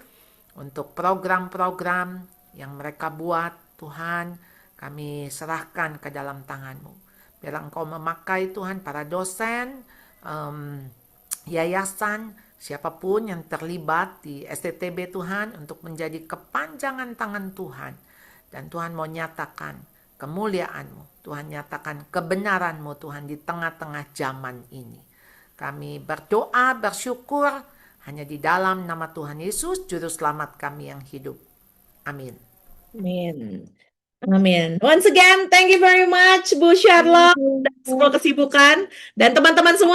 untuk program-program yang mereka buat, Tuhan, kami serahkan ke dalam tangan-Mu. Biar Engkau memakai Tuhan para dosen, yayasan, siapapun yang terlibat di STTB Tuhan untuk menjadi kepanjangan tangan Tuhan. Dan Tuhan mau nyatakan kemuliaan-Mu. Tuhan nyatakan kebenaran-Mu Tuhan di tengah-tengah zaman ini. Kami berdoa, bersyukur hanya di dalam nama Tuhan Yesus, Juru Selamat kami yang hidup. Amin. Amin. Amin. Once again, thank you very much, Bu Charlotte, dan semua kesibukan. Dan teman-teman semua